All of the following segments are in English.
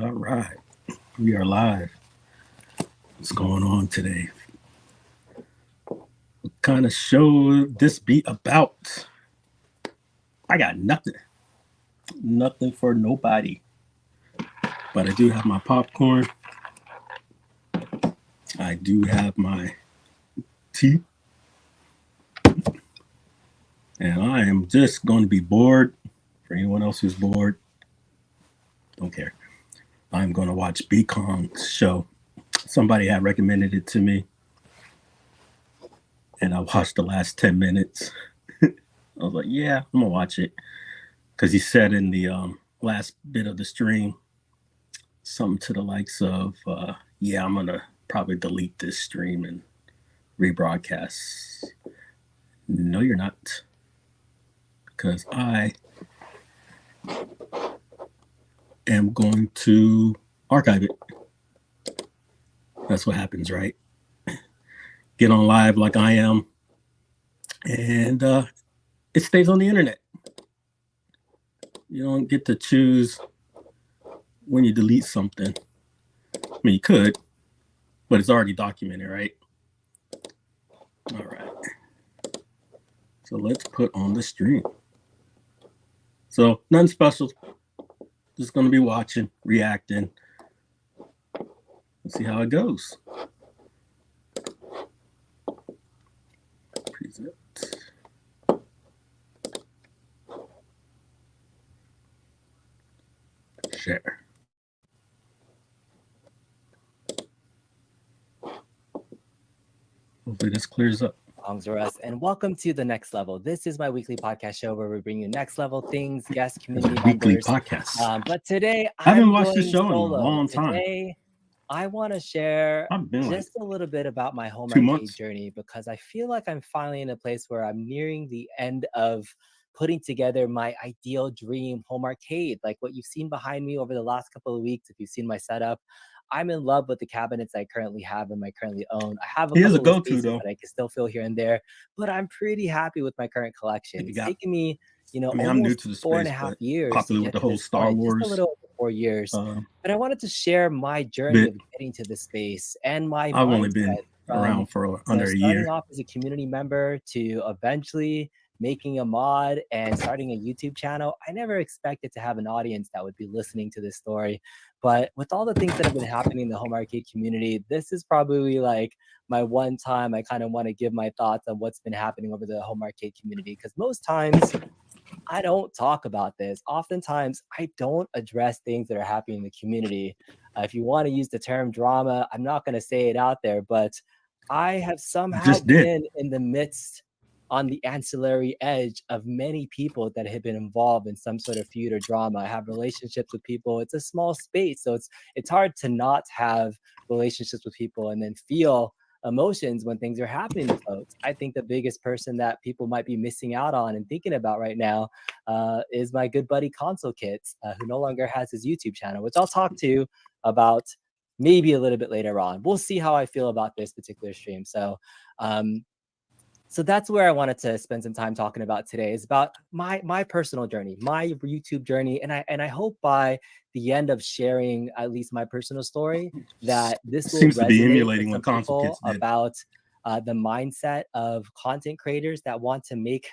All right, we are live. What's going on today? What kind of show this be about? I got nothing for nobody. But I do have my popcorn. I do have my tea, and I am just going to be bored. For anyone else who's bored, don't care. I'm going to watch B Kong's show. Somebody had recommended it to me, and I watched the last 10 minutes. I was like, yeah, I'm gonna watch it because he said in the last bit of the stream something to the likes of, yeah, I'm gonna probably delete this stream and rebroadcast. No, you're not, because I am going to archive it. That's what happens, right? Get on live like I am, and it stays on the internet. You don't get to choose when you delete something. I mean, you could, but it's already documented, right? All right. So let's put on the stream. So nothing special. Just going to be watching, reacting. Let's see how it goes. Present. Share. Hopefully this clears up. Us, and welcome to the Next Level. This is my weekly podcast show where we bring you next level things, guest community Weekly members. podcast. But today I haven't I'm watched this going show solo. in a long time. Today I want to share just a little bit about my home arcade journey because I feel like I'm finally in a place where I'm nearing the end of putting together my ideal dream home arcade. Like what you've seen behind me over the last couple of weeks, if you've seen my setup, I'm in love with the cabinets I currently have and I currently own. I have a couple of pieces that I can still fill here and there, but I'm pretty happy with my current collection. It's taken me, almost I'm new to the space, 4.5 years to with get the to whole this Star point, Wars. just a little over 4 years. But I wanted to share my journey of getting to this space and my I've mindset only been around for under a year. Starting off as a community member to eventually making a mod and starting a YouTube channel. I never expected to have an audience that would be listening to this story. But with all the things that have been happening in the home arcade community, this is probably like my one time I kind of want to give my thoughts on what's been happening over the home arcade community. Because most times I don't talk about this. Oftentimes, I don't address things that are happening in the community. If you want to use the term drama, I'm not going to say it out there, but I have somehow been in the midst on the ancillary edge of many people that have been involved in some sort of feud or drama. I have relationships with people. It's a small space, so it's hard to not have relationships with people and then feel emotions when things are happening to folks. I think the biggest person that people might be missing out on and thinking about right now is my good buddy Console Kits, who no longer has his YouTube channel, which I'll talk to about maybe a little bit later on. We'll see how I feel about this particular stream. So that's where I wanted to spend some time talking about today, is about my personal journey, my YouTube journey. And I hope by the end of sharing at least my personal story that this will resonate with some people about the mindset of content creators that want to make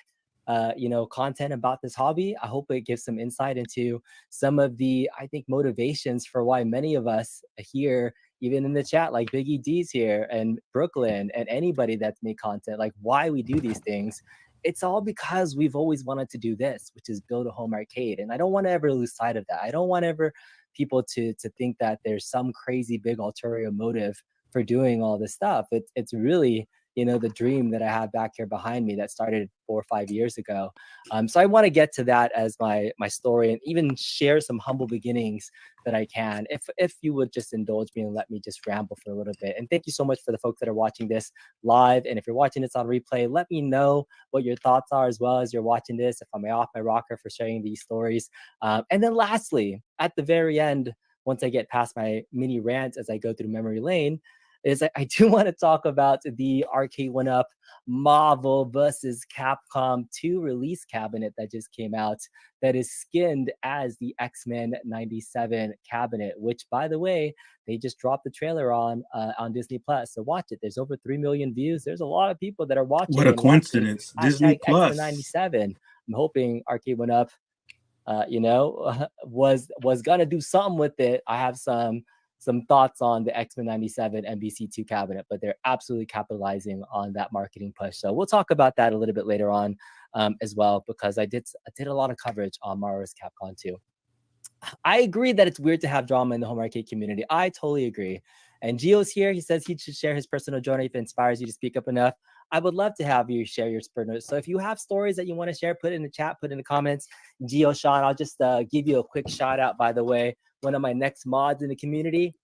content about this hobby. I hope it gives some insight into some of the, I think, motivations for why many of us here, even in the chat, like Biggie D's here and Brooklyn and anybody that's made content, like why we do these things. It's all because we've always wanted to do this, which is build a home arcade. And I don't want to ever lose sight of that. I don't want ever people to think that there's some crazy big ulterior motive for doing all this stuff. It's really, the dream that I have back here behind me that started 4 or 5 years ago. So I want to get to that as my story and even share some humble beginnings that I can, if you would just indulge me and let me just ramble for a little bit. And thank you so much for the folks that are watching this live. And if you're watching this on replay, let me know what your thoughts are as well as you're watching this, if I'm off my rocker for sharing these stories. And then lastly, at the very end, once I get past my mini rant as I go through memory lane, is I do want to talk about the Arcade1Up Marvel versus Capcom 2 release cabinet that just came out that is skinned as the X-Men 97 cabinet, which, by the way, they just dropped the trailer on Disney Plus. So watch it. There's over 3 million views. There's a lot of people that are watching. What a coincidence. Disney Plus. X-Men 97. I'm hoping Arcade1Up was gonna do something with it. I have some thoughts on the X-Men 97 MBC2 cabinet, but they're absolutely capitalizing on that marketing push. So we'll talk about that a little bit later on as well, because I did a lot of coverage on Marvel vs. Capcom 2. I agree that it's weird to have drama in the home arcade community. I totally agree. And Gio's here. He says he should share his personal journey if it inspires you to speak up enough. I would love to have you share your personal. So if you have stories that you want to share, put it in the chat, put it in the comments. Gio, Sean, I'll just give you a quick shout out, by the way. One of my next mods in the community,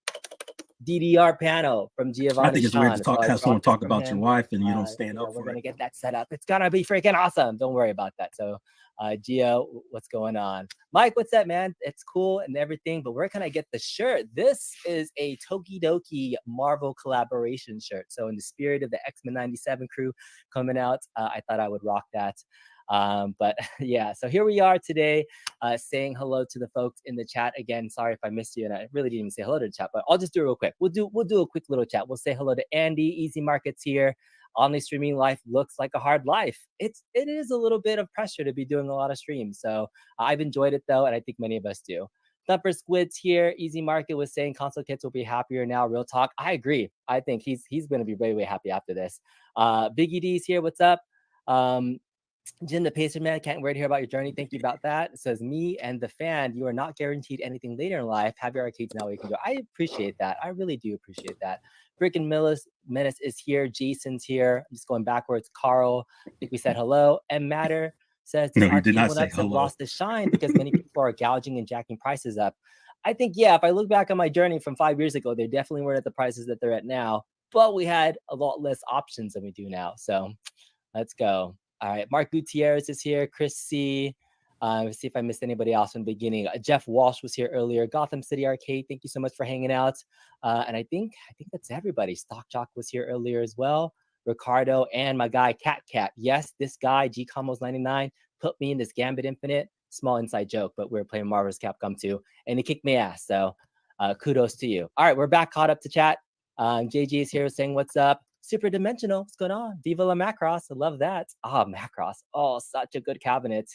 DDR panel from Giovanni. I think it's weird to have someone talk about your wife and you don't stand up for it. We're going to get that set up. It's going to be freaking awesome. Don't worry about that. So Gio, what's going on? Mike, what's up, man? It's cool and everything, but where can I get the shirt? This is a Tokidoki Marvel collaboration shirt. So in the spirit of the X-Men 97 crew coming out, I thought I would rock that. But yeah, so here we are today, saying hello to the folks in the chat. Again, sorry if I missed you, and I really didn't even say hello to the chat, but I'll just do it real quick. We'll do a quick little chat. We'll say hello to Andy. Easy Markets here. Online streaming life looks like a hard life. It is a little bit of pressure to be doing a lot of streams. So I've enjoyed it though, and I think many of us do. Thumper Squids here. Easy Market was saying console kids will be happier now. Real talk. I agree. I think he's going to be way happy after this. Biggie D's here. What's up? Jim the Pacer Man, can't wait to hear about your journey. Thank you about that. It says, me and the fan, you are not guaranteed anything later in life. Have your arcades now where you can go. I appreciate that. I really do appreciate that. Brick and Menace is here. Jason's here. I'm just going backwards. Carl, I think we said hello. And Matter says, no, you did not say hello. Lost the shine because many people are gouging and jacking prices up. I think, yeah, if I look back on my journey from 5 years ago, they definitely weren't at the prices that they're at now, but we had a lot less options than we do now. So let's go. All right, Mark Gutierrez is here. Chris C. Let's see if I missed anybody else from the beginning. Jeff Walsh was here earlier. Gotham City Arcade, thank you so much for hanging out. And I think that's everybody. Stock Jock was here earlier as well. Ricardo and my guy Cat. Yes, this guy G Combos 99 put me in this Gambit Infinite. Small inside joke, but we were playing Marvel vs. Capcom 2, and he kicked me ass. So kudos to you. All right, we're back caught up to chat. JG is here saying what's up. Super Dimensional, what's going on? Viva la Macross, I love that. Macross, such a good cabinet.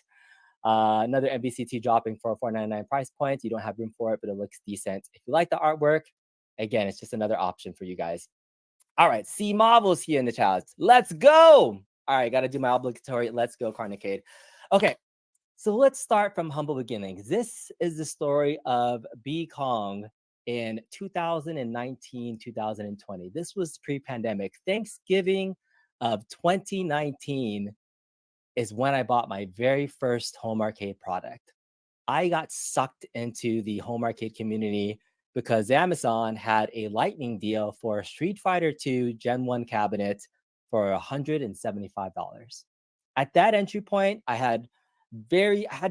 Another MVC2 dropping for a $4.99 price point. You don't have room for it, but it looks decent. If you like the artwork, again, it's just another option for you guys. All right, C Marvel's here in the chat. Let's go. All right, got to do my obligatory let's go, Carnicade. Okay, so let's start from humble beginnings. This is the story of B Kong in 2019, 2020. This was pre-pandemic. Thanksgiving of 2019 is when I bought my very first home arcade product. I got sucked into the home arcade community because Amazon had a lightning deal for Street Fighter 2 Gen 1 cabinet for $175. At that entry point, I had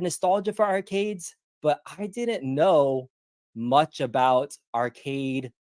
nostalgia for arcades, but I didn't know much about arcade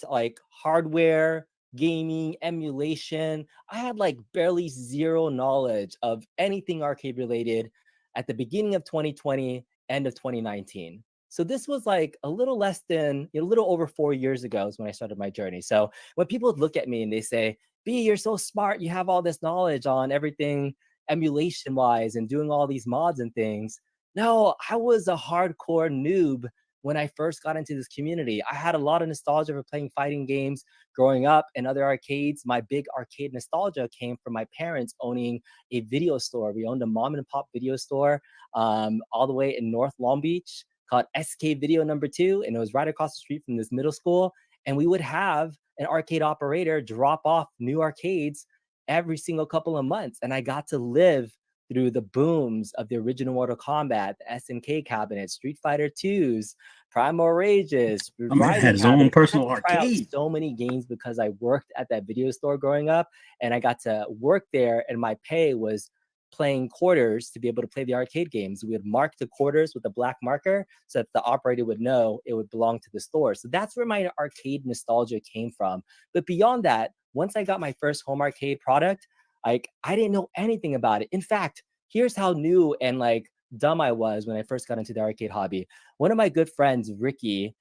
like hardware, gaming, emulation. I had like barely zero knowledge of anything arcade related at the beginning of 2020, end of 2019. So this was like a little over 4 years ago is when I started my journey. So when people look at me and they say, B, you're so smart, you have all this knowledge on everything emulation wise and doing all these mods and things. No, I was a hardcore noob when I first got into this community. I had a lot of nostalgia for playing fighting games growing up and other arcades. My big arcade nostalgia came from my parents owning a video store. We owned a mom and pop video store all the way in North Long Beach called SK Video number 2. And it was right across the street from this middle school. And we would have an arcade operator drop off new arcades every single couple of months. And I got to live through the booms of the original Mortal Kombat, the SNK cabinet, Street Fighter 2s, Primal Rages. Man had his own personal arcade. So many games because I worked at that video store growing up, and I got to work there, and my pay was playing quarters to be able to play the arcade games. We would mark the quarters with a black marker so that the operator would know it would belong to the store. So that's where my arcade nostalgia came from. But beyond that, once I got my first home arcade product, like I didn't know anything about it. In fact, here's how new and like dumb I was when I first got into the arcade hobby. One of my good friends, Ricky,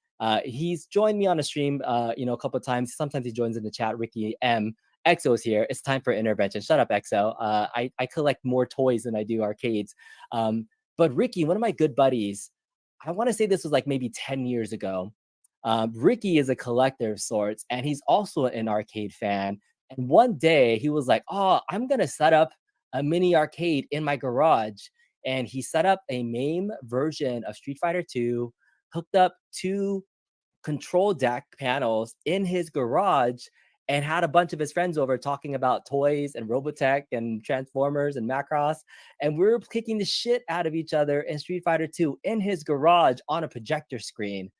he's joined me on a stream, a couple of times. Sometimes he joins in the chat. Ricky M. EXO is here. It's time for intervention. Shut up, EXO. I collect more toys than I do arcades. But Ricky, one of my good buddies, I want to say this was like maybe 10 years ago. Ricky is a collector of sorts, and he's also an arcade fan. And one day he was like, "Oh, I'm gonna set up a mini arcade in my garage." And he set up a MAME version of Street Fighter 2, hooked up 2 control deck panels in his garage, and had a bunch of his friends over talking about toys and Robotech and Transformers and Macross. And we were kicking the shit out of each other in Street Fighter 2 in his garage on a projector screen.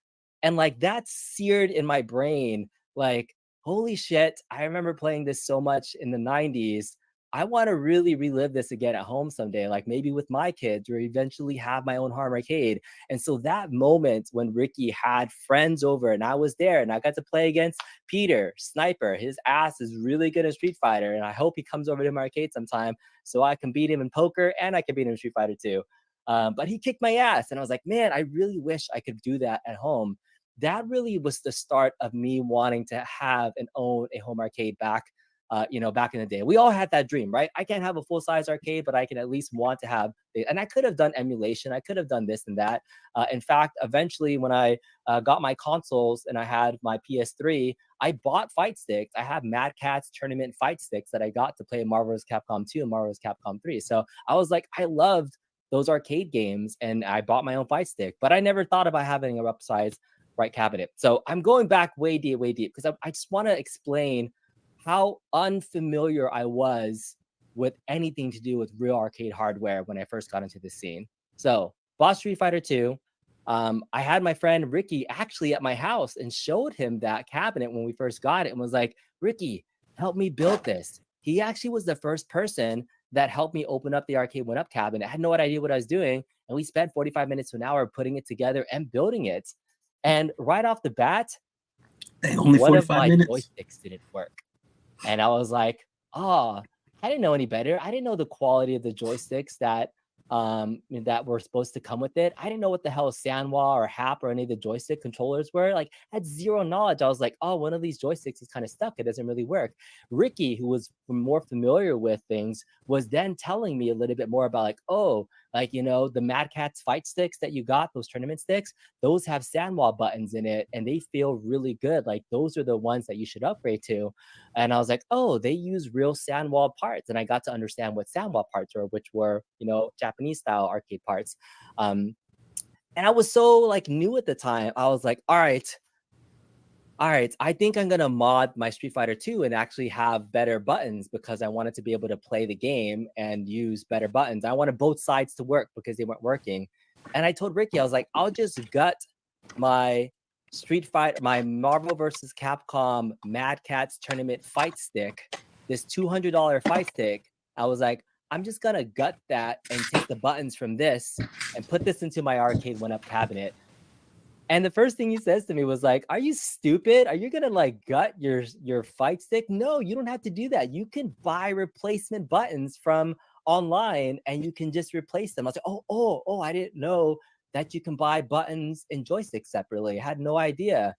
And like that's seared in my brain. Like, holy shit, I remember playing this so much in the 90s. I want to really relive this again at home someday, like maybe with my kids or eventually have my own home arcade. And so that moment when Ricky had friends over and I was there and I got to play against Peter, Sniper, his ass is really good at Street Fighter. And I hope he comes over to my arcade sometime so I can beat him in poker and I can beat him in Street Fighter too. But he kicked my ass. And I was like, man, I really wish I could do that at home. That really was the start of me wanting to have and own a home arcade back back in the day. We all had that dream, right? I can't have a full-size arcade, but I can at least want to have it. And I could have done emulation. I could have done this and that. In fact, eventually when I got my consoles and I had my PS3, I bought fight sticks. I have Mad Catz tournament fight sticks that I got to play Marvel vs. Capcom 2 and Marvel vs. Capcom 3. So I was like, I loved those arcade games and I bought my own fight stick, but I never thought about having a upsized right cabinet. So I'm going back way deep, because I just want to explain how unfamiliar I was with anything to do with real arcade hardware when I first got into the scene. So bought Street Fighter 2. I had my friend Ricky actually at my house and showed him that cabinet when we first got it and was like, Ricky, help me build this. He actually was the first person that helped me open up the Arcade 1-Up cabinet. I had no idea what I was doing. And we spent 45 minutes to an hour putting it together and building it. And right off the bat, only one of 45 my minutes? joysticks didn't work. And I was like, oh, I didn't know any better. I didn't know the quality of the joysticks that were supposed to come with it. I didn't know what the hell Sanwa or HAP or any of the joystick controllers were. Like, I had zero knowledge. I was like, oh, one of these joysticks is kind of stuck. It doesn't really work. Ricky, who was more familiar with things, was then telling me a little bit more about like, oh, like, the Mad Catz fight sticks that you got, those tournament sticks, those have Sanwa buttons in it and they feel really good. Like, those are the ones that you should upgrade to. And I was like, oh, they use real Sanwa parts. And I got to understand what Sanwa parts were, which were, Japanese style arcade parts. And I was so like new at the time. I was like, all right, I think I'm gonna mod my Street Fighter 2 and actually have better buttons because I wanted to be able to play the game and use better buttons. I wanted both sides to work because they weren't working. And I told Ricky, I was like, I'll just gut my Street Fighter, my Marvel vs. Capcom Mad Catz tournament fight stick, this $200 fight stick. I was like, I'm just gonna gut that and take the buttons from this and put this into my Arcade 1-Up cabinet. And the first thing he says to me was like, are you stupid? Are you going to like gut your fight stick? No, you don't have to do that. You can buy replacement buttons from online and you can just replace them. I was like, oh, I didn't know that you can buy buttons and joysticks separately. I had no idea.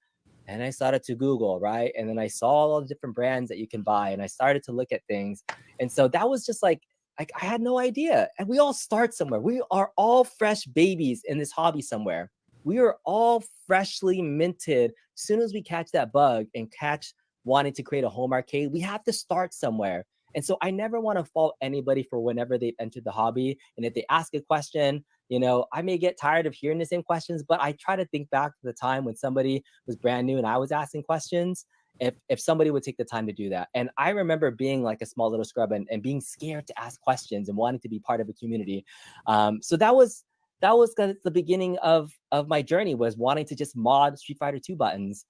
And I started to Google, right? And then I saw all the different brands that you can buy and I started to look at things. And so that was just like I had no idea. And we all start somewhere. We are all fresh babies in this hobby somewhere. We are all freshly minted. As soon as we catch that bug and catch wanting to create a home arcade, we have to start somewhere. And so I never want to fault anybody for whenever they've entered the hobby. And if they ask a question, I may get tired of hearing the same questions, but I try to think back to the time when somebody was brand new and I was asking questions, if somebody would take the time to do that. And I remember being like a small little scrub and being scared to ask questions and wanting to be part of a community. So that was the beginning of my journey, was wanting to just mod Street Fighter 2 buttons.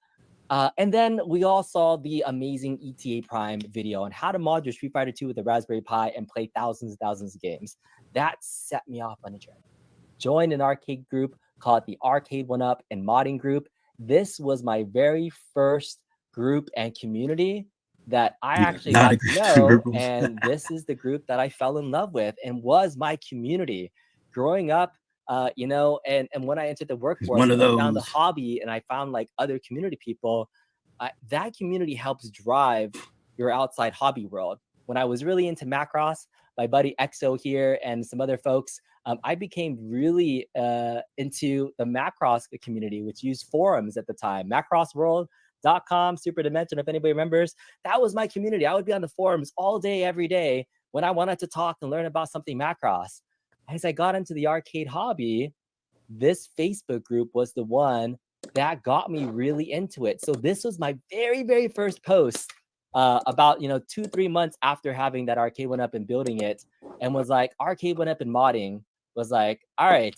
And then we all saw the amazing ETA Prime video on how to mod your Street Fighter 2 with a Raspberry Pi and play thousands and thousands of games. That set me off on a journey. Joined an arcade group called the Arcade One Up and Modding Group. This was my very first group and community that I actually got to know. And this is the group that I fell in love with and was my community. Growing up, you know, and when I entered the workforce, I found a hobby and I found like other community people. That community helps drive your outside hobby world. When I was really into Macross, my buddy Exo here and some other folks, I became really into the Macross community, which used forums at the time. Macrossworld.com, Super Dimension, if anybody remembers, that was my community. I would be on the forums all day, every day when I wanted to talk and learn about something Macross. As I got into the arcade hobby, this Facebook group was the one that got me really into it. So this was my very, very first post about, you know, 2-3 months after having that Arcade One Up and building it, and was like, Arcade One Up and modding was like, all right,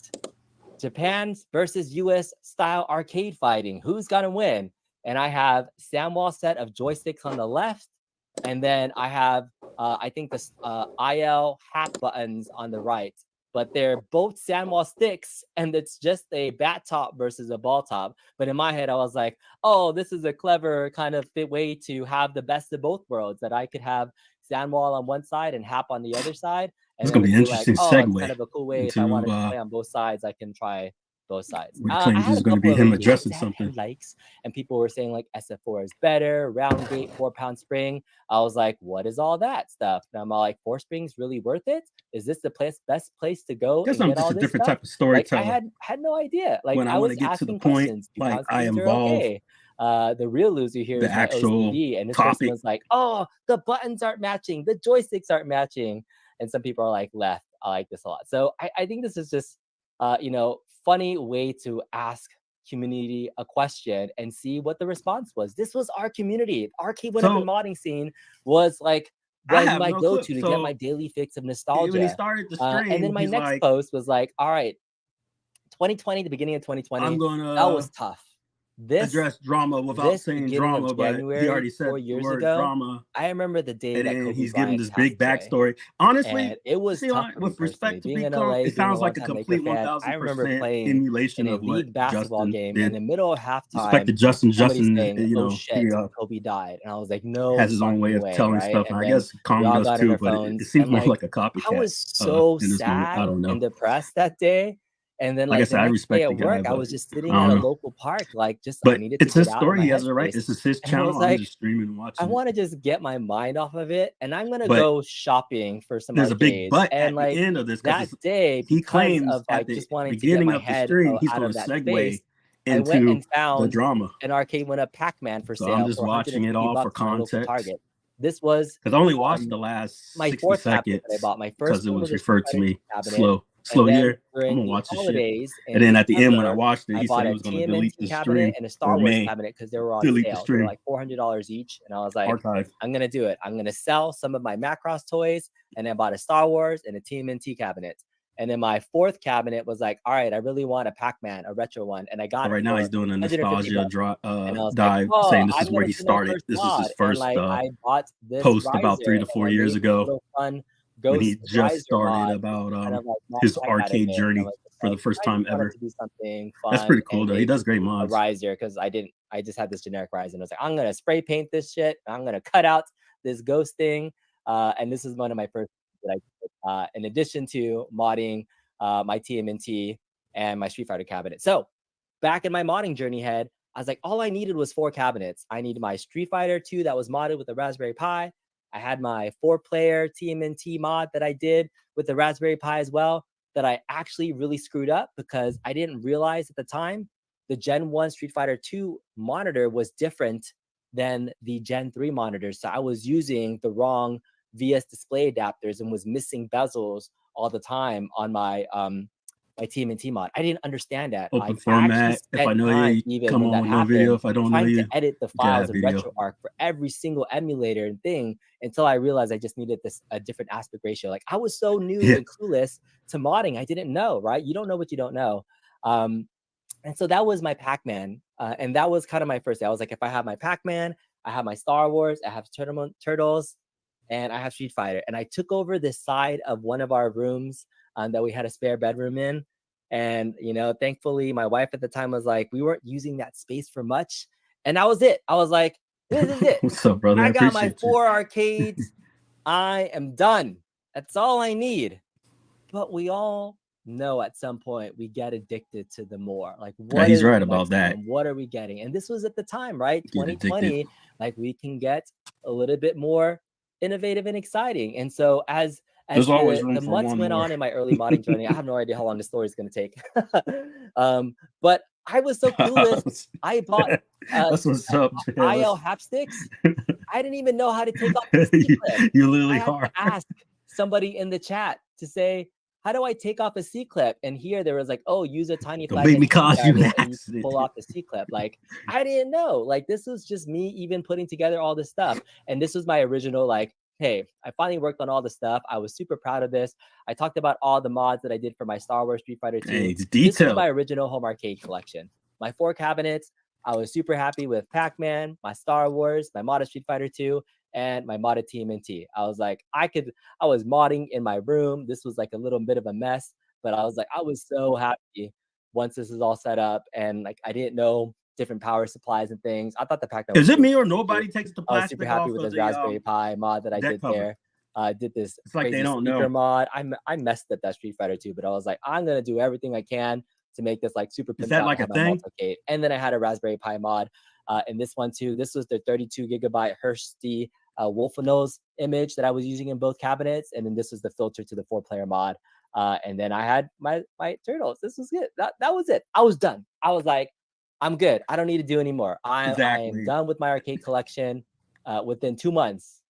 Japan versus US style arcade fighting. Who's gonna win? And I have Samwall set of joysticks on the left, and then I have, I think the IL hat buttons on the right. But they're both Samwall sticks, and it's just a bat top versus a ball top. But in my head, I was like, oh, this is a clever kind of fit way to have the best of both worlds, that I could have Samwall on one side and Hap on the other side. And it's going to be an interesting segue. It's kind of a cool way. If I wanted to play on both sides, I can try both sides. I had this is going to be him addressing something. Likes, and people were saying like SF4 is better, round gate, 4-pound spring. I was like, what is all that stuff? And I'm all like, 4 springs really worth it? Is this the best place to go? Guess I'm just a different type of storyteller. Like, I had no idea. Like, when I was get to the point, like I involve okay. The real loser here is the actual OCD, and this person was like, oh, the buttons aren't matching, the joysticks aren't matching, and some people are like, left. I like this a lot. So I think this is just you know, funny way to ask community a question and see what the response was. This was our community. Arcade One Up and modding scene was like my go-to to get my daily fix of nostalgia. When he started the stream, and then my next post was like, all right, 2020, the beginning of 2020, that was tough. This address drama without saying drama, but he already said 4 years the word ago, drama. I remember the day that Kobe he's Bryant giving this big backstory. Honestly, and it was tough with respect to being in LA, it sounds like a complete 1000% I remember playing emulation in a of what league basketball Justin game did. in the middle of halftime. Respect to Justin, saying, you know, oh shit, Kobe died, and I was like, no, has his own way of telling stuff. And I guess Kong does too, but it seems more like a copycat. I was so sad and depressed that day. And then, like I said, I respect the guy, I was just sitting at a local park, like I needed to it's his story. He has a right. This is his channel. I'm just streaming and watching. I want to just get my mind off of it, and I'm gonna go shopping for some. There's arcades. A big but and at the end of this. That day, he claims of at the just wanting beginning to get my of the head stream, he's going to to segue into I went and found the drama. An Arcade One Up Pac-Man for sale. I'm just watching it all for context. This was because I only watched the last my 60 fourth seconds that I bought. My first because it was referred to me slow year. I'm gonna watch this shit. And then at the end when I watched it, he said he was gonna delete the stream and a Star Wars cabinet because they were on sale. They were like $400 each, and I was like, Archive. I'm gonna do it. I'm gonna sell some of my Macross toys, and then bought a Star Wars and a TMNT cabinet. And then my fourth cabinet was like, all right, I really want a Pac-Man, a retro one, and I got it. Right now he's doing a nostalgia dive, like, saying this is where he started. This is his first I bought this post about 3 to 4 years ago. When he just started about his arcade journey for the first time ever. Do something fun. That's pretty cool though. He does great mods. Riser, because I just had this generic Riser, and I was like, I'm gonna spray paint this shit. I'm gonna cut out this ghost thing. And this is one of my first that I did, in addition to modding my TMNT and my Street Fighter cabinet. So back in my modding journey head, I was like, all I needed was 4 cabinets. I needed my Street Fighter 2 that was modded with a Raspberry Pi. I had my 4-player TMNT mod that I did with the Raspberry Pi as well, that I actually really screwed up because I didn't realize at the time the Gen 1 Street Fighter 2 monitor was different than the Gen 3 monitors. So I was using the wrong VS display adapters and was missing bezels all the time on my my TMNT mod. I didn't understand that. Open format. If I know you come on with no video, if I don't know you, to edit the files in RetroArch for every single emulator and thing until I realized I just needed a different aspect ratio. Like I was so new and clueless to modding, I didn't know. Right? You don't know what you don't know. And so that was my Pac-Man And that was kind of my first day. I was like, if I have my Pac-Man, I have my Star Wars, I have Turtles, and I have Street Fighter. And I took over this side of one of our rooms that we had a spare bedroom in. And, you know, thankfully, my wife at the time was like, we weren't using that space for much. And that was it. I was like, this is it. What's up, brother? I got my appreciate you. 4 arcades. I am done. That's all I need. But we all know at some point we get addicted to the more. Like, Yeah, what he's is right the about next that. one? What are we getting? And this was at the time, right? Get addicted. 2020, like we can get a little bit more innovative and exciting. And so as There's always the room for months one went more. on in my early modding journey, I have no idea how long the story is going to take. But I was so clueless. I bought That's what's up, Jay. IL hapsticks. I didn't even know how to take off the C-clip. You literally I had are. to ask somebody in the chat to say, how do I take off a C-clip? And here there was like, oh, use a tiny Don't flat make me edge cause you screwdriver an and you can pull off the C-clip. Like, I didn't know. Like, this was just me even putting together all this stuff. And this was my original, like, hey, I finally worked on all the stuff. I was super proud of this. I talked about all the mods that I did for my Star Wars Street Fighter 2. Hey, it's This was detailed. my original home arcade collection. My 4 cabinets. I was super happy with Pac-Man, my Star Wars, my modded Street Fighter 2, and my modded TMNT. I was like, I was modding in my room. This was like a little bit of a mess, but I was like, I was so happy once this is all set up. And like, I didn't know different power supplies and things. I thought the Pac-Man was Is it cool. me or nobody takes the I was super plastic happy off with of this the Raspberry Pi mod that I deck did cover? there. I did this It's like they crazy don't speaker know. mod. I messed up that Street Fighter 2, but I was like, I'm gonna do everything I can to make this like super Is pimped that out like to a have my thing? multi-cade. And then I had a Raspberry Pi mod in this one too. This was the 32 gigabyte Hershey Wolfenose image that I was using in both cabinets, and then this was the filter to the 4-player mod. And then I had my Turtles. This was it. That was it. I was done. I was like, I'm good. I don't need to do anymore. I am Exactly. done with my arcade collection within 2 months.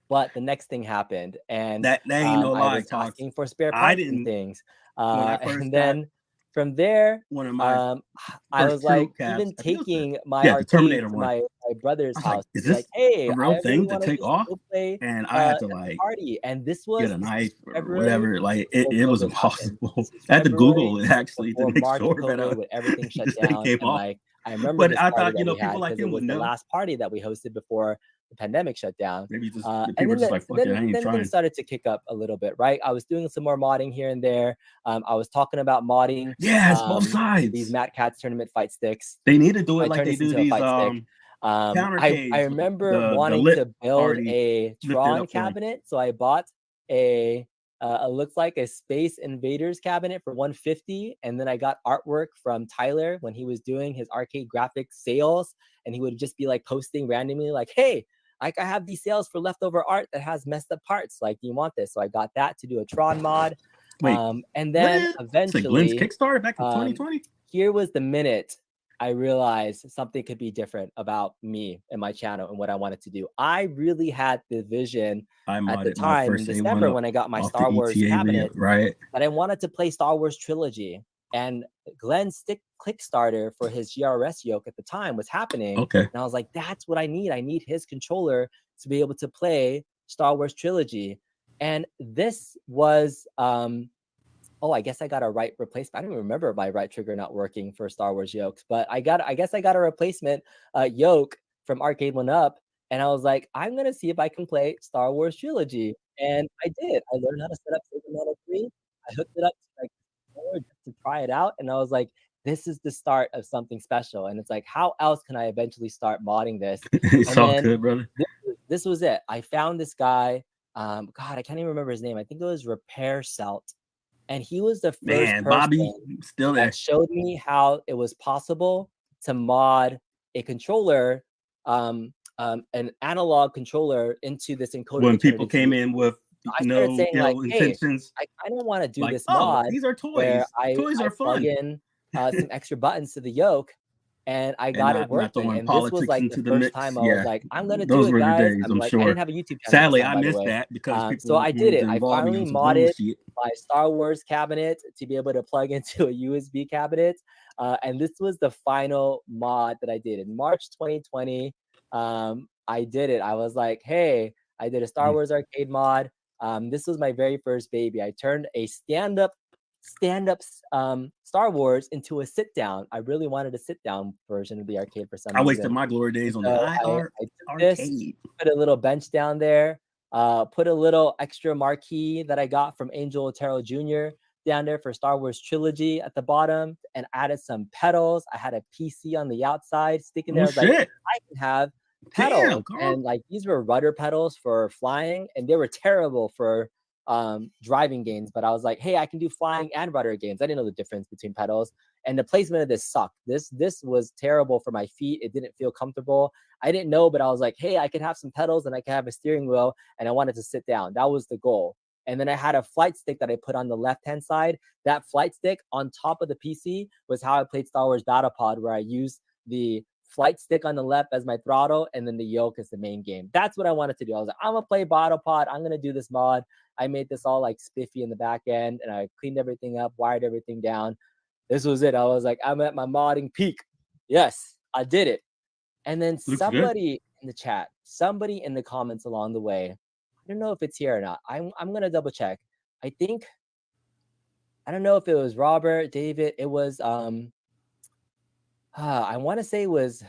But the next thing happened, and That ain't no I lie, was Cox. asking for spare I parts didn't- and things. I first And got then from there, one of my I first was two like cabs. even I think it was taking my the arcade Terminator to one. my brother's I was like, house. is to be like, this hey, a I real really thing to wanna take just off? go play And I had to at the like party. And this was get a knife or February whatever. Like it before was COVID happened. impossible. This was I had to February Google it actually to before make March sure that COVID with everything shut this thing down. came And off. like I remember But this I party thought, that you know, we had people like because him it was would the know. last party that we hosted before the pandemic shut down. Maybe just the And people then, just like, fuck it, I ain't then trying. things started to kick up a little bit, right? I was doing some more modding here and there. I was talking about modding Yeah, it's both these sides. Matt Cats tournament fight sticks. They need to do it I like turned they this do into a these fight stick. countercades I with remember the wanting lip to build already a lifted Tron up for 'em. cabinet, so I bought a it looks like a Space Invaders cabinet for 150, and then I got artwork from Tyler when he was doing his arcade graphics sales, and he would just be like posting randomly like, hey, like I have these sales for leftover art that has messed up parts, like do you want this? So I got that to do a Tron mod. Wait, And then what? It's like Glenn's eventually Kickstarter back in 2020. here was the minute I realized something could be different about me and my channel and what I wanted to do. I really had the vision I at the modded my time in first A1 December up when I got my off Star the Wars ETA cabinet right? that I wanted to play Star Wars Trilogy. And Glenn's Kickstarter for his GRS yoke at the time was happening. Okay. And I was like, that's what I need. I need his controller to be able to play Star Wars Trilogy. And this was oh, I guess I got a right replacement. I don't even remember my right trigger not working for Star Wars yokes, but I guess I got a replacement yoke from Arcade One Up, and I was like, I'm gonna see if I can play Star Wars Trilogy, and I did. I learned how to set up Sega Model 3. I hooked it up to like just to try it out, and I was like, this is the start of something special. And it's like, how else can I eventually start modding this? It's And all then good, brother. this was it. I found this guy. God, I can't even remember his name. I think it was Repair Selt. And he was the first Man, person Bobby, still there. that showed me how it was possible to mod a controller, an analog controller into this encoder. When to turn it people into came music. in with I started saying like, ill hey, intentions, I don't want to do like, this oh, mod these are toys. where Toys I are plug fun. in some extra buttons to the yoke, and I got it not working. throwing And this was politics like into the the first mix. time I Yeah, was like, I'm gonna those do it, were the guys. days, I'm I'm like, I sure. didn't have a YouTube channel. Sadly, at the time, I by the missed way. that because people So I did wanted it. to I involve me finally on some modded bullshit. my Star Wars cabinet to be able to plug into a USB cabinet. And this was the final mod that I did in March 2020. I did it. I was like, hey, I did a Star Wars arcade mod. This was my very first baby. I turned a stand-up stand-up Star Wars into a sit-down. I really wanted a sit-down version of the arcade for some I wasted reason. my glory days on the So IR I took this, arcade. put a little bench down there, put a little extra marquee that I got from Angel Otero Jr. down there for Star Wars Trilogy at the bottom, and added some pedals. I had a PC on the outside sticking there. I Oh was like, shit! I can have Damn, pedals, Carl. and like these were rudder pedals for flying, and they were terrible for driving games. But I was like, hey, I can do flying and rudder games. I didn't know the difference between pedals, and the placement of this sucked. This was terrible for my feet. It didn't feel comfortable. I didn't know, but I was like, hey, I could have some pedals and I could have a steering wheel, and I wanted to sit down. That was the goal. And then I had a flight stick that I put on the left-hand side. That flight stick on top of the PC was how I played Star Wars Battle Pod, where I used the flight stick on the left as my throttle, and then the yoke is the main game. That's what I wanted to do. I was like, I'm gonna play Battle Pod. I'm gonna do this mod. I made this all like spiffy in the back end, and I cleaned everything up, wired everything down. This was it. I was like, I'm at my modding peak. Yes, I did it. And then Looks somebody in the chat, somebody in the comments along the way, I don't know if it's here or not. I'm gonna double check. I think, I don't know if it was Robert, David. It was I want to say it was,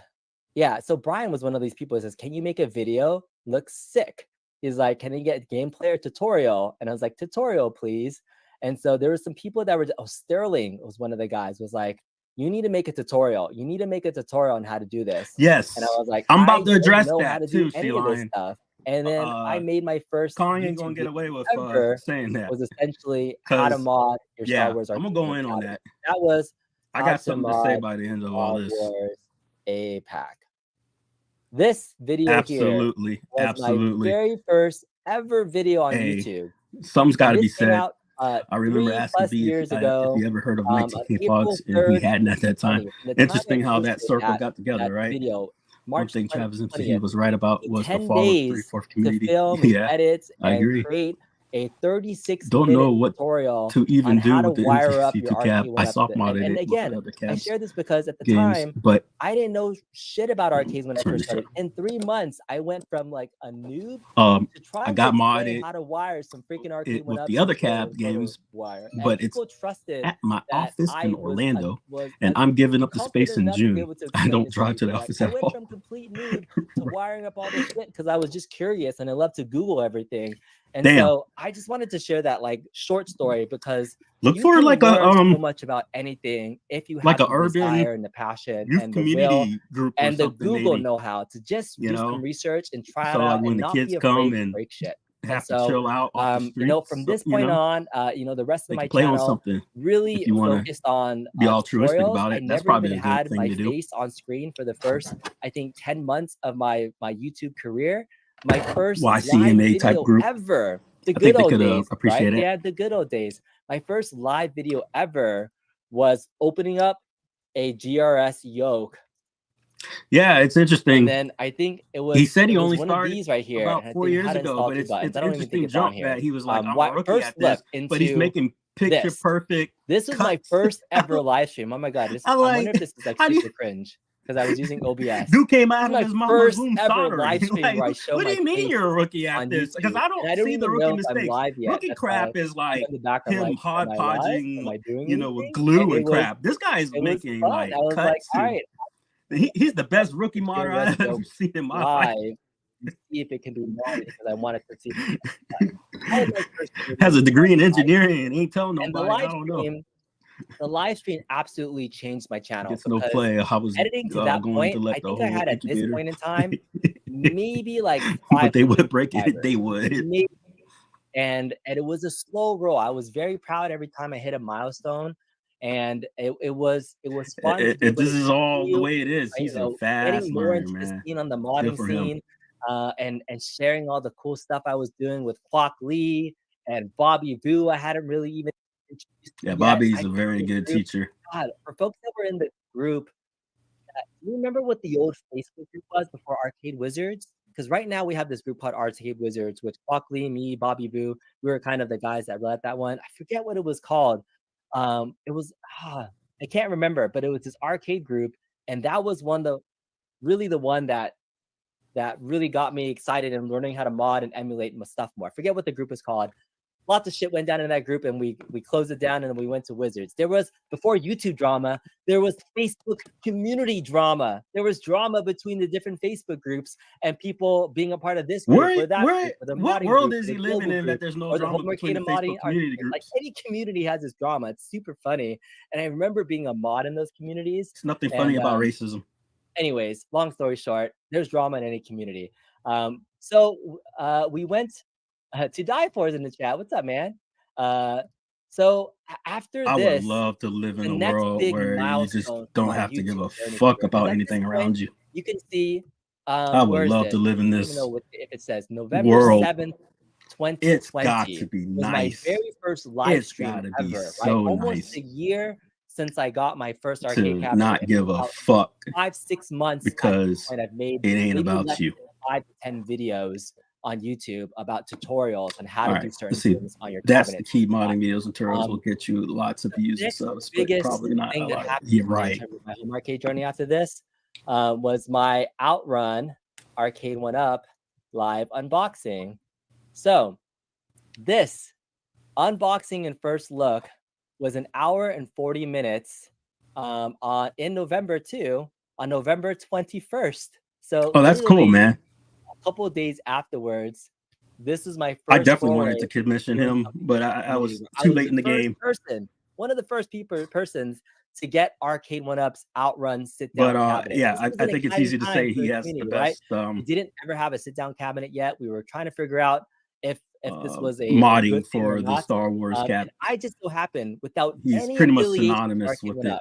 yeah. So Brian was one of these people who says, "Can you make a video? Looks sick." He's like, "Can you get gameplay or tutorial?" And I was like, "Tutorial, please." And so there were some people that were, Sterling was one of the guys, was like, you need to make a tutorial. You need to make a tutorial on how to do this. Yes. And I was like, I'm about to don't address know that how to do too, any of this Sheila. stuff. And then I made my first Colin ain't YouTube gonna get away with ever saying that. was essentially how to 'Cause, mod your Star Wars I'm arcade. gonna go in on that. That was I how got to something to say mod by the end of all Star this. Wars APAC. This video Absolutely, here was absolutely. my very first ever video on Hey, YouTube. something's got to be This came said. out I remember asking 3+ B years if ago, you ever heard of on 19K April Fox, and he 3rd, hadn't at that time. 2020. From the time I Interesting how that posted circle got together, right? video, One March thing Travis MC 20th, was right about was the 10 fall of days 3/4 to community. film and Yeah, edit I and agree. create a 36 Don't know minute what tutorial to on even how do to with the wire up MTC2 your cap. arcade I one up. soft modded And it with again, the other I cabs share this because at the games, time, but I didn't know shit about arcades when I turn first this up. started. In 3 months, I went from like a noob to I trying to got explain modded how to wire some freaking arcade with one-ups the other and cab games, wire. And but it's people trusted at my that office I in was Orlando, and I'm giving up the space confident in enough to be June. able to I explain don't it to drive to the people. Like, office I at went all. from complete noob to wiring up all this shit because I was just curious and I love to Google everything. And Damn. so I just wanted to share that like short story because Look you for can like learn a so much about anything if you like have a the urban desire and the passion youth and the will community group or and the something, Google maybe. know-how to just You do some know, research and try it so like out when and the not kids be come afraid to and break shit. And have to so, chill out off the streets, from so, this point on, the rest of they my can play on channel something really if you want to focused on be altruistic tutorials. about I it. That's never even probably a good had thing my to do. face on screen for the first, I think, 10 months of my YouTube career. My first live YCMA type video group. ever. The I good think they old could days, appreciate right? it. Yeah, the good old days. My first live video ever was opening up a GRS yoke. Yeah, it's And interesting. then I think it was He said he only one of started these right here. about And I 4 think years how to ago, install but two it's buttons. I don't even think interesting it's on jump here. that he was like, I'm a rookie First at this, look but he's into making picture this. perfect This was my cuts. first ever live stream. Oh my god! I wonder if this is like how do you- super cringe because I was using OBS. Dude came out This of is my his mama's first womb ever soldering. live stream Like, where I show what do my you mean face you're a rookie at on this? Because YouTube. I And don't I don't see the even rookie know if I'm mistakes. live yet. Rookie That's why crap is I'm like in the back. I'm him like, am I live? Am hodgepodging, I doing you know, with anything? glue And and crap. This guy's it was making fun. like I was like, cuts. all right, He's the best rookie modder GRS I've ever yoke seen in my life. live and see if it can be modded because I wanted to see. That was my first video. Has a degree in engineering and ain't telling And the nobody. I live don't know. stream, the live stream absolutely changed my channel Gets no because play. I was editing to that going point, to I let the think I whole had at this incubator. point in time maybe like But they 500 would break it. subscribers. They would. Maybe. And it was a slow roll. I was very proud every time I hit a milestone, and it was fun to be able This to is all the continue, way it is. He's a fast getting more learner, into the man. scene on the Good modding for him. scene, and sharing all the cool stuff I was doing with Kwok Lee and Bobby Vu. I hadn't really even introduced Yeah, yet. Bobby's I a joined very the good group. teacher. God, for folks that were in the group, do you remember what the old Facebook group was before Arcade Wizards? Because right now we have this group called Arcade Wizards, which Kwok Lee, me, Bobby Vu, we were kind of the guys that led that one. I forget what it was called. It was I can't remember, but it was this arcade group, and that was the one that really got me excited in learning how to mod and emulate my stuff more. I forget what the group is called. lots of shit went down in that group, and we closed it down, and then we went to Wizards. There was, before YouTube drama, there was Facebook community drama. There was drama between the different Facebook groups and people being a part of this group or that group, or the what modding world group, is or he the living global in group, that there's no or the drama Home between the Arcade Facebook community like groups? any community has this drama. It's super funny, and I remember being a mod in those communities. It's nothing funny about racism. Anyways, long story short, there's drama in any community. So we went to Die For is in the chat. What's up, man? So after this, I would love to live in a world where you just don't have to give a fuck about anything around you. You can see. I would love to live in this. I don't know if it says November 7th, 2020. It's got to be nice. My very first live stream ever. So right? Almost nice. a year since I got my first arcade cabinet. Not give a fuck 5-6 months because I've made it ain't about you. 5 to 10 videos on YouTube about tutorials on how to do certain things on your that's cabinet. The key. Modding videos and tutorials will get you lots of views and subs, but probably not a lot. You're right. My home arcade journey after this was my Outrun Arcade 1-Up live unboxing. So this unboxing and first look was an hour and 40 minutes in November too, on November 21st. So that's cool, man. A couple of days afterwards, this is my first. I definitely wanted to commission him, but I was too late in the game. One of the first persons to get Arcade 1-Up's Outrun sit-down cabinet. Yeah, I think it's easy to say he has the best. We didn't ever have a sit-down cabinet yet. We were trying to figure out if this was a modding for the Star Wars cabinet. I just so happened, without he's any pretty much synonymous with it.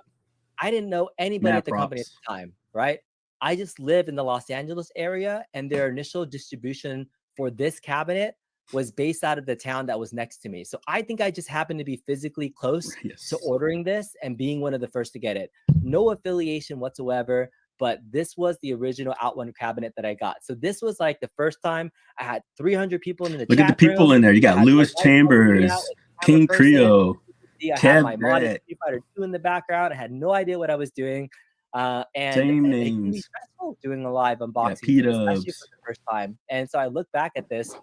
I didn't know anybody at the company at the time, right? I just lived in the Los Angeles area, and their initial distribution for this cabinet was based out of the town that was next to me. So I think I just happened to be physically close to ordering this and being one of the first to get it. No affiliation whatsoever, but this was the original Outrun cabinet that I got. So this was like the first time I had 300 people in the chat. Look at the people in there. You got Lewis Chambers, King Creo, Kev Brett. Street Fighter 2 in the background. I had no idea what I was doing. And same it can be names. stressful doing a live unboxing, especially for the first time. And so I look back at this,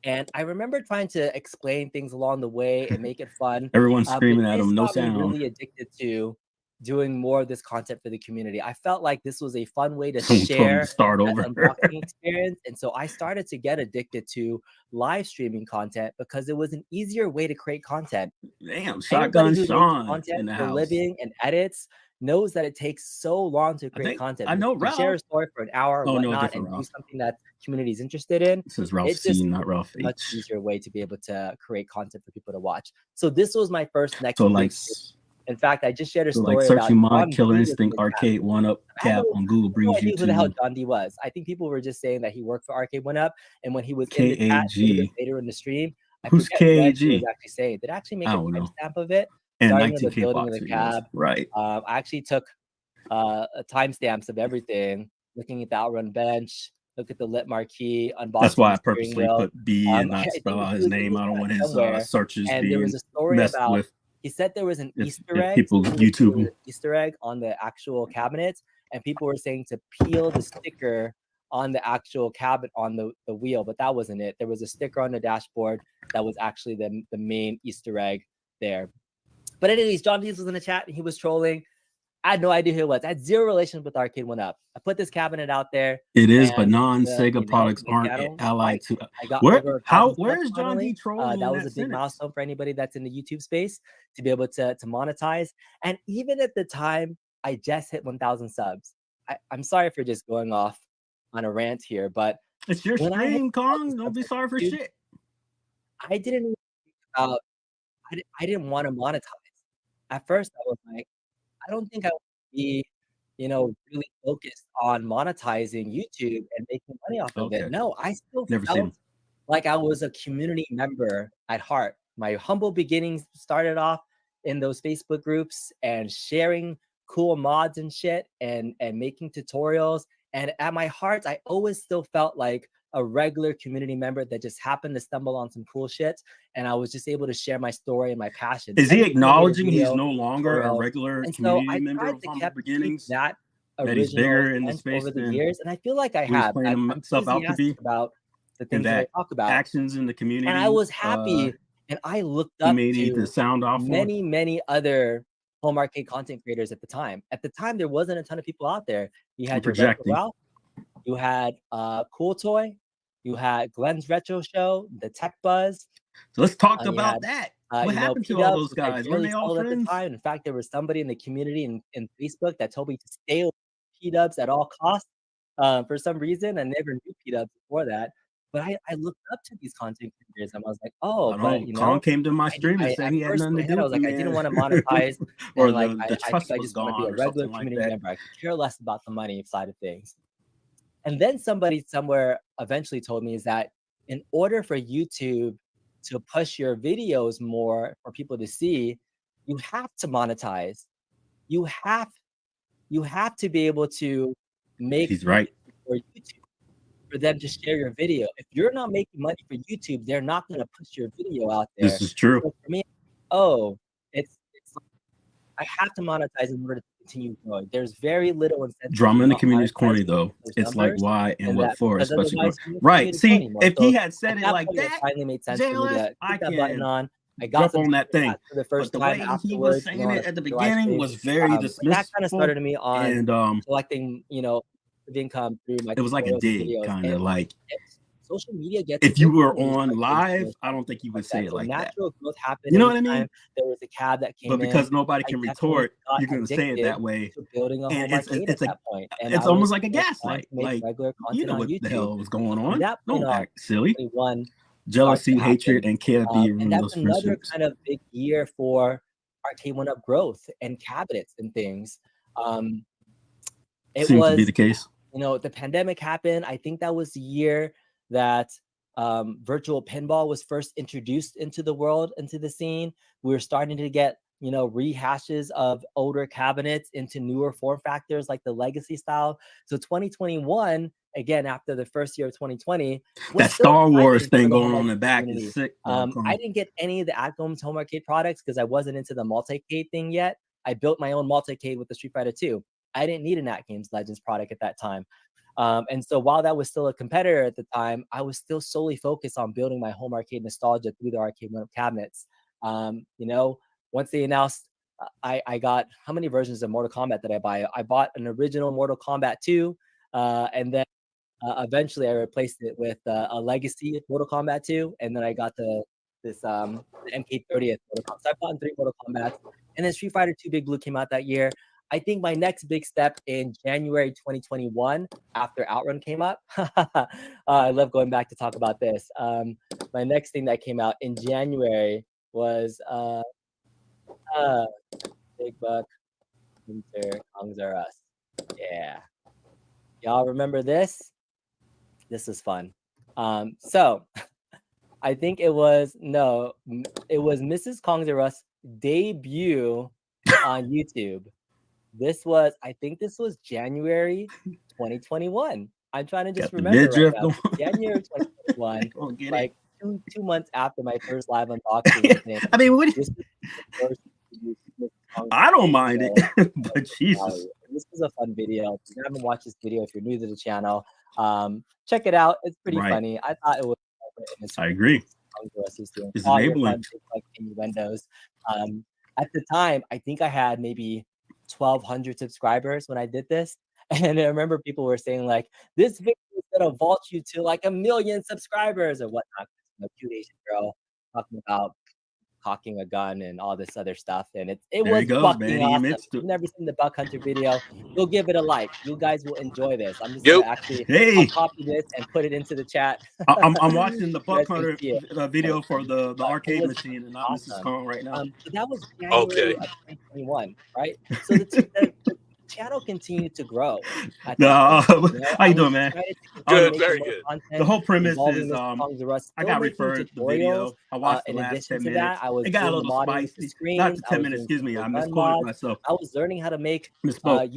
and I remember trying to explain things along the way and make it fun. Everyone's screaming at him, no sound. I'm really addicted to doing more of this content for the community. I felt like this was a fun way to share an unboxing experience. And so I started to get addicted to live streaming content because it was an easier way to create content. Damn, Shotgun Sean in the house. For living and edits knows that it takes so long to create content. I know Ralph. Share a story for an hour or whatnot and do something that community is interested in. This is Ralph C, not Ralph H. Much easier way to be able to create content for people to watch. So this was my first next. So like, in fact, I just shared a story like searching mod Killer Instinct Arcade 1-Up cap on Google brings you to who the hell John D was. I think people were just saying that he worked for Arcade 1-Up, and when he was in the chat later in the stream, who's KAG? He was actually saying, did I actually make a timestamp of it? And starting with the building of the cab. Right. I actually took timestamps of everything, looking at the Outrun bench, look at the lit marquee, unboxing. That's why I purposely put B and not spell out his name. I don't want his searches and being there was a story messed about, with. He said there was an Easter egg. People YouTube Easter egg on the actual cabinet, and people were saying to peel the sticker on the actual cabinet on the wheel, but that wasn't it. There was a sticker on the dashboard that was actually the main Easter egg there. But anyways, John Dees was in the chat and he was trolling. I had no idea who it was. I had zero relations with Arcade 1-Up. I put this cabinet out there. It is, but non-Sega products aren't allied to. Where is John D trolling? That was a big milestone for anybody that's in the YouTube space to be able to monetize. And even at the time, I just hit 1,000 subs. I'm sorry for just going off on a rant here, but it's your stream, Kong. Don't be sorry for shit. I didn't I didn't want to monetize. At first, I was like, I don't think I want to be, really focused on monetizing YouTube and making money off of it. No, I still felt like I was a community member at heart. My humble beginnings started off in those Facebook groups and sharing cool mods and shit and making tutorials. And at my heart, I always still felt like a regular community member that just happened to stumble on some cool shit, and I was just able to share my story and my passion. Is he acknowledging he's no longer a regular community member from the beginnings? That he's bigger in the space over the years, and I feel like I have. I'm himself out to be about the things that I talk about, actions in the community, and I was happy And I looked He up may need to to sound off on. many other home arcade content creators at the time. At the time, there wasn't a ton of people out there. You had your Retro Projecting. Ralph, you had Cool Toy, you had Glenn's Retro Show, the Tech Buzz. So let's talk you about had, that. What you know, happened to all P-Dubs, those which I guys? Weren't barely they all followed at the friends? time. In fact, there was somebody in the community in Facebook that told me to stay away from P-Dubs at all costs for some reason. I never knew P-Dubs before that. But I looked up to these content creators and I was like, oh, I but know you Kong know, came to my stream and said at he had first nothing to in my head, do I with was the like, I didn't man. want to monetize, Or and like the I think trust I was just want to be gone a or regular something like community that. member. I could care less about the money side of things. And then somebody somewhere eventually told me is that in order for YouTube to push your videos more for people to see, you have to monetize. You have to be able to make He's right. for YouTube for them to share your video. If you're not making money for YouTube, they're not going to push your video out there. This is true. So for me, it's like I have to monetize in order to continue growing. There's very little incentive. Drama in the not community is monetize corny for though. those It's like numbers, why and and what that for, because especially otherwise going you right. wouldn't See, anymore. if So he had said at it that like point, it that, finally made sense for me JLS, to I put that button can on. I got jump some on that thing. for the first But the time way afterwards. he was saying it at the beginning was very That kind of dismissive, started me on and collecting, you know, income through my it was like a tutorials and dig, videos. kind of And like social media gets if you were addictive when on start getting live, famous I don't think you would like say that. it So like that. natural growth happened You know what I anytime mean? there was a cab that came But because in. nobody I can definitely retort, got you're gonna say it addicted that way, to building a and home arcade at that point. And it's I almost was like a trying gaslight. to make Like regular you content know on what the YouTube. hell was going From on. that point Don't on, act silly. 2021 Jealousy, started to hatred, happen. and can't be And ruin that's those another friendships. kind of big year for Arcade 1UP growth and cabinets and things. It Seems to be was, the case. you know, the pandemic happened. I think that was the year that virtual pinball was first introduced into the world, into the scene. We were starting to get, you know, rehashes of older cabinets into newer form factors like the legacy style. So 2021, again, after the first year of 2020, was That still Star Wars exciting for thing the going home on in the arcade back community. is sick. I didn't get any of the Atcombs home arcade products because I wasn't into the multi-cade thing yet. I built my own multi-cade with the Street Fighter 2. I didn't need an At Games Legends product at that time. And so while that was still a competitor at the time, I was still solely focused on building my home arcade nostalgia through the Arcade 1UP cabinets. You know, once they announced, I got, how many versions of Mortal Kombat did I buy? I bought an original Mortal Kombat 2, and then eventually I replaced it with a legacy Mortal Kombat 2, and then I got the MK30th Mortal Kombat. So I bought 3 Mortal Kombats, and then Street Fighter 2 Big Blue came out that year. I think my next big step in January 2021, after Outrun came up, I love going back to talk about this. My next thing that came out in January was Big Buck Hunter Kongs R Us. Yeah. Y'all remember this? This is fun. So I think it was Mrs. Kongs R Us debut on YouTube. I think this was January 2021. I'm trying to just remember right now. January 2021, like 2 months after my first live unboxing thing. I mean, I don't mind it, but Jesus. This was a fun video. If you haven't watched this video, if you're new to the channel, check it out. It's pretty funny. I thought it was. I agree. It's enabling. Like innuendos. At the time, I think I had maybe 1,200 subscribers when I did this. And I remember people were saying like, this video is gonna vault you to like 1 million subscribers or whatnot. A cute Asian girl talking about cocking a gun and all this other stuff. And it was fucking awesome. If you've never seen the Buck Hunter video, you'll give it a like. You guys will enjoy this. I'm just gonna actually I'll copy this and put it into the chat. I'm watching the Buck Hunter video for the arcade machine and not Mrs. Kong right now. So that was January of 2021, right? So the channel continued to grow. How you doing, man? Good, very good. The whole premise is I got referred to the video. I watched the last 10 minutes. It got a little spicy. Not the 10 minutes, excuse me. I misquoted myself. I was learning how to make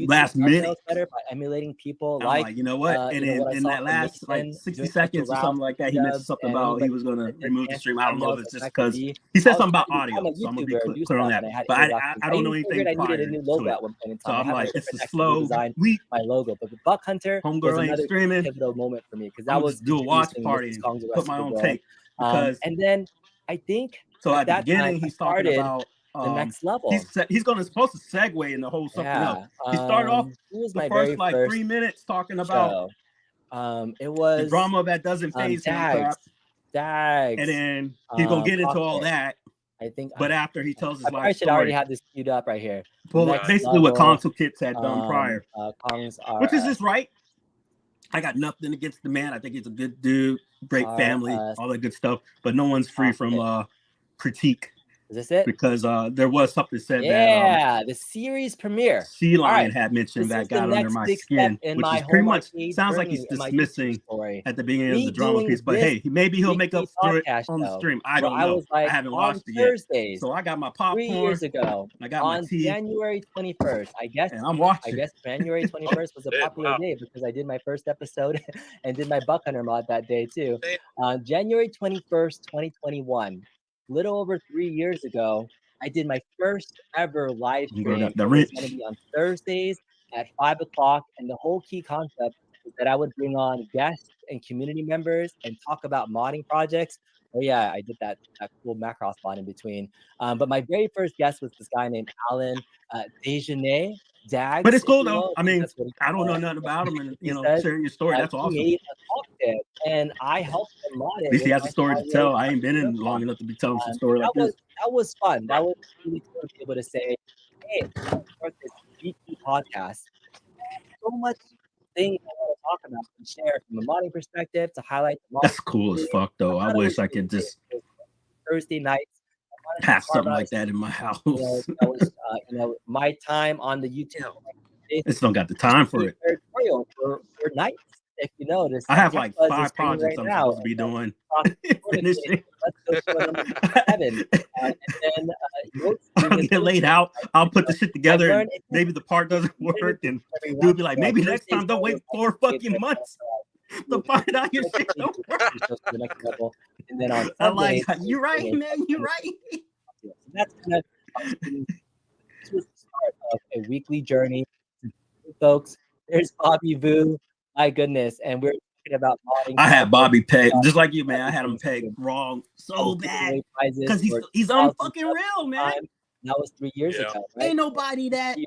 last minute better by emulating people like you know what? And in that last like 60 seconds or something like that, he mentioned something about he was going to remove the stream. I don't know if it's just because he said something about audio, so I'm gonna be clear on that. But I don't know anything prior to it. So I'm like, it's a slow week. My logo, but the Buck Hunter was another pivotal moment for me because that was do a watch party, put my own take. And then I think So at at the that time, beginning, I he's talking started about the next level. he's supposed to segue into whole something else. Yeah. He started off It was the my first very like first 3 minutes talking about show. It the was drama that doesn't phase him crap, Dags. and then he's gonna get into all Pocket. that. I think But after he tells his I probably life should already story, have this queued up right here. well, Next basically what level, console kits had done prior, Kongs are which is just right. I got nothing against the man. I think he's a good dude, great family, all that good stuff. But no one's free from critique. Is this it? Because there was something said that the series premiere. Sea Lion had mentioned that got under my skin, which is pretty much sounds like he's dismissing at the beginning of the drama piece. But hey, maybe he'll make up for it on the stream. I don't know. I haven't watched it yet. So I got my popcorn. 3 years ago, I got my tea. January 21st. I guess. And I'm watching. I guess January 21st was a popular day because I did my first episode and did my Buck Hunter mod that day too. January 21st, 2021. Little over 3 years ago, I did my first ever live stream. It was going to be on Thursdays at 5 o'clock, and the whole key concept is that I would bring on guests and community members and talk about modding projects. Oh yeah, I did that cool Macross mod in between. But my very first guest was this guy named Alan Desjardins. Dags, but it's cool though. I mean, I don't know nothing about him, and sharing your story. That's awesome. He made a talk tip, and I helped him mod it. At least he has a story to tell. I ain't been in long enough to be telling some story like this. That was fun. That was really cool to be able to say, "Hey, I'm start this weekly podcast. So much things I want to talk about and share from a modding perspective to highlight the modding." That's cool as fuck, though. I wish I could just Thursday nights. Have something like that in my house. That was, my time on the YouTube. Just don't got the time for it. For nights, if you notice. I have like 5 projects I'm supposed to be doing. Finishing. Let's go to number 7. And then I'll get laid out. I'll put the shit together. And maybe the part doesn't work, and you'll be like, maybe next time don't wait 4 fucking months to find out your shit don't work. And then on Sunday, you're right, man. You're right. That's kind of the start of a weekly journey, folks. There's Bobby Vu. My goodness, and we're talking about modding. I had Bobby pegged just like you, man. I had him pegged wrong so bad because he's unfucking real, man. That was 3 years ago. Right? Ain't nobody that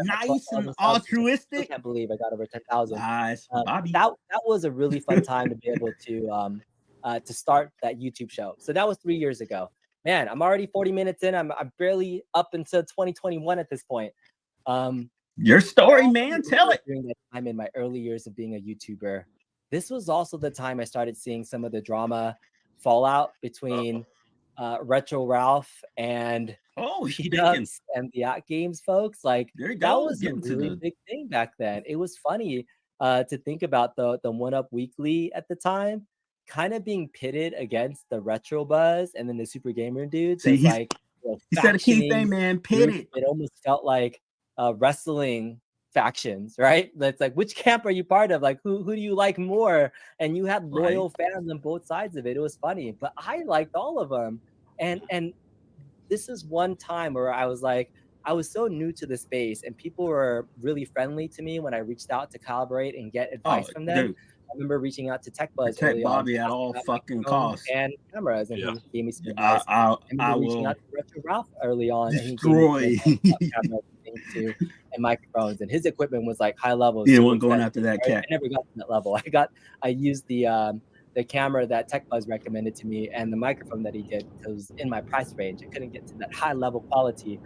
nice and altruistic. I can't believe I got over 10,000. Nice, Bobby. That was a really fun time to be able to start that YouTube show. So that was 3 years ago. Man, I'm already 40 minutes in. I'm barely up until 2021 at this point. Your story, man. Tell it. During that time in my early years of being a YouTuber, this was also the time I started seeing some of the drama fallout between Retro Ralph and P-Dubs and the At Games folks. Like that was a really big thing back then. It was funny to think about the One Up Weekly at the time kind of being pitted against the Retro Buzz and then the Super Gamer dudes. See, he said a key thing, man. Pitted. It almost felt like wrestling factions, right? That's like, which camp are you part of? Like, who do you like more? And you had loyal fans on both sides of it. It was funny, but I liked all of them. And this is one time where I was like, I was so new to the space, and people were really friendly to me when I reached out to collaborate and get advice from them. Dude. I remember reaching out to TechBuzz. Protect Bobby at all fucking costs. And cameras, and he gave me some advice. I will reaching out to Retro Ralph early on, destroy and microphones, and his equipment was like high level. Yeah, wasn't going after that cat. I never got to that level. I used the camera that TechBuzz recommended to me and the microphone that he did because it was in my price range. I couldn't get to that high level quality.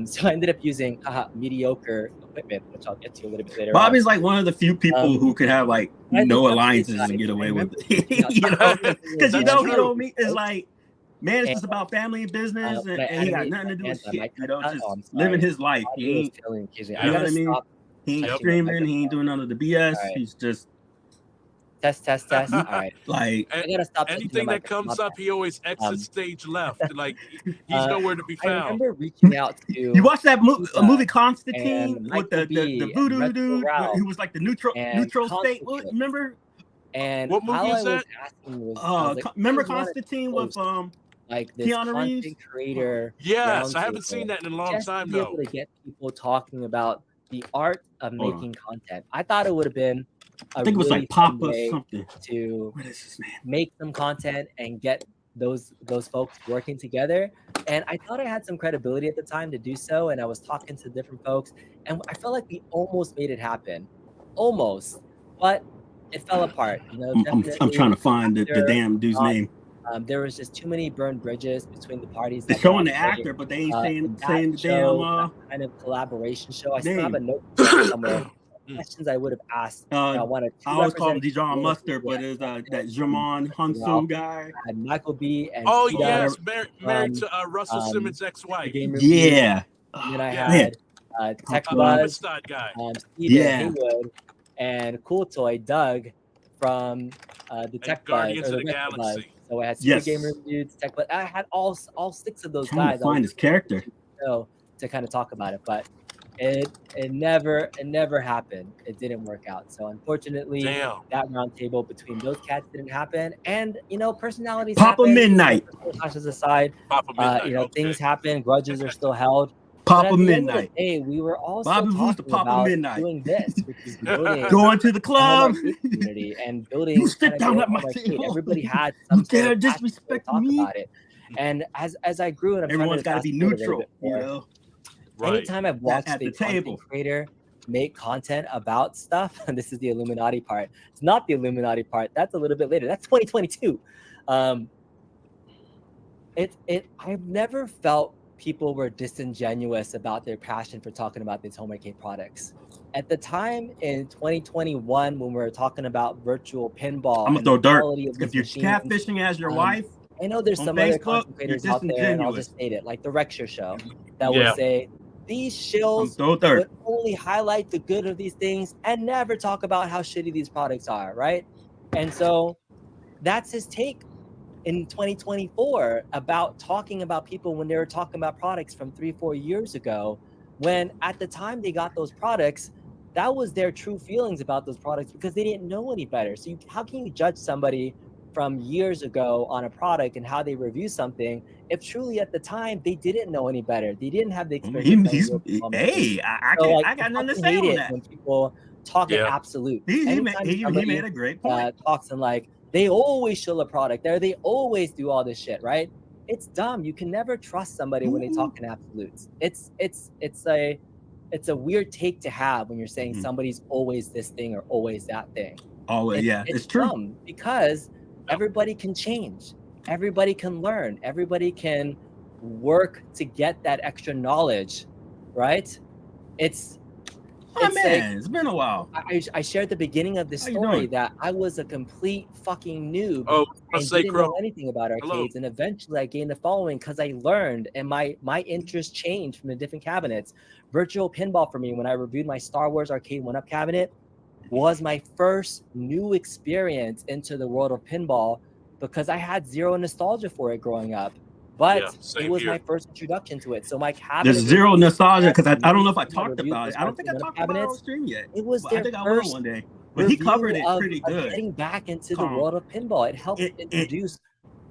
So I ended up using mediocre equipment, which I'll get to a little bit later. Bobby's like one of the few people who could have like no alliances and get away with it. Because he don't meet. It's like, man, it's just about family and business, and he got nothing to do with shit. Just living his life. He ain't, you know what I mean? He ain't streaming. He ain't doing none of the BS. He's just test. All right. Like, I gotta stop. Anything that comes up, he always exits stage left. Like he's nowhere to be found. I remember reaching out to. You watched that movie Constantine with the voodoo dude who was like the neutral state. Remember? And what movie is that? Remember Constantine with like this Keanu content Reeves? creator. Yes, I haven't seen that in a long time though. To get people talking about the art of making content, I thought it would have been. I think it was like Papa something to make some content and get those folks working together. And I thought I had some credibility at the time to do so. And I was talking to different folks, and I felt like we almost made it happen, almost, but it fell apart. You know, I'm definitely trying to find the after, damn dude's name. there was just too many burned bridges between the parties. They're that showing got the made. actor, but they ain't And saying that the show, damn that kind of collaboration show. I still name. have a note somewhere. Questions I would have asked. I wanted I always call him Dijon Mustard, but it's that Jamon Hunsu guy. I had Michael B. and Oh Peter yes, married to Russell um, Simmons' ex-wife. Game Review. Yeah. And then I Yeah. had Tech Buzz, Amistad guy. Steve Yeah. Haywood, and Cool Toy Doug from the Tech Buzz Guardians or of the the Retro Buzz. Galaxy. So I had Super Yes. Game Reviews, Tech Buzz. I had all 6 of those Trying guys to find his character. to kind of talk about it, but it never happened. It didn't work out. So unfortunately, Damn. that roundtable between those cats didn't happen. And you know, personalities Papa happen. Midnight. Tasha's aside, Papa Midnight. you know, okay. things happen. Grudges are still held. Papa But at the Midnight. end of the day, we were also Bobby Boo's the talking Papa about Midnight. doing this, which is building Going to the club. community and building. You sit kind of down great at my arcade. table. Everybody had You some dare sort of passion to disrespect talk me? about it. And as I grew, and I'm Everyone's got got to be neutral, you know. Right. Anytime I've watched at a the table. content creator make content about stuff, and this is the Illuminati part. It's not the Illuminati part. That's a little bit later. That's 2022. I've never felt people were disingenuous about their passion for talking about these home arcade products. At the time in 2021, when we were talking about virtual pinball, I'm gonna and throw the dirt. quality of If these you're machines, catfishing as your wife, I know there's on some other Facebook, content creators you're out there, and I'll disingenuous. just state it, like the Rexer Show, that Yeah. will say these I'm shills throw dirt. would only highlight the good of these things and never talk about how shitty these products are, right? And so that's his take in 2024 about talking about people when they were talking about products from 3-4 years ago, when at the time they got those products, that was their true feelings about those products because they didn't know any better. So how can you judge somebody from years ago on a product and how they review something if truly at the time they didn't know any better? They didn't have the experience. Hey, I got nothing to say hate on it that. when people talk in Yeah. absolute. He Anytime made a great point. talks and like they always show a product there, they always do all this shit, right? It's dumb. You can never trust somebody when they talk in absolutes. It's a weird take to have when you're saying somebody's always this thing or always that thing. Always, yeah, it's true. Dumb because everybody can change, everybody can learn, everybody can work to get that extra knowledge, right? It's It's been a while. I shared the beginning of this How you story doing? that I was a complete fucking noob Oh, I and say, didn't Crow. know anything about arcades. Hello. And eventually I gained a following because I learned and my interest changed from the different cabinets. Virtual pinball for me, when I reviewed my Star Wars Arcade 1-Up cabinet, was my first new experience into the world of pinball because I had zero nostalgia for it growing up. But Yeah, same it was here. my first introduction to it. So my cabinet There's zero nostalgia because I don't know if I When talked reviewed about those it. I don't think I Arcade talked 1-Up about it on cabinets, stream yet. it was But I their think I will first one day. But he covered it of pretty good. getting back into the Calm. world of pinball. It helped introduce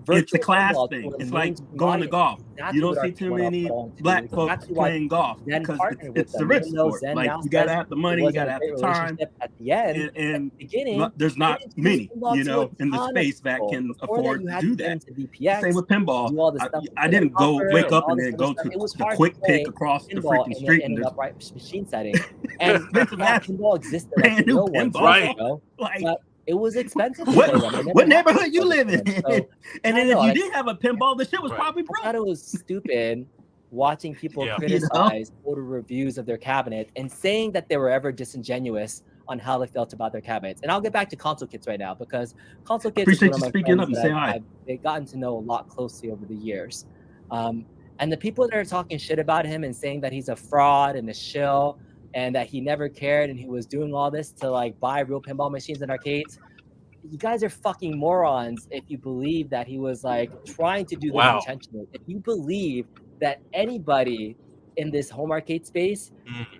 It's a virtual class pinball thing. to a It's like mainstream going to audience. golf. That's You don't what see Arcade too 1-Up many put on to. black It's folks exactly why playing golf Zen because partnered with it's a them, risk even though sport. Zen Like now you gotta says have the it money, you wasn't gotta a have great the time, relationship at the end. At and the beginning, there's it not introduced many, pinball you to know, a in the ton of space that people. can Before afford you to had do to get that. into Same VPX, with pinball. do all the stuff I with didn't go Hopper wake and up all and this then other go stuff. to It was the hard to quick play pick across the pinball freaking street in and an just upright machine setting. And expensive yeah, ass pinball existed like brand the new real ones pinball. years ago, Like but it was expensive to what play them. I never what had neighborhood you pinball live to in? play them. So And I then if know, you like, did have a pinball, the shit was Right. probably I thought broke. it was stupid watching people Yeah. criticize older reviews of their cabinet and saying that they were ever disingenuous on how they felt about their cabinets. And I'll get back to Console Kits right now because Console Kits is Appreciate one you of my speaking friends up and that say hi. I've gotten to know a lot closely over the years. And the people that are talking shit about him and saying that he's a fraud and a shill and that he never cared and he was doing all this to like buy real pinball machines and arcades, you guys are fucking morons if you believe that he was like trying to do this Wow. intentionally. If you believe that anybody in this home arcade space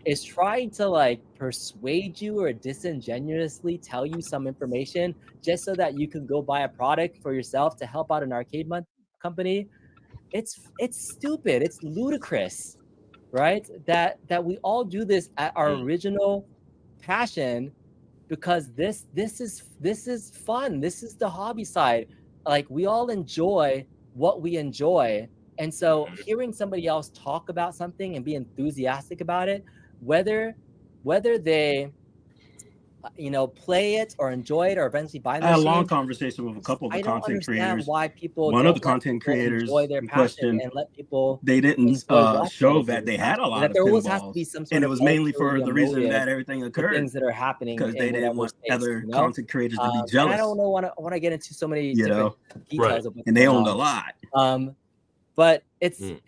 is trying to like persuade you or disingenuously tell you some information just so that you can go buy a product for yourself to help out an arcade company, it's stupid. It's ludicrous, right? That we all do this at our original passion because this is fun. This is the hobby side. Like we all enjoy what we enjoy. And so hearing somebody else talk about something and be enthusiastic about it, whether they play it or enjoy it or eventually buy the I had a machine, long conversation with a couple of the I don't content understand creators. why people One don't of the let content people creators enjoy their in passion question, and let people they didn't enjoy watching show other that people's they had a passion. lot That of there always has to be pinballs, some sort and it of was mainly for ulterior the reason motive that everything for occurred things that are happening because they in didn't whatever want space, other you know. content creators to be And I jealous, don't know, want to get into so many you different know, details of what's and they going owned a on. lot. But it's Mm.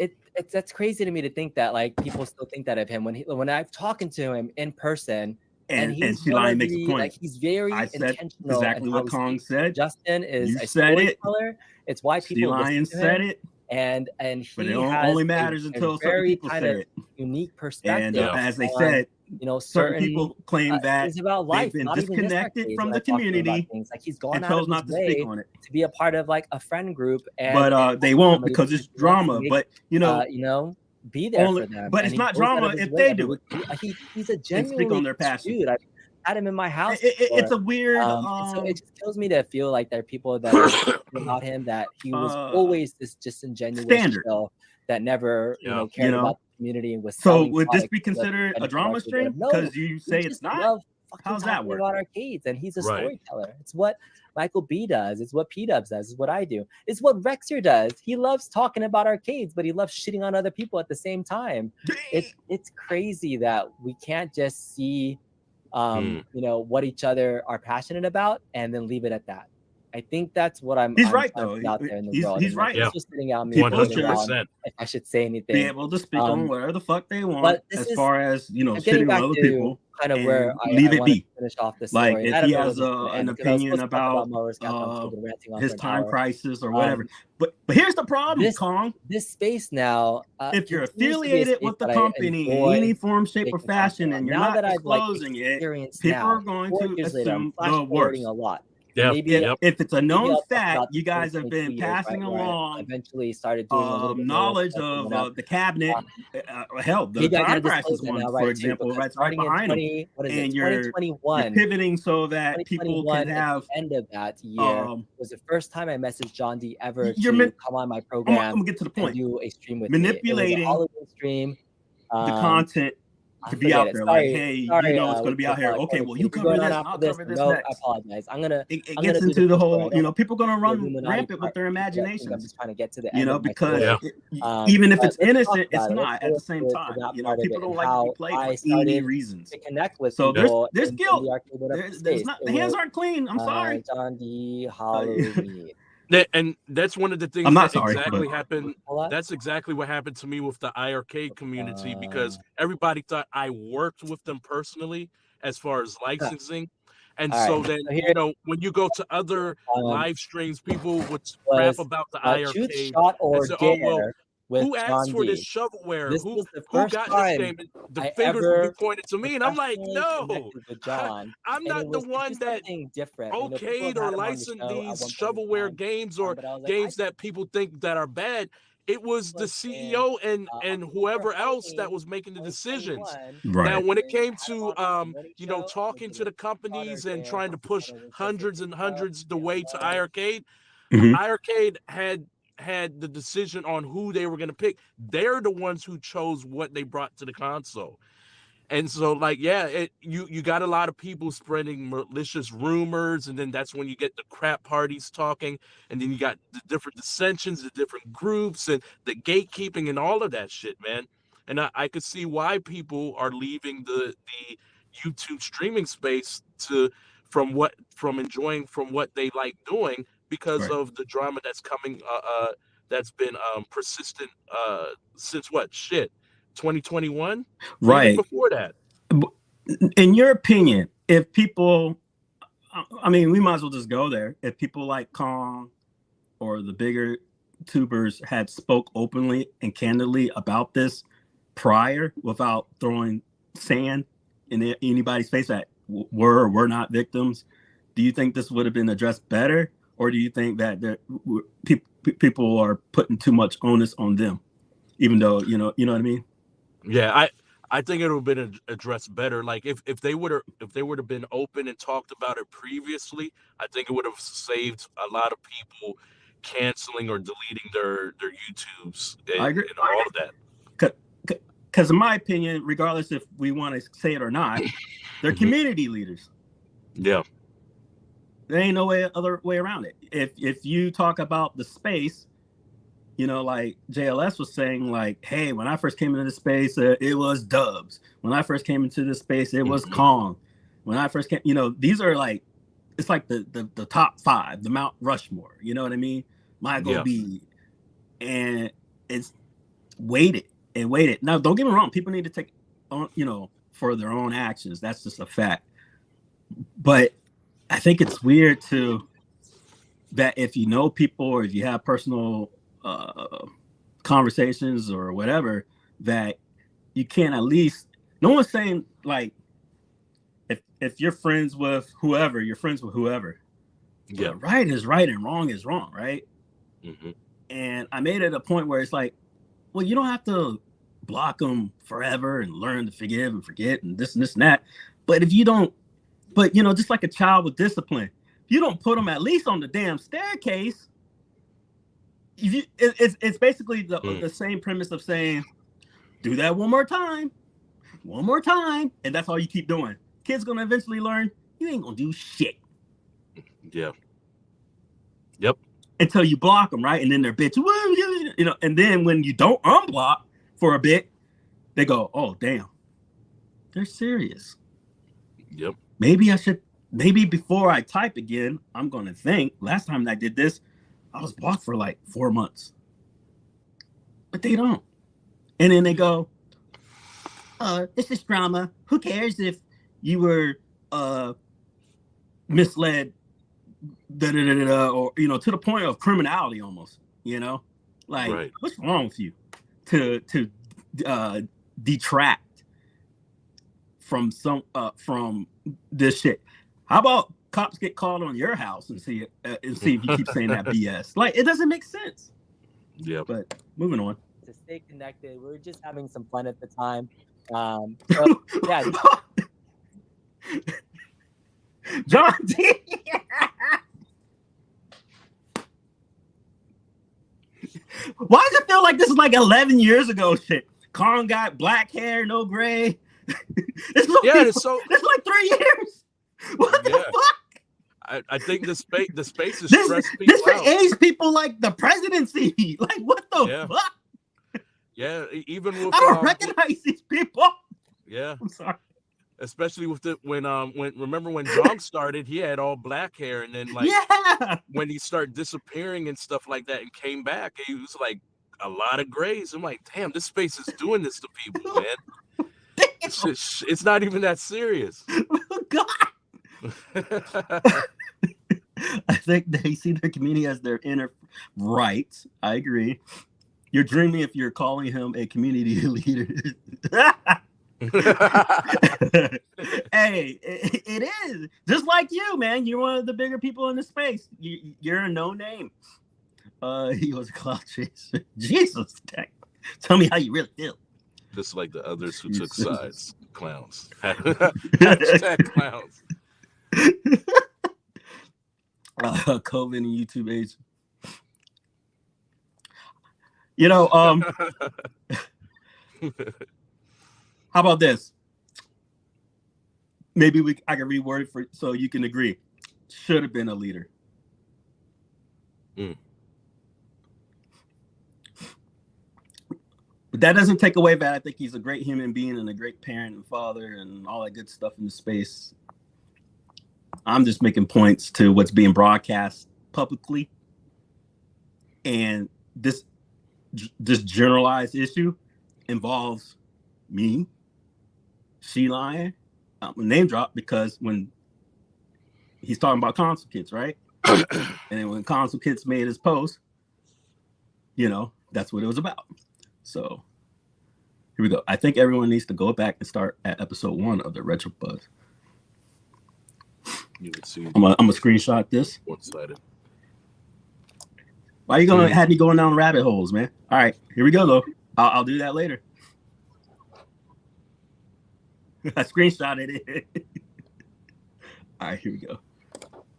that's crazy to me to think that like people still think that of him when I've talking to him in person. And And he's one Sheila of makes a the point. like he's very I said intentional exactly in how what he Kong speaks. said. Justin is You a said it. storyteller. It's why people Sea Lion listen to him. said it. And But it he has only matters a until certain very people kind say of it. unique And perspective as they on, said, you know, certain people claim that things about they've life, been not even just disconnected arcades. from When the I talk to him about community things, like he's gone and out of chose his not to speak way on it. to be a part of like a friend group, But and they won't somebody because who it's wants to drama. make, But you know, be there only, for them. but And it's he not goes out drama of his if way they every do it week. He's a and speak on genuinely their nice passion. dude. I've had him in my house It's before. a weird And so it just kills me to feel like there are people that are about him that he was always this disingenuous standard shill that never cared you know. about the community and was So selling would this products be that was considered a intended for drama arcade stream? No, Because you we say it's just not. love fucking How's that talking work? about arcades, and he's a Right. storyteller. It's what Michael B does. It's what P-Dubs does. It's what I do. It's what Rexer does. He loves talking about arcades, but he loves shitting on other people at the same time. It's crazy that we can't just see what each other are passionate about and then leave it at that. I think that's what I'm He's right trying to though. put out there in the He's world. And, like, right. it's Yeah. just sitting out me People voting should down 100%. if I should say anything. be able to speak on whatever the fuck they want but this as is- far as I'm shitting getting on back other to people kind of and where leave I it wanted be. to finish off the story. Like And I if don't he know where has this is gonna an end, because I was opinion supposed to talk about Marvel's Capcom Shield and ranting on his for an time hour. crisis or whatever. But here's the problem, Kong. This space now, If you're continues to be a affiliated space with the that I company in enjoy any form, shape, or making fashion, content on. and you're Now not that I've like disclosing it, experienced people now, are going 4 to years later, I'm assume flash the forwarding worst. a lot. Yeah. Maybe If it's a known I'll talk fact, about you guys have 2022 been years, passing right, where I along eventually started doing a little bit more knowledge stuff coming of up. the cabinet. Hell, the Maybe I time gotta crisis disclose that one, now, for right, too, example, because right starting in behind them. 2021, You're pivoting so that people can have. at the end of that year was the first time I messaged John D ever you're to come on my program. I'm gonna get to the point. And do a stream with me. It was a Manipulating Halloween stream. the content to be out there. Like, hey, sorry, you know it's going to be out here. Okay, well, you cover this, and I'll cover this no, next. I apologize. It gets into the whole, people going to run rampant with their I'm imaginations. just trying to get to the end. Because Yeah. even if it's let's innocent, talk about it's it. not Let's at go the same to time. that You know, part of people it don't and like to how be played I for any started reasons. to connect with So people there's in guilt. the arcade whatever There's space. not, the hands aren't clean. I'm sorry. John D. Halloween. And that's one of the things I'm not that sorry, exactly but- happened. That's exactly what happened to me with the iArcade community, because everybody thought I worked with them personally as far as licensing. And All so right. then, So here- when you go to other live streams, people would was, crap about the Truth, iArcade Shot, or and say, Dare oh, well, with who asked John for D. this shovelware? This Who was the first got time this game? The I fingers would be ever pointed to me, and I'm like, professionally no, connected with John. I'm And not it the was one just that something different. You know, people okayed have or had him on the licensed show at these one point in shovelware time, games or but I was like, games that people think that are bad. It was the CEO and whoever else that was making the decisions. Right. Now, when it came to talking to the companies and trying to push hundreds and hundreds the way to iArcade, Mhm. iArcade had the decision on who they were going to pick. They're the ones who chose what they brought to the console. And so, you got a lot of people spreading malicious rumors, and then that's when you get the crap parties talking, and then you got the different dissensions, the different groups, and the gatekeeping, and all of that shit, man. And I could see why people are leaving the YouTube streaming space from enjoying from what they like doing because Right. of the drama that's coming, that's been persistent since 2021. Right. Even before that. In your opinion, if people, I mean, we might as well just go there. If people like Kong or the bigger tubers had spoke openly and candidly about this prior without throwing sand in anybody's face that were or were not victims, do you think this would have been addressed better? Or do you think that people are putting too much onus on them, even though, you know what I mean? Yeah, I think it would have been addressed better. Like if they would have been open and talked about it previously, I think it would have saved a lot of people canceling or deleting their YouTubes and, I agree. and all of that. Because in my opinion, regardless if we want to say it or not, they're community leaders. Yeah. There ain't no other way around it. If you talk about the space, you know, like JLS was saying, like, hey, when I first came into the space, it was Dubs. When I first came into this space, it was Kong. When I first came, you know, these are like, it's like the top 5, the Mount Rushmore. You know what I mean? Michael B. And it's weighted. Now, don't get me wrong. People need to take on, you know, for their own actions. That's just a fact. But I think it's weird that if you know people or if you have personal conversations or whatever, that you can't at least. No one's saying like if you're friends with whoever, you're friends with whoever. Yeah, right is right and wrong is wrong, right? And I made it a point where it's like, well, you don't have to block them forever and learn to forgive and forget and this and that. But if you don't, but you know, just like a child with discipline, if you don't put them at least on the damn staircase, it's basically the same premise of saying, do that one more time, and that's all you keep doing. Kid's gonna eventually learn you ain't gonna do shit. Yeah. Yep. Until you block them, right? And then they're bitch, you know, and then when you don't unblock for a bit, they go, oh damn, they're serious. Yep. Maybe before I type again, I'm gonna think last time I did this, I was blocked for like 4 months. But they don't. And then they go, this is drama. Who cares if you were misled, or, you know, to the point of criminality almost, you know? Like, what's wrong with you to detract from from this shit? How about cops get called on your house and see if you keep saying that BS? Like, it doesn't make sense. Yeah. But moving on. To stay connected, we were just having some fun at the time. So, yeah. John D. Why does it feel like this is like 11 years ago shit? Kong got black hair, no gray. It's like 3 years. What the fuck? I think the space is stressed people out. This age people like the presidency. Like, what the fuck? Yeah, even with I don't recognize these people. Yeah, I'm sorry. Especially with when remember when John started, he had all black hair, and then like when he started disappearing and stuff like that, and came back, he was like a lot of grays. I'm like, damn, this space is doing this to people, man. It's not even that serious. God. I think they see their community as their inner right. I agree. You're dreaming if you're calling him a community leader. Hey, it is just like you, man. You're one of the bigger people in the space. You're a no name. He was a cloud chaser. Jesus, tell me how you really feel. Just like the others who took sides, clowns. Hashtag clowns. COVID and YouTube age. You know, how about this? Maybe I can reword it so you can agree. Should have been a leader. But that doesn't take away that I think he's a great human being and a great parent and father and all that good stuff in the space. I'm just making points to what's being broadcast publicly. And this generalized issue involves me, She Lion. I'm a name drop because when he's talking about Console Kids, right? And then when Console Kids made his post, you know, that's what it was about. So here we go. I think everyone needs to go back and start at episode 1 of the Retro Buzz. You can see. I'm gonna screenshot this. One-sided. Why are you gonna have me going down rabbit holes, man? All right, here we go, though. I'll do that later. I screenshotted it. All right, here we go.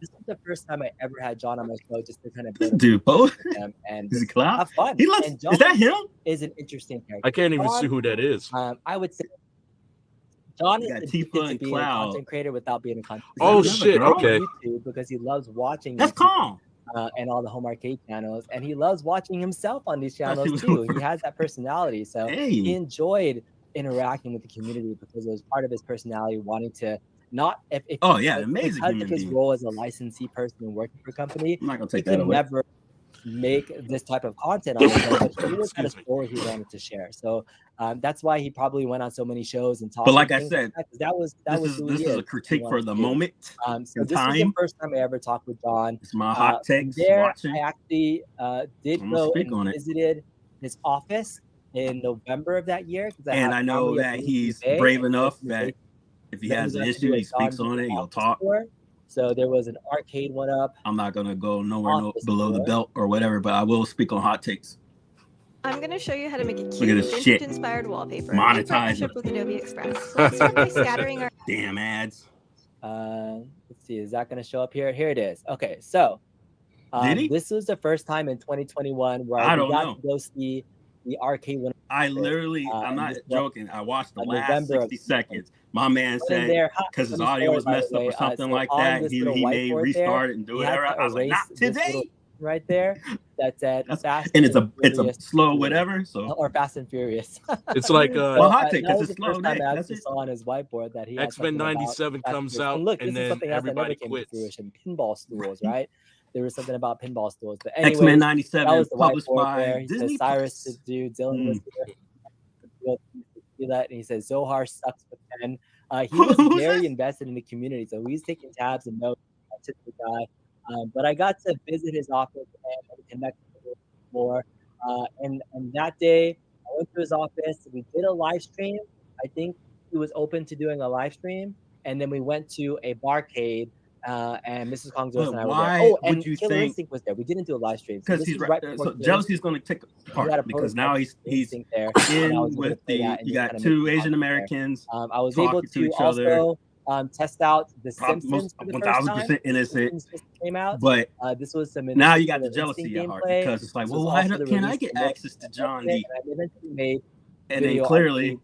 this was the first time I ever had John on my show just to kind of build Dude, both. with him and Is he just Cloud? have fun. He looks. And John Is that him? is an interesting character. I can't even see John, who that is. I would say John is You got addicted Tifa to and being a Cloud. content creator without being a content that Oh another shit! girl? Okay. YouTube because he loves watching That's YouTube, calm. and all the home arcade channels, and he loves watching himself on these Thought she channels was too. over. He has that personality, so he Hey, enjoyed interacting with the community because it was part of his personality, wanting to not if oh yeah, amazing because human of his being. role as a licensee person and working for a company, I'm not gonna he take that could away. never make this type of content on his own, but he always had a Excuse me. story he wanted to share. So that's why he probably went on so many shows and talked. But like I things said, that, 'cause that was who this he is a He critique for wanted the to do. moment So in this was the time. first time I ever talked with John. It's my hot From takes there, watching. I actually did I'm gonna go speak and on it. visited his office in November of that year because I And have I know family up that in he's Bay, brave and enough there's that if he then has we an got to do issue, a he speaks John on Deere it. He'll office talk. tour. So there was an arcade one up, I'm not gonna go nowhere office below the tour. belt or whatever, but I will speak on hot takes. I'm going to show you how to make a Look at cute this shit. vintage-inspired wallpaper Monetize in partnership it. with Adobe Express. Let's start by scattering our Damn ads. Let's see, is that going to show up here? Here it is. Okay, so Did he? this was the first time in 2021 where I we don't got know. to go see the arcade one. I literally, I'm and not this was joking. I watched the last November of 60 seconds. My man Went in said there, hot because his funny audio story, was by the messed up way. or something So like on that. this He little may whiteboard restart it and there, do he had whatever. to I was like, erase not this little today. right there that said That's, Fast and it's a Furious slow 2, whatever. So or Fast and Furious. It's like well, hot that take because was it's the slow first time day. I That's actually it. saw on his whiteboard that he had X-Men something about 97 Fast and comes Furious. out, And look, and this is then something else that never everybody came to quits. fruition. Pinball stools, right? There was something about pinball stools. But X-Men anyways, that 97 was the published whiteboard there. by He Disney says Cyrus Plus. to do, Dylan was here. See that, and he says Zohar sucks with pen. He was Who's very this? invested in the community, so he's taking tabs and notes. To the guy, but I got to visit his office and connect with him more. And that day, I went to his office. We did a live stream. I think he was open to doing a live stream, and then we went to a barcade. And Mrs. Kong's But and I were there. why Oh, and would you Killer think? Instinct was there. We didn't do a live stream. So Because this he's was right. right before So Killer jealousy's going to take Instinct. We part got a because prototype now of he's Killer Instinct there, and I in was able to with play the. that and You just got kind of make two some Asian content there. Americans I was able talking to to each other. also test out The Most Simpsons for the first time. 1000% innocent. Simpsons just came out. But This was some now initial you got the Killer jealousy Instinct at heart gameplay. because it's like, This well, was why also the can't I release get of Mortal access to Kombat John Ultimate, D? and I eventually made And then video clearly arcade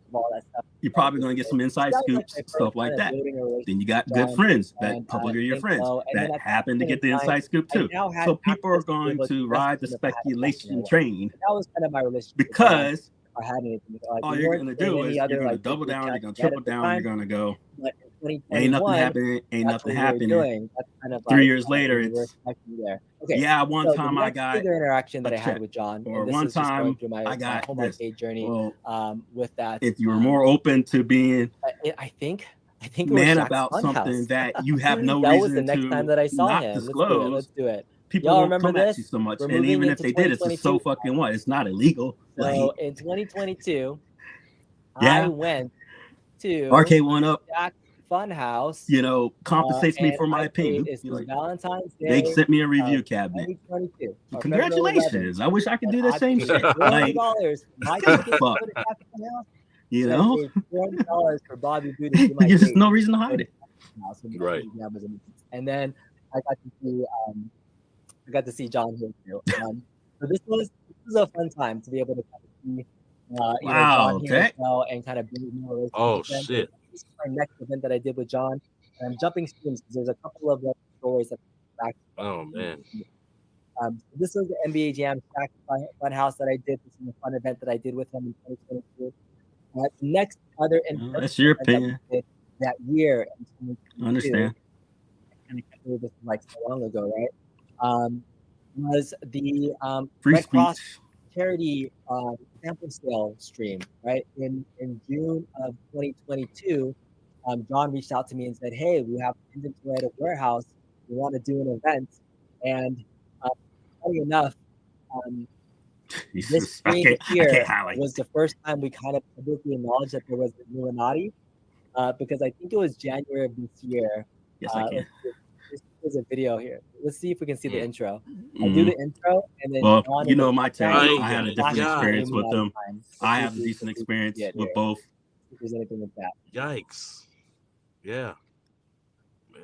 of all that stuff. you're probably going to get some inside That was like scoops, my first stuff like kind of that. building a relationship Then you got with good John, friends that and public are your think friends so. And then that at that happen to point get the in time, inside scoop I too. now had So people are access to be going able to to ride the message him if I had a question I speculation wanted. train That was kind of my relationship with John. because If I had anything, like all we you're weren't going to in do any is other you're going to like double group down, you're chats going to yet at triple the down, you're time. going to go, But in ain't nothing 2021, happening, ain't that's nothing what we were happening. doing. That's kind of 3 like years later, we were it's connecting there. Okay, yeah. One so the time I next got bigger interaction that a I had check, with John, or and this one is just going time through my I got home this. arcade journey. Well, With that, if you were more open to being I think it was man Shaq's about something Funhouse. that you have no That was the reason next time to that I saw not him. Let's do it. disclose, Let's do it. people Y'all won't remember come at you this? so much. We're And moving even if into they did, it's just so 2022. fucking what? It's not illegal. Like, So in 2022, I yeah, went to Arcade One Up, Shaq's Funhouse. you know, compensates me And for my I opinion. played, it was Like, Valentine's they Day sent me a of review cabinet. 2022. Or February 11th. Congratulations. I wish I could do the I same paid shit. Like, $400 for my give a ticket to fuck, go to Shaq's Funhouse. you And I know? paid $400 for Bobby Boo to be my There's just date no reason to to go hide to it. Shaq's Funhouse when Right. that was in. And then I got to see John here too. So this was a fun time to be able to kind of see Wow, John here okay. as well and kind of build more relationship Oh with them. So shit! this is my next event that I did with John. And I'm jumping streams because there's a couple of stories that back. Oh man! This was the NBA Jam Shaq Fun House that I did. This is a fun event that I did with him in 2022. Next other That's your event that we opinion. did that year in I understand. 2022, and I can't believe this was like so long ago, right? Was the Free Red Cross speech. charity sample sale stream, right? In June of 2022, John reached out to me and said, "Hey, we have inventory at a warehouse. We want to do an event." And funny enough, this Jesus, stream I here can't highlight. was the first time we kind of publicly acknowledged that there was an Illuminati, because I think it was January of this year. Yes, I can. There's a video here. Let's see if we can see the Mm. intro. I'll do Mhm. the intro, and then Well, John you in the know my take. background I I had a got different it. experience with all the them. time. Let's I see have if a we- decent if we experience get with here. both. If there's anything with that. Yikes! Yeah, man.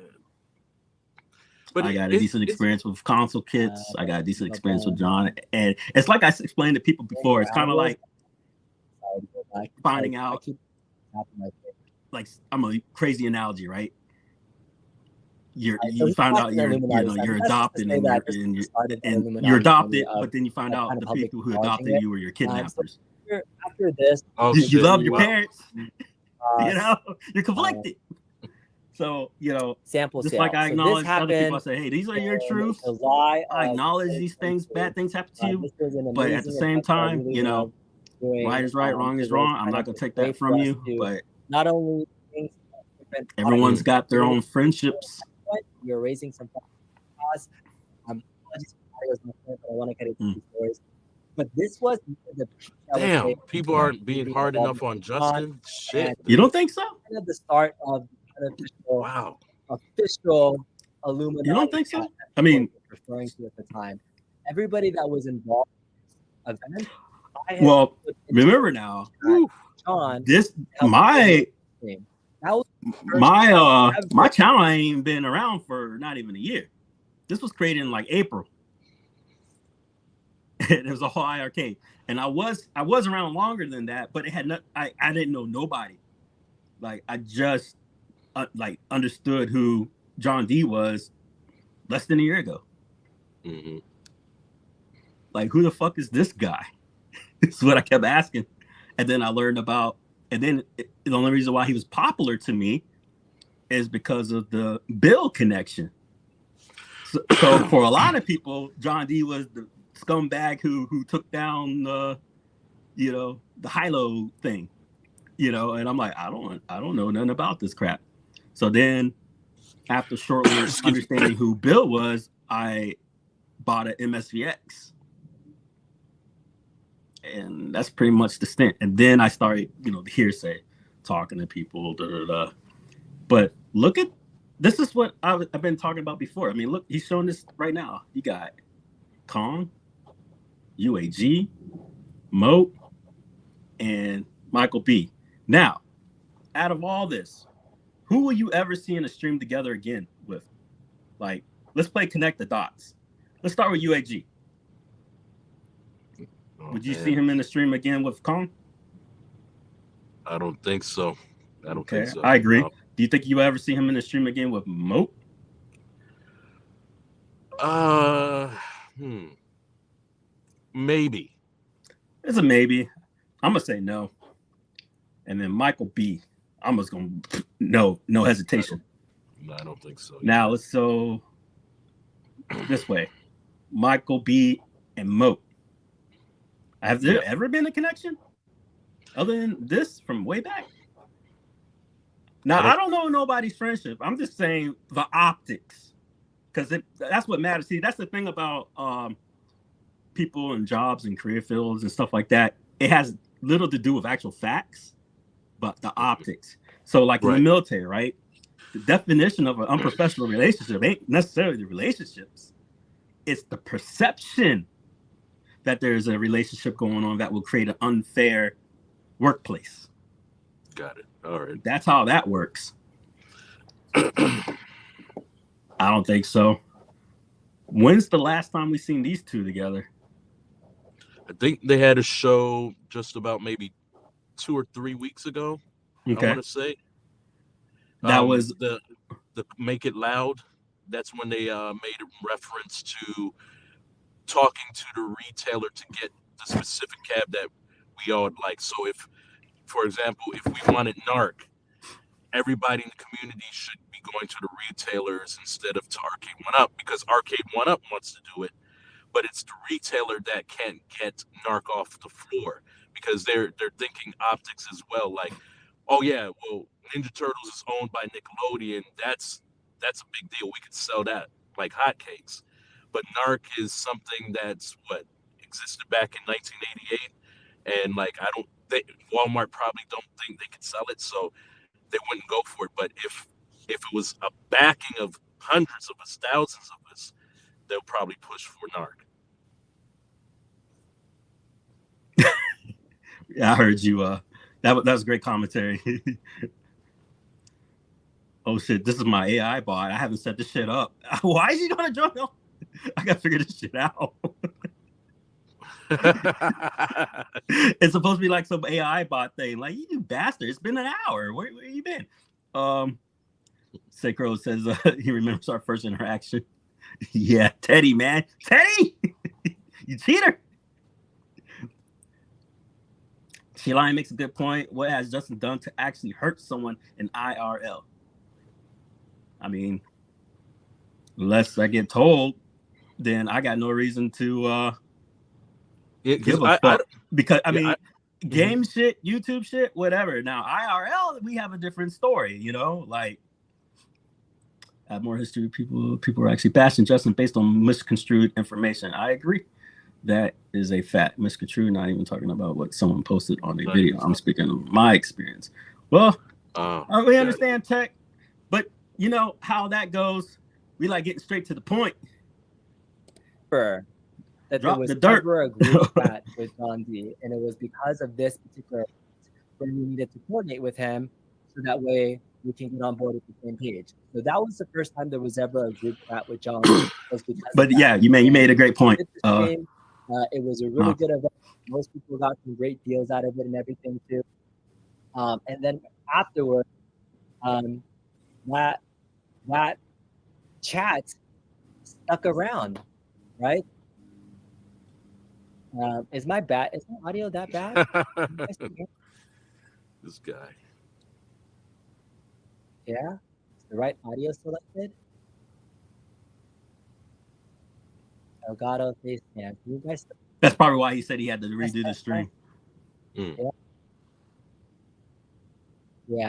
But I got a decent it's experience with console kits. I got a decent but experience with then John, and it's like I explained to people before. It's kind of like sorry to go back. finding I out. keep tapping my foot. Like, I'm a crazy analogy, right? You So he found talked out in the Illuminati side. you're That's just to adopted, say and that this is the start of the you're Illuminati journey adopted, of but then you find out kind of the public people who acknowledging adopted it. you were your So kidnappers. after this, oh You shit! love your Wow. parents, you know, you're conflicted. So, sample just sale. like I So this acknowledge other people, I happened say, hey, these are your in truths. July I of acknowledge these things, 2022. bad things happen to you, This was an but at the amazing same event that I time, really loved doing. right is right, wrong It is was wrong. I'm kind not of gonna a take way that for from us you, to but not only think different everyone's got their own friendships. we were raising some costs. Apologies if I was my point, but I want to get into these stories. But this was the peak, I would say, Damn, of people aren't being community hard enough involvement on with John, Justin. Shit. and You don't think so? kind of the start of the Wow. official Illuminati. You don't think so? that I mean, people were referring to at the time. Everybody that was involved in this event, I had well, put into remember now, Whew. John. this helped my thing. That was the first my ever. my channel ain't even been around for not even a year. This was created in like April. It was a whole IRK, and I was around longer than that, but it had not. I didn't know nobody. Like, I just like understood who John D was less than a year ago. Mhm. Like, who the fuck is this guy? It's what I kept asking, and then I learned about. And then the only reason why he was popular to me is because of the Bill connection. So for a lot of people, John D was the scumbag who took down the Hilo thing, and I'm like, I don't know nothing about this crap. So then after shortly understanding who Bill was, I bought an MSVX. And that's pretty much the stint. And then I started, the hearsay, talking to people. But look at, this is what I've been talking about before. I mean, look, he's showing this right now. You got Kong, UAG, Moat, and Michael B. Now, out of all this, who will you ever see in a stream together again with? Like, let's play connect the dots. Let's start with UAG. Oh, Would you man. see him in the stream again with Kong? I don't think so. I don't think so. I agree. No. Do you think you ever see him in the stream again with Moat? Maybe. It's a maybe. I'm gonna say no. And then Michael B. I'm just gonna no hesitation. No, I don't think so. Now let's go this way. Michael B. and Moat. Have there ever been a connection other than this from way back? Now, I don't know nobody's friendship. I'm just saying the optics, because that's what matters. See, that's the thing about people in jobs and career fields and stuff like that. It has little to do with actual facts, but the optics. So, like in the military, right? The definition of an unprofessional relationship ain't necessarily the relationships. It's the perception that there's a relationship going on that will create an unfair workplace. Got it. All right. That's how that works. I don't think so. When's the last time we seen these two together? I think they had a show just about maybe 2 or 3 weeks ago. Okay. I want to say That was the Make It Loud. That's when they made a reference to talking to the retailer to get the specific cab that we all like. So if, for example, if we wanted NARC, everybody in the community should be going to the retailers instead of to Arcade One Up, because Arcade One Up wants to do it, but it's the retailer that can't get NARC off the floor because they're thinking optics as well. Like, oh yeah, well, Ninja Turtles is owned by Nickelodeon. That's a big deal. We could sell that like hotcakes. But NARC is something that's what existed back in 1988, and like Walmart probably don't think they could sell it, so they wouldn't go for it. But if it was a backing of hundreds of us, thousands of us, they'll probably push for NARC. Yeah, I heard you. That was great commentary. oh shit, this is my AI bot. I haven't set this shit up. Why is he gonna join? I gotta figure this shit out. It's supposed to be like some AI bot thing. Like, you bastard, it's been an hour. Where you been? Sekro says he remembers our first interaction. Yeah, Teddy, man. Teddy! You cheater! Sheila makes a good point. What has Justin done to actually hurt someone in IRL? I mean, unless I get told, then I got no reason to give a fuck. Because I mean, game shit, YouTube shit, whatever. Now IRL, we have a different story, you know. Like, add more history. People are actually bashing Justin based on misconstrued information. I agree. That is a fact. Misconstrued. Not even talking about what someone posted on a video. I'm speaking of my experience. Well, we understand tech, but you know how that goes. We like getting straight to the point. That Drop there was the dirt. never a group chat with John D, and it was because of this particular when we needed to coordinate with him, so that way we can get on board at the same page. So that was the first time there was ever a group chat with John. Was because but yeah, you made a great point. It was a really good event. Most people got some great deals out of it and everything too. And then afterward, that chat stuck around, right? Is my audio that bad? This guy. Yeah, is the right audio selected? Elgato face cam. You guys. That's probably why he said he had to redo the stream. Yeah,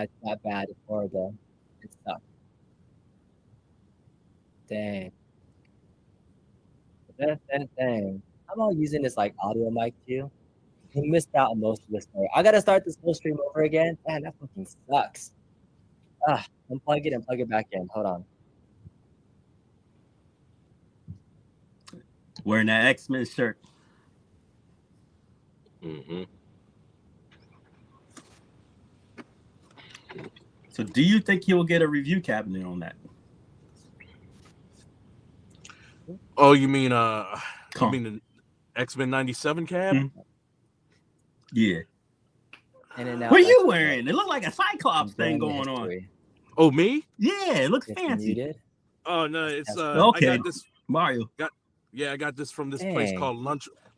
it's not bad. It's horrible. It sucks. Dang. Dang. I'm all using this like audio mic too. You missed out on most of the story. I gotta start this whole stream over again. Man, that fucking sucks. Unplug it and plug it back in. Hold on. Wearing that X-Men shirt. So do you think he will get a review cabinet on that? Oh, you mean the X-Men 97 cab? Mm-hmm. Yeah. And then what are you wearing? It looked like a Cyclops thing going on. Oh, me? Yeah, it looks fancy. Oh no, it's okay. I got this Mario. I got this from this place called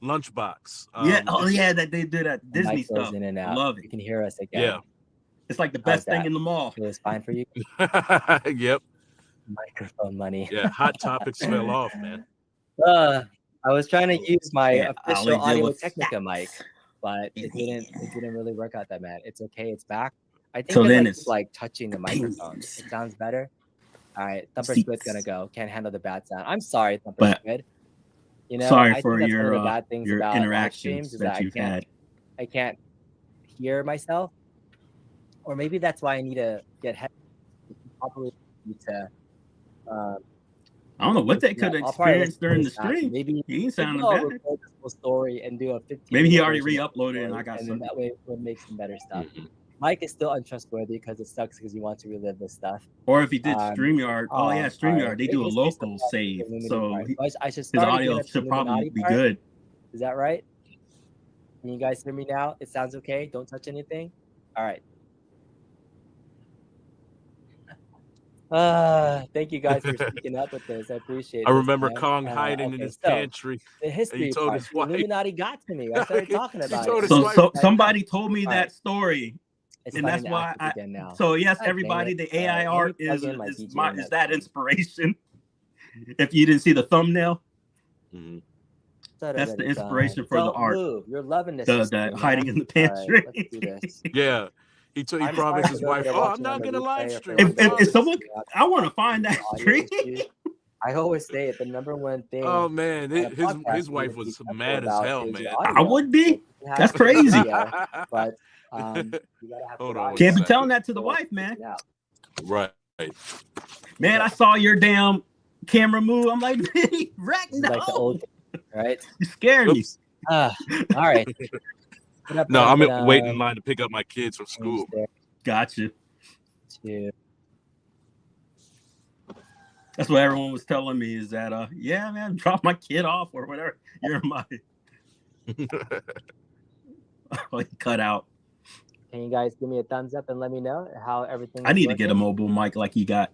Lunchbox. That they do that Disney stuff. In and out. Love it. You can hear us again. Yeah. It's like the best thing in the mall. It was fine for you. Yep. Microphone money. Yeah, Hot Topics fell off, man. I was trying to use my official Audio Technica mic, but it didn't really work out that bad. It's okay, it's back. I think it's like touching the microphone. It sounds better. All right, Thumper Squid's gonna go. Can't handle the bad sound. I'm sorry, Thumper Squid. You know, sorry I for think that's your one of the bad things your about interactions is that you've had. I can't hear myself, or maybe that's why I need to get headphones. Probably need to. I don't know what they could experience during the stream. Maybe he ain't sounding I'll better. record this whole story and do a 15. Maybe he already re-uploaded and I got and then that way we'll make some better stuff. Mike is still untrustworthy because it sucks because you want to relive this stuff. Or if he did StreamYard, StreamYard, they do a local save, so I should start his audio should probably be good. Is that right? Can you guys hear me now? It sounds okay. Don't touch anything. All right. Thank you guys for speaking up with this. I appreciate it. I remember Kong hiding in his pantry. The history part, the Illuminati got to me. I started talking about it. So somebody told me that story. And that's why so yes, everybody, the AI art is that inspiration. If you didn't see the thumbnail, that's the inspiration for the art. You're loving this. The hiding in the pantry. Right, let's do this. Yeah. He promised his wife, I'm not going to live stream. If someone, I want to find that stream. I always say it, the number one thing. Oh, man. His wife was mad as hell, man. I would be. That's crazy. But you gotta have can't be telling that to the wife, man. Right. Man, I saw your damn camera move. I'm like, wreck, no. Like the old, right? You scared me. All right. No, I'm waiting in line to pick up my kids from school. Gotcha. That's what everyone was telling me is that, yeah, man, drop my kid off or whatever. You're my cut out. Can you guys give me a thumbs up and let me know how everything? I is need to get a working? mobile mic like you got.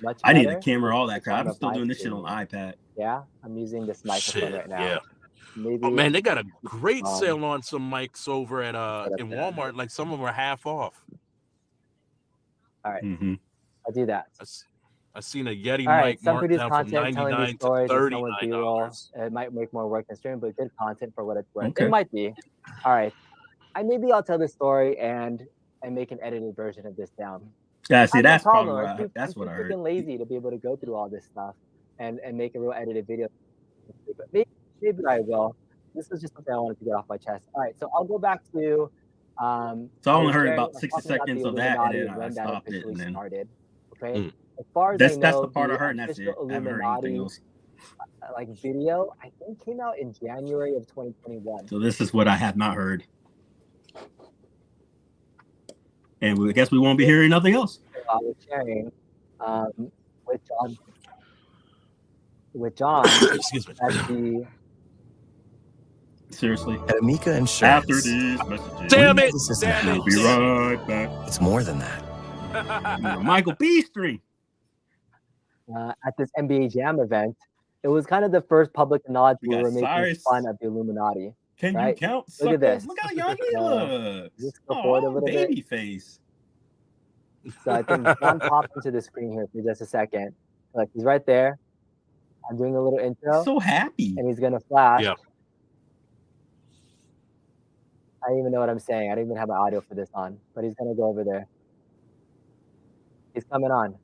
Much I need a better? camera, all that It's on crap. I'm the still live doing this shit stream. on iPad. Yeah, I'm using this microphone Shit, right now. yeah. Maybe. Oh man, they got a great Um, sale on some mics over at up in there. Walmart. Like some of them are half off. All right, Mm-hmm. I'll do that. I seen a Yeti All right, mic some marked produce down from content, telling these $99 to stories, it's no with B-roll. $39. It might make more work than stream, but good content for what it's worth. Okay. It might be. All right, maybe I'll tell this story and make an edited version of this down. Yeah, see, I have that's no probably problem. what that's I'm what too I heard. freaking lazy to be able to go through all this stuff and make a real edited video. But maybe I will. This is just something I wanted to get off my chest. All right, so I'll go back to. So I was only heard sharing- I about was 60 talking about seconds the of that, and Illuminati then I when that stopped it, officially and then started. Okay, Mm. as far as that's I know, the part I heard, and that's official it. I haven't heard anything Illuminati else. like video, I think came out in January of 2021. So this is what I have not heard, and I guess we won't be hearing nothing else. So I was sharing with John Excuse me. at the Seriously. At Amica Insurance, After these messages, Damn we know it! this isn't a Damn it! we'll be house. right back. It's more than that. The Michael B. stream. at this NBA Jam event. It was kind of the first public knowledge We we got were making Cyrus. fun of the Illuminati. Can you Right? count? Look at suckers? this. Look how young he looks. Just go forward a Oh, little bit. baby face. So I think John popped into the screen here for just a second. Like he's right there. I'm doing a little intro, So happy. and he's gonna flash. Yeah. I don't even know what I'm saying. I don't even have my audio for this on, but he's gonna go over there. He's coming on.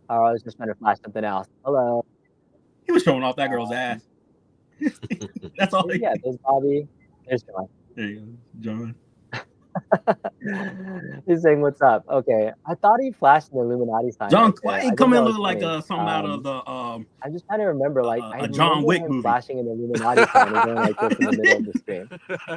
Oh, I was just trying to flash something else. Hello. He was showing off that girl's ass. That's all. Yeah, there's Bobby. There's John. There you go, John. He's saying, "What's up?" Okay, I thought he flashed an Illuminati sign. John, right there. why I he think come that in was look like funny. something out of the I'm just trying to remember, like I a John remember Wick him movie. flashing an Illuminati sign and going like this in the middle of the screen.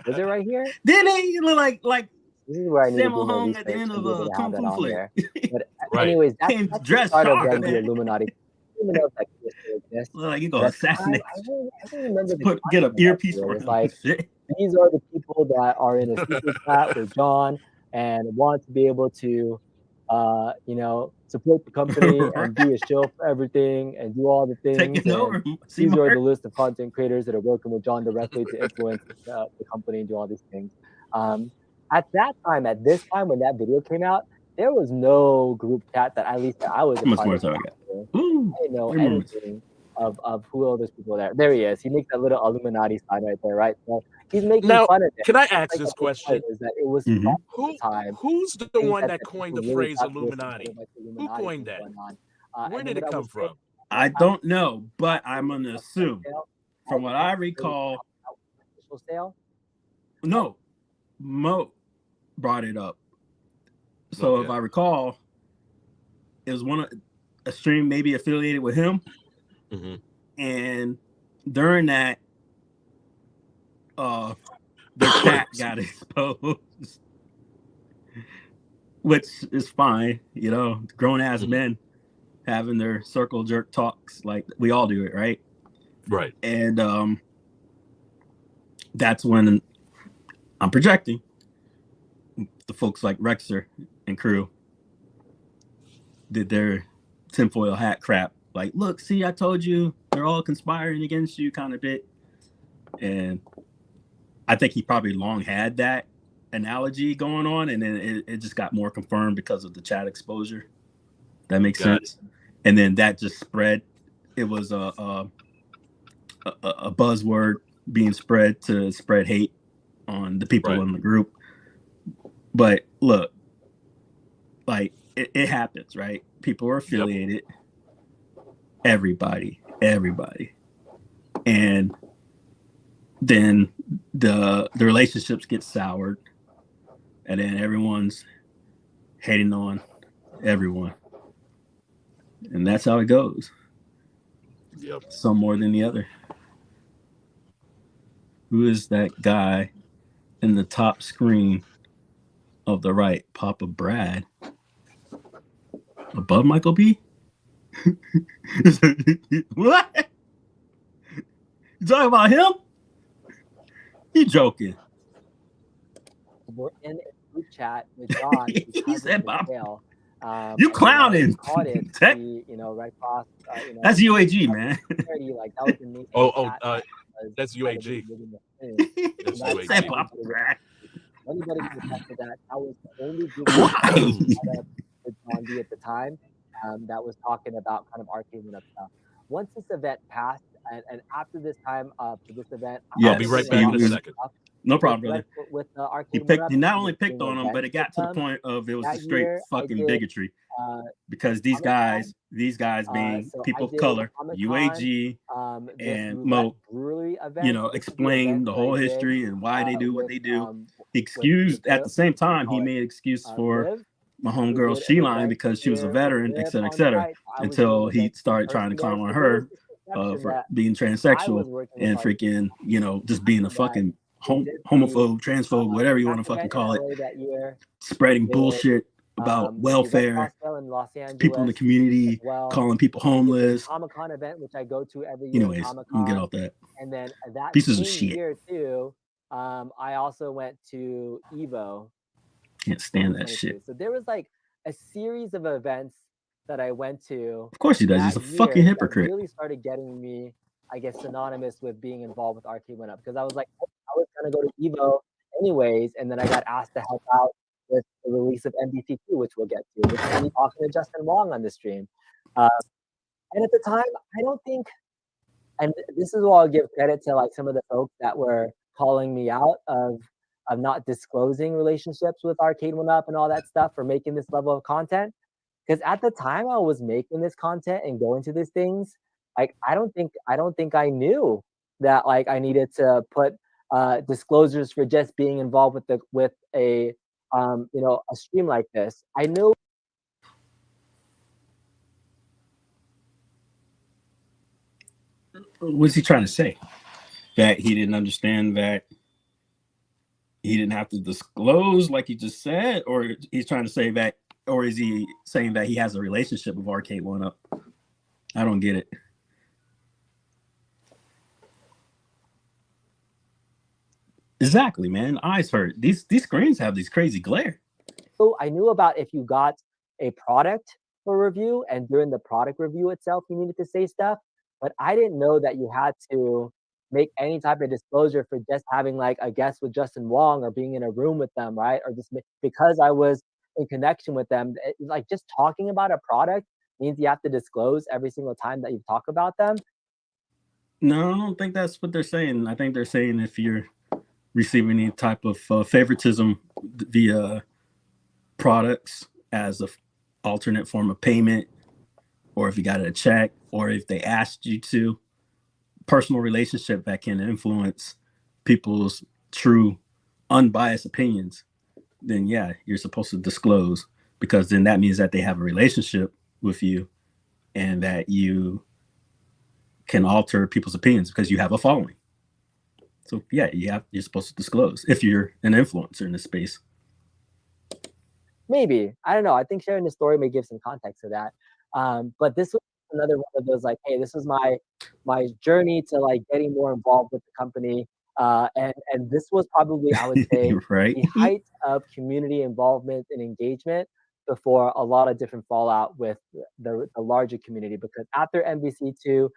Was it right here? Then he look like This is where I need to do Sammo more Hung research at the end to of be able a to Kung have that Fu on flick. there. But Right. anyways, Came that's the dressed start of sharp, when the man. Illuminati. I don't even know if that still exists. Look like you But gonna at the time, assassinate. I don't remember the Get an content of that earpiece video. for It was him. like, Shit. these are the people that are in a secret chat with John and want to be able to, support the company and be a shill for everything and do all the things. Taking and over. these are the Seymour. list of content creators that are working with John directly to influence the company and do all these things. At this time when that video came out, there was no group chat that at least that I was a How much part more of. time I got? I Ooh, didn't know 3 moments. anything of who all those people there. There he is. He makes that little Illuminati sign right there, right? So he's making Now, fun of it. can I Like, ask the this whole question? point is that it was Mhm. fun Who at the time. who's the I think one that the coined people the really phrase got to listen to Illuminati? what the Illuminati coined was that? going on. Where And did what it I come would say, from? I don't know, but I'm gonna assume. From what I recall, official sale. no, Mo brought it up. So if Okay. I recall, it was a stream maybe affiliated with him, Mhm. and during that, the chat got exposed, which is fine, grown ass Mhm. men having their circle jerk talks like we all do it, right? Right. And that's when I'm projecting the folks like Rexer and crew did their tinfoil hat crap. Like, look, see, I told you they're all conspiring against you kind of bit. And I think he probably long had that analogy going on. And then it just got more confirmed because of the chat exposure. That makes Got sense. And then that just spread. It was a buzzword being spread to spread hate on the people Right. in the group. But look, like it happens, right? People are affiliated. Everybody. And then the relationships get soured. And then everyone's hating on everyone. And that's how it goes. Yep. Some more than the other. Who is that guy in the top screen of the right? Papa Brad. Above Michael B? What? You talking about him? You joking? We're in a group chat with John. He because said of the Bob. sale. You And then I clowning. caught it, Tech- the, Red Cross, That's UAG, man. charity, like that was amazing. That's UAG. That's He UAG. said Bob. Anybody can attest to that. That was the only group Why? with John D at the time that was talking about kind of arcade and stuff. Once this event passed, and after this time for this event, Yes. I'll be right back in a second. No problem, brother. With the He arcade, picked. He not only picked on him, but it got to the point of it was That a straight year, I fucking did, bigotry because these Comic-Con. guys being So people I of did color, Comic-Con, UAG, this and roulette Mo, brewery event. explained the whole history and why they do what they do. He excused at the same time. He made excuse for my homegirl Sheline because she was a veteran, et cetera, until he started trying to clown on her for being transsexual and freaking, just being a fucking homophobe, transphobe, whatever you want to fucking call it, spreading bullshit about welfare, people in the community, calling people homeless. Comic-Con event, which I go to every year. Anyways, I'm gonna get off that. And then that Pieces of same shit. year too, I also went to Evo. Can't stand that 2022. shit. So there was like a series of events that I went to. Of course he does. He's a that year fucking that hypocrite. really started getting me, I guess, synonymous with being involved with Arcade One Up, because I was like, oh, I was gonna go to Evo anyways, and then I got asked to help out with the release of MBCQ, which we'll get to, which is me talking to Justin Wong on the stream. And at the time, I don't think, and this is where I'll give credit to like some of the folks that were calling me out of not disclosing relationships with Arcade One Up and all that stuff for making this level of content. Because at the time I was making this content and going to these things, like I don't think I knew that like I needed to put disclosures for just being involved with a a stream like this. I knew. What's he trying to say? That he didn't understand that he didn't have to disclose, like he just said, or he's trying to say that, or is he saying that he has a relationship with Arcade One Up? I don't get it. Exactly, man. Eyes hurt. These screens have these crazy glare. So I knew about if you got a product for review, and during the product review itself, you needed to say stuff, but I didn't know that you had to make any type of disclosure for just having like a guest with Justin Wong or being in a room with them, right? Or just because I was in connection with them. Like just talking about a product means you have to disclose every single time that you talk about them. No, I don't think that's what they're saying. I think they're saying if you're receiving any type of favoritism via products as an alternate form of payment, or if you got a check, or if they asked you to, personal relationship that can influence people's true unbiased opinions, then yeah, you're supposed to disclose, because then that means that they have a relationship with you and that you can alter people's opinions because you have a following. So yeah, you're supposed to disclose if you're an influencer in this space. Maybe. I don't know. I think sharing the story may give some context to that. But this was another one of those like, hey, this was my journey to like getting more involved with the company. And this was probably, I would say, right, the height of community involvement and engagement before a lot of different fallout with the larger community. Because after MVC2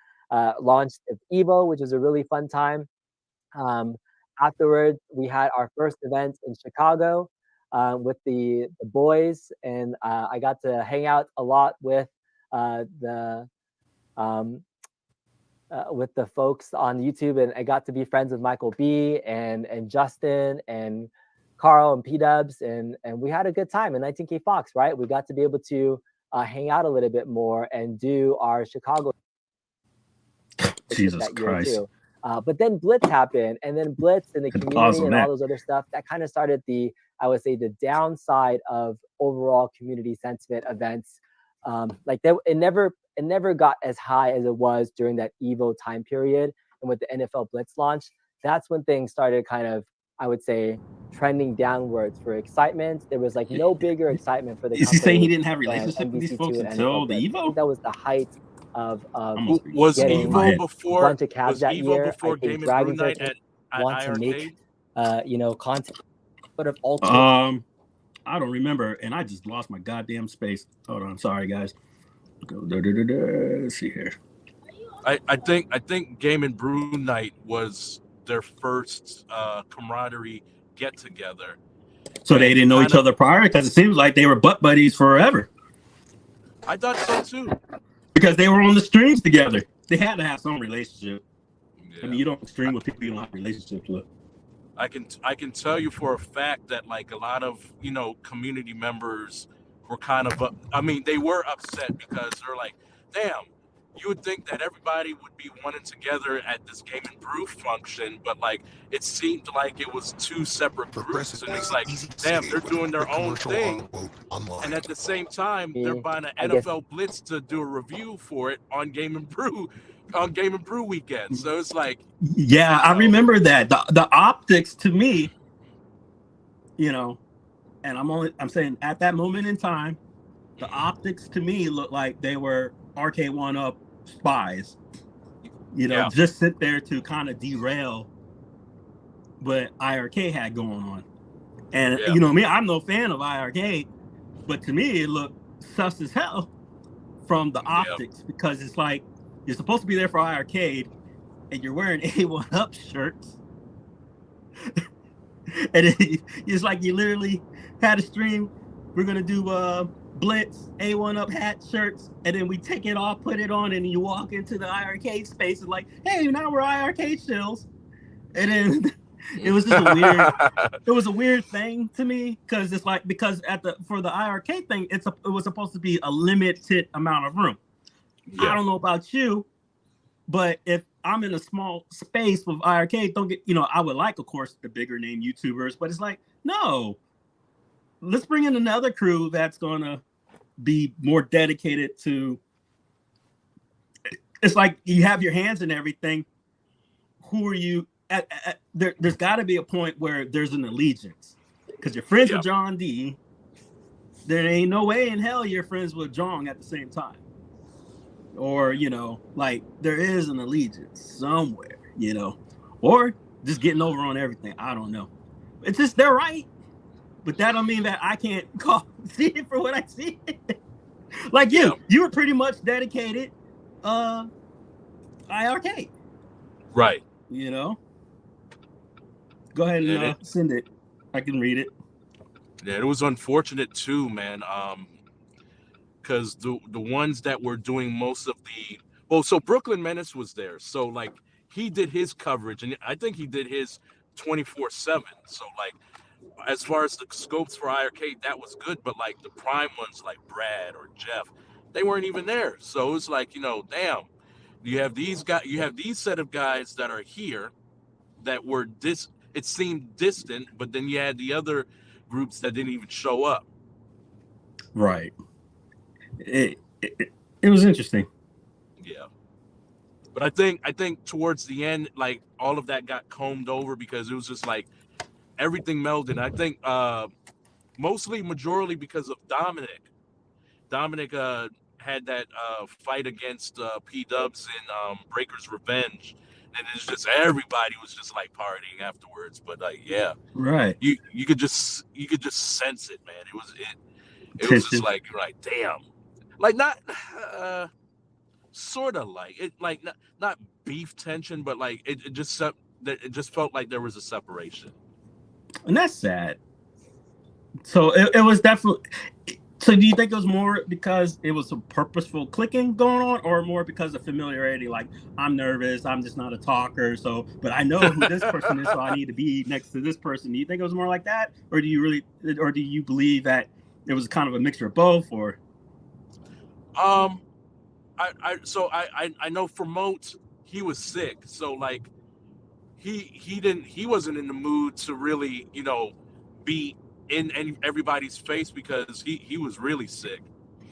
launched Evo, which was a really fun time, afterwards we had our first event in Chicago with the boys, and I got to hang out a lot with the folks on YouTube, and I got to be friends with Michael B and Justin and Carl and P-Dubs, and we had a good time in 19K Fox, right? We got to be able to hang out a little bit more and do our Chicago. Jesus Christ. Too. But then Blitz happened, and then Blitz and the community and all those other stuff, that kind of started I would say the downside of overall community sentiment events. It never got as high as it was during that Evo time period. And with the NFL Blitz launch, that's when things started kind of I would say, trending downwards for excitement. There was like no bigger excitement for the Is he saying he company didn't have than relationship with these NBC2 folks and until NFL the Blitz. I Evo? think that was the height of Almost Was getting my Evo head. a before bunch of cabs was that Evo year. before I think Game and Brew Dragons Night are at want to make iArcade? content sort of alter. I don't remember, and I just lost my goddamn space. Hold on, sorry guys. Let's see here. I think Game and Brew Night was their first camaraderie get together. So they didn't know each other prior, because it seems like they were butt buddies forever. I thought so too. Because they were on the streams together. They had to have some relationship. Yeah. I mean, you don't stream with people you don't have relationships with. I can tell you for a fact that like a lot of community members were kind of they were upset because they're like, damn, you would think that everybody would be wanting together at this Game and Brew function, but like it seemed like it was two separate groups, and it's like, damn, they're doing their own thing, and at the same time they're buying an NFL Blitz to do a review for it on Game and Brew weekend. So it's like, yeah, I remember that the optics to me, and I'm saying at that moment in time, the optics to me looked like they were RK1-Up spies, just sit there to kind of derail what IRK had going on. And me, I'm no fan of IRK, but to me it looked sus as hell from the optics, because it's like you're supposed to be there for iArcade and you're wearing A1-Up shirts. And it's like you literally had a stream. We're gonna do Blitz, A1-Up hat, shirts, and then we take it off, put it on, and you walk into the iArcade space and like, hey, now we're iArcade shills. And then it was just a weird thing to me, because it's like, because for the iArcade thing, it was supposed to be a limited amount of room. I don't know about you, but if I'm in a small space with iArcade, I would like, of course, the bigger name YouTubers, but it's like, no, let's bring in another crew that's gonna be more dedicated to. It's like you have your hands in everything. Who are you? There's got to be a point where there's an allegiance, because you're friends with John D. There ain't no way in hell you're friends with Jong at the same time. Or, like there is an allegiance somewhere, or just getting over on everything. I don't know. It's just, they're right. But that don't mean that I can't see it for what I see. Like you were pretty much dedicated iArcade. Right. Go ahead and send it. I can read it. Yeah, it was unfortunate too, man. Because the ones that were doing most of so Brooklyn Menace was there. So like he did his coverage, and I think he did his 24/7. So like, as far as the scopes for iArcade, that was good. But like the prime ones, like Brad or Jeff, they weren't even there. So it's like, damn, you have these guys, you have these set of guys that are here that were it seemed distant, but then you had the other groups that didn't even show up. Right. It was interesting. Yeah. But I think towards the end, like all of that got combed over, because it was just like everything melded. I think majorly because of Dominic. Dominic had that fight against P-Dubs in Breaker's Revenge, and it's just everybody was just like partying afterwards. But like, right, you could just sense it, man. It was just like, you're like, damn, like not sort of like it, like not beef tension, but like it just felt like there was a separation, and that's sad. So it was definitely. So do you think it was more because it was a purposeful clicking going on, or more because of familiarity? Like, I'm nervous, I'm just not a talker, but I know who this person is, so I need to be next to this person. Do you think it was more like that, or do you believe that it was kind of a mixture of both? Or I know for Moat, he was sick, so like he wasn't in the mood to really be in everybody's face, because he was really sick.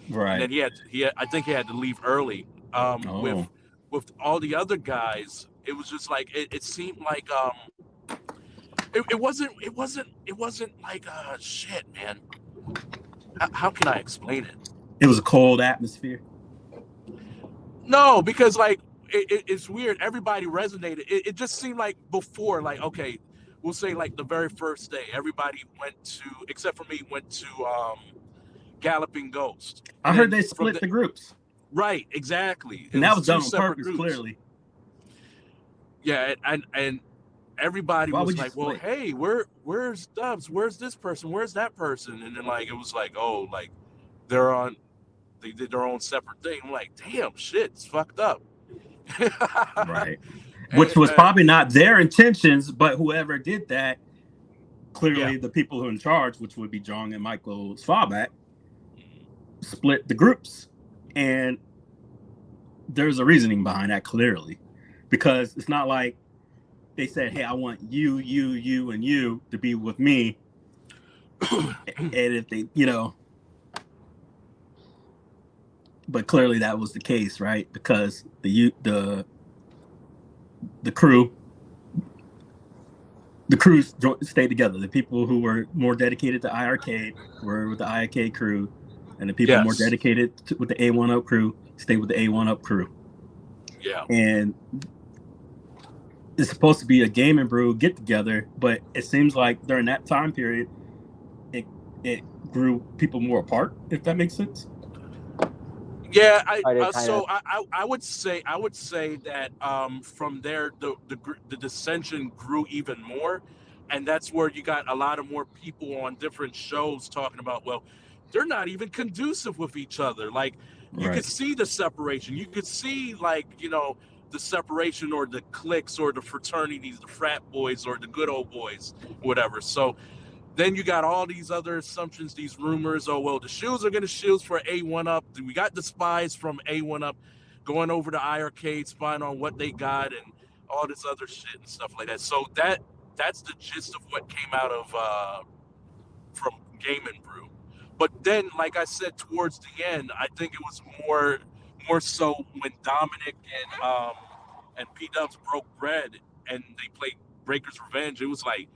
Right. And then he had I think he had to leave early. With all the other guys, it was just like it seemed like it wasn't like shit, man. How can I explain it? It was a cold atmosphere. No, because like it's weird. Everybody resonated. It just seemed like before, like okay, we'll say like the very first day, everybody went to, except for me, went to Galloping Ghost. I And heard then they from split the groups, right, exactly. It and that was two done on separate purpose. groups. Clearly, Yeah, and everybody Why was would you like, well, split? hey, where's Dubs? Where's this person? Where's that person? And then like it was like, oh, like they did their own separate thing. I'm like, damn, shit, it's fucked up. right? Which was probably not their intentions, but whoever did that, clearly the people who are in charge, which would be Jong and Michael Svabak, split the groups, and there's a reasoning behind that clearly, because it's not like they said, hey, I want you, and you to be with me. And if they, but clearly that was the case, right? Because the crew stayed together. The people who were more dedicated to IRK were with the IRK crew, and the people more dedicated with the A1 Up crew stayed with the A1 Up crew. Yeah. And it's supposed to be a Game and Brew get together, but it seems like during that time period, it grew people more apart. If that makes sense. Yeah, I would say that from there the dissension grew even more, and that's where you got a lot of more people on different shows talking about, well, they're not even conducive with each other. Like you could see the separation. You could see like the separation or the cliques or the fraternities, the frat boys or the good old boys, whatever. So then you got all these other assumptions, these rumors. Oh, well, the Shields are going to Shields for A1 Up. We got the spies from A1 Up going over to IRK, spying on what they got and all this other shit and stuff like that. So that's the gist of what came out of from Game and Brew. But then, like I said, towards the end, I think it was more so when Dominic and P-Dubs broke bread and they played Breaker's Revenge. It was like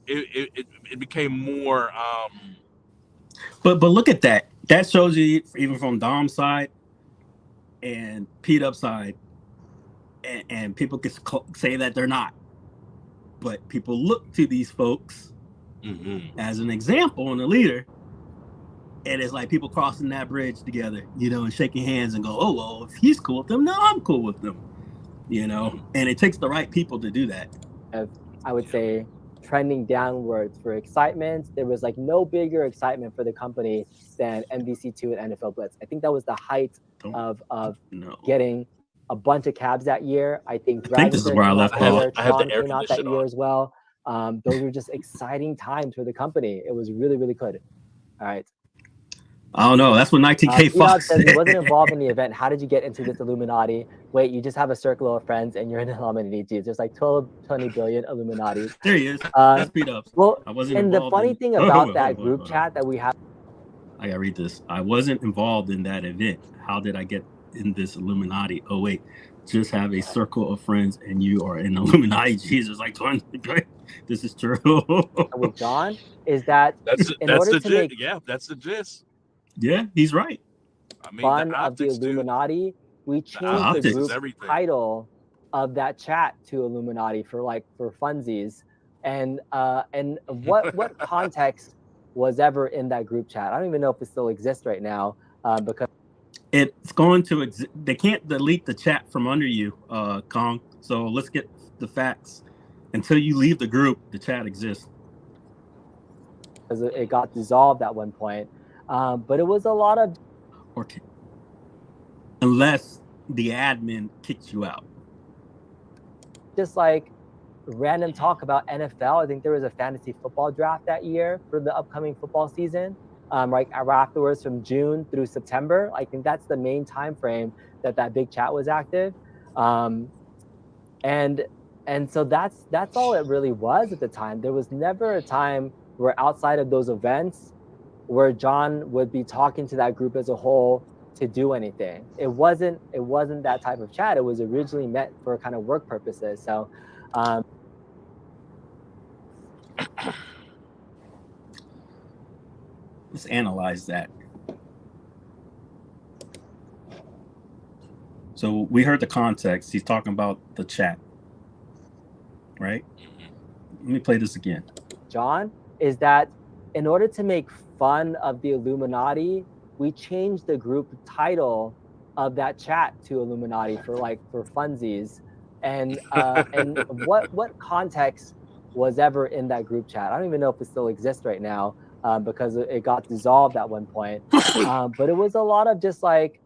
it became more but look at that shows you, even from Dom's side and P-Dub's side, and people can say that they're not, but people look to these folks as an example and a leader, and it's like people crossing that bridge together, and shaking hands and go, oh well, if he's cool with them, now I'm cool with them, and it takes the right people to do that. I would say trending downwards for excitement. There was like no bigger excitement for the company than MVC2 and NFL Blitz. I think that was the height of getting a bunch of cabs that year. I think this is where I left off. I have the air came out that year as well. Those were just exciting times for the company. It was really, really good. All right. I don't know. That's what 19K Fox said. said. He wasn't involved in the event. How did you get into this Illuminati? Wait, you just have a circle of friends and you're in the Illuminati. There's like 12, 20 billion Illuminatis. There he is. That's P-Dubs. Well, I wasn't and the funny thing about that group chat that we have. I gotta read this. I wasn't involved in that event. How did I get in this Illuminati? Oh wait, just have a circle of friends and you are in Illuminati. Jesus, like 20. This is true. With John, is that that's the gist. Yeah, he's right. I mean, fun of the Illuminati, we changed the group title of that chat to Illuminati for funsies. And what context was ever in that group chat? I don't even know if it still exists right now, because it's going to they can't delete the chat from under you, Kong. So let's get the facts. Until you leave the group, the chat exists. Because it got dissolved at one point. But it was a lot of... Okay. Unless the admin kicks you out. Just like random talk about NFL. I think there was a fantasy football draft that year for the upcoming football season. Right afterwards from June through September. I think that's the main time frame that big chat was active. And so that's all it really was at the time. There was never a time where outside of those events where John would be talking to that group as a whole to do anything. It wasn't that type of chat. It was originally meant for kind of work purposes. So Let's analyze that. So we heard the context. He's talking about the chat, right? Let me play this again. John, is that in order to make fun of the Illuminati, we changed the group title of that chat to Illuminati for funsies. And what context was ever in that group chat? I don't even know if it still exists right now, because it got dissolved at one point. But it was a lot of just like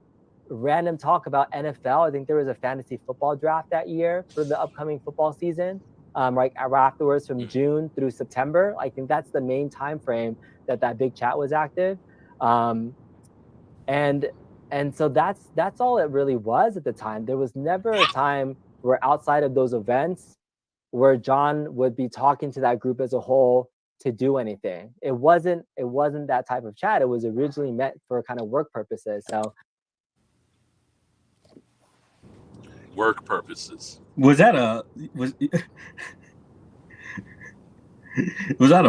random talk about NFL. I think there was a fantasy football draft that year for the upcoming football season. Right afterwards, from June through September. I think that's the main time frame that big chat was active. And so that's all it really was at the time. There was never a time where outside of those events where John would be talking to that group as a whole to do anything. It wasn't that type of chat. It was originally meant for kind of work purposes. So Work purposes. Was that a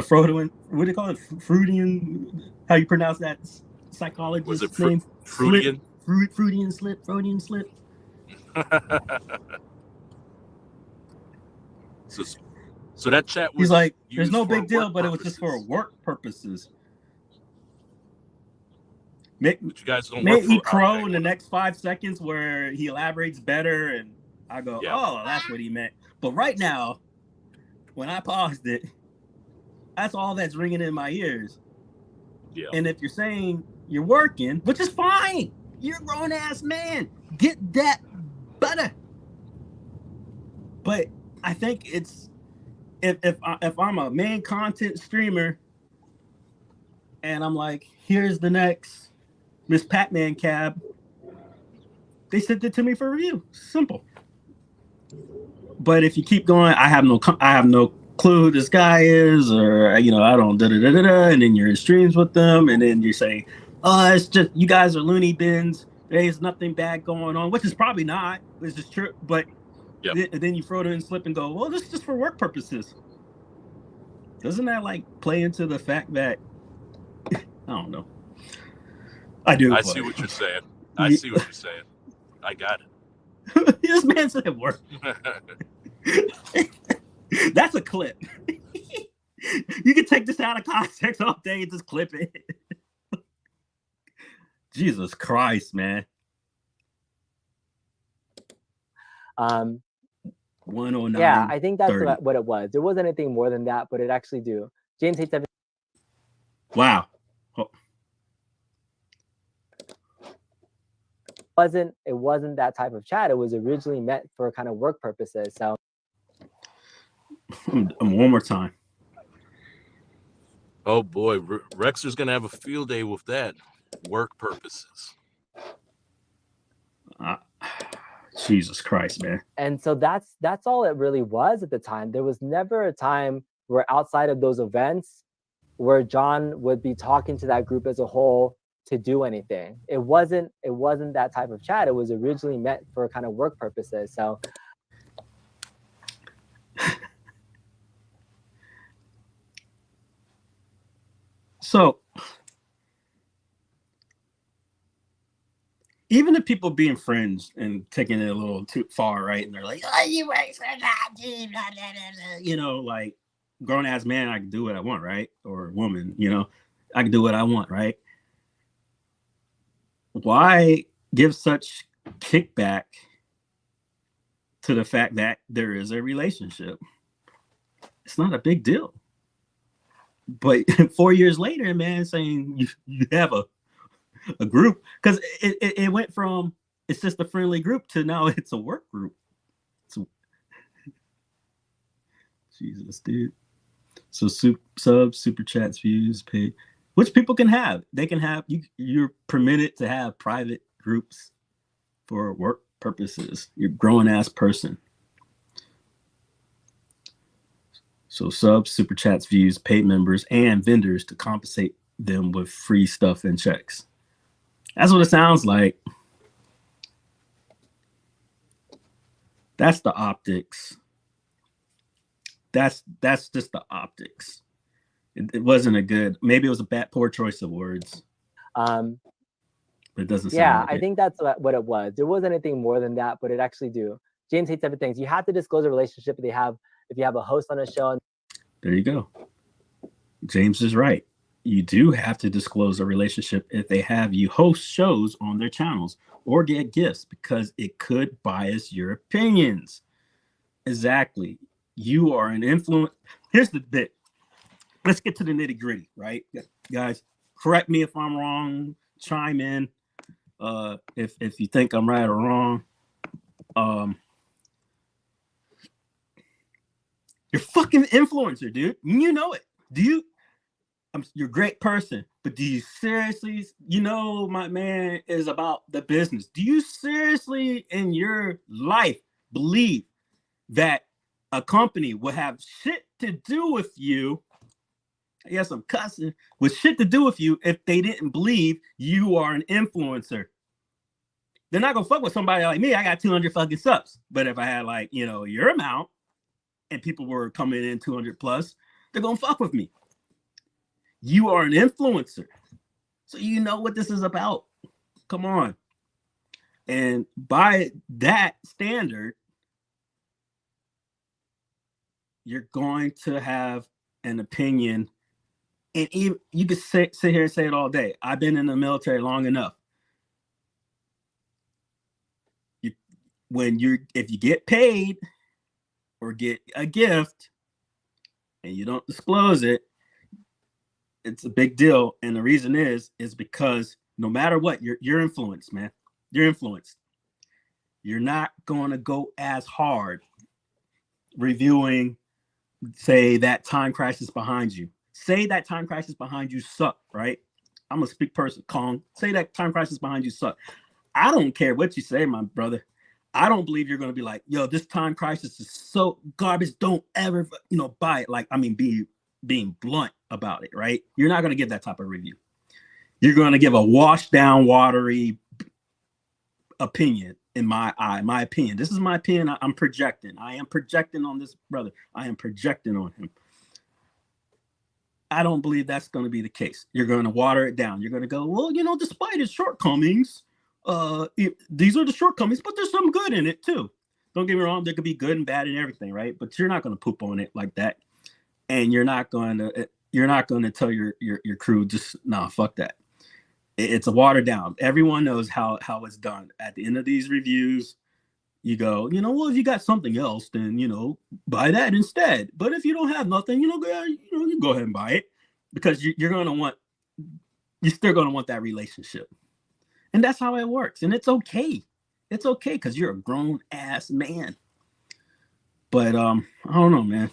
Freudian? What do you call it? Freudian? How you pronounce that psychologist Was it name? Freudian? Freudian slip. Freudian slip. So that chat was. He's like, there's used no for big deal, work but it was just for purposes. work purposes. But you guys don't May work he for crow okay. in the next 5 seconds where he elaborates better, and I go, Yeah. oh, that's what he meant. But right now, when I paused it, that's all that's ringing in my ears. Yeah. And if you're saying you're working, which is fine, you're a grown ass man, get that better. But I think it's if I'm a main content streamer and I'm like, here's the next Miss Patman cab, they sent it to me for review. Simple. But if you keep going, I have no clue who this guy is, or I don't and then you're in streams with them, and then you say, oh, it's just you guys are loony bins. There's nothing bad going on, which is probably not. This is true, but then you throw it in slip and go, well, this is just for work purposes. Doesn't that like play into the fact that I don't know? I do. I see what you're saying. I see what you're saying. I got it. This man said work. That's a clip. You can take this out of context all day and just clip it. Jesus Christ, man. 109. yeah, I think that's 30. what it was. There wasn't anything more than that, but it actually do. James hates everything. Wow. It wasn't that type of chat. It was originally meant for kind of work purposes. So one more time. Oh boy, Rexer's gonna have a field day with that. Work purposes. Jesus Christ, man. And so that's all it really was at the time. There was never a time where outside of those events where John would be talking to that group as a whole to do anything. It wasn't that type of chat. It was originally meant for kind of work purposes. So even if people being friends and taking it a little too far, right? And they're like, oh, you right for that, like grown ass man, I can do what I want, right? Or woman, I can do what I want, right? Why give such kickback to the fact that there is a relationship? It's not a big deal. But 4 years later, man, saying you have a group, because it went from it's just a friendly group to now it's a work group. Jesus, dude. So subs, super chats, views, pay, which people can have. They can have you're permitted to have private groups for work purposes. You're a grown ass person. So subs, super chats, views, paid members, and vendors to compensate them with free stuff and checks. That's what it sounds like. That's the optics. That's just the optics. It wasn't a good. Maybe it was a bad, poor choice of words. Um, But it doesn't sound yeah, like I it. think that's what it was. There wasn't anything more than that, but it actually do. James hates everything. You have to disclose a relationship if you have a host on a show. There you go. James is right. You do have to disclose a relationship if they have you host shows on their channels or get gifts, because it could bias your opinions. Exactly. You are an influence. Here's the bit. Let's get to the nitty gritty, right? Guys, correct me if I'm wrong. Chime in if you think I'm right or wrong. You're fucking influencer, dude. You know it. Do you? You're a great person, but do you seriously, my man is about the business. Do you seriously in your life believe that a company would have shit to do with you? Yes, I'm cussing. With shit to do with you if they didn't believe you are an influencer. They're not gonna fuck with somebody like me. I got 200 fucking subs. But if I had your amount and people were coming in 200 plus, they're gonna fuck with me. You are an influencer, so you know what this is about. Come on. And by that standard, you're going to have an opinion. And even you could sit here and say it all day. I've been in the military long enough. If you get paid or get a gift and you don't disclose it, it's a big deal. And the reason is because no matter what, you're influenced, man. You're influenced. You're not going to go as hard reviewing, say, that Time Crisis Behind You. Say that Time Crisis Behind You suck, right? I'm a speak person, Kong. Say that Time Crisis Behind You suck. I don't care what you say, my brother. I don't believe you're going to be like, yo, this Time Crisis is so garbage. Don't ever, buy it. Being blunt about it, right? You're not going to give that type of review. You're going to give a washed down, watery opinion in my eye. My opinion. This is my opinion. I'm projecting. I am projecting on this brother. I am projecting on him. I don't believe that's going to be the case. You're going to water it down. You're going to go, well, despite its shortcomings, these are the shortcomings, but there's some good in it too. Don't get me wrong. There could be good and bad and everything, right? But you're not going to poop on it like that. And you're not going to tell your crew, just fuck that. It's a watered down. Everyone knows how it's done. At the end of these reviews, you go, well, if you got something else, then buy that instead. But if you don't have nothing, you go ahead and buy it, because you're still going to want that relationship, and that's how it works. And it's okay. It's okay because you're a grown ass man. But I don't know, man.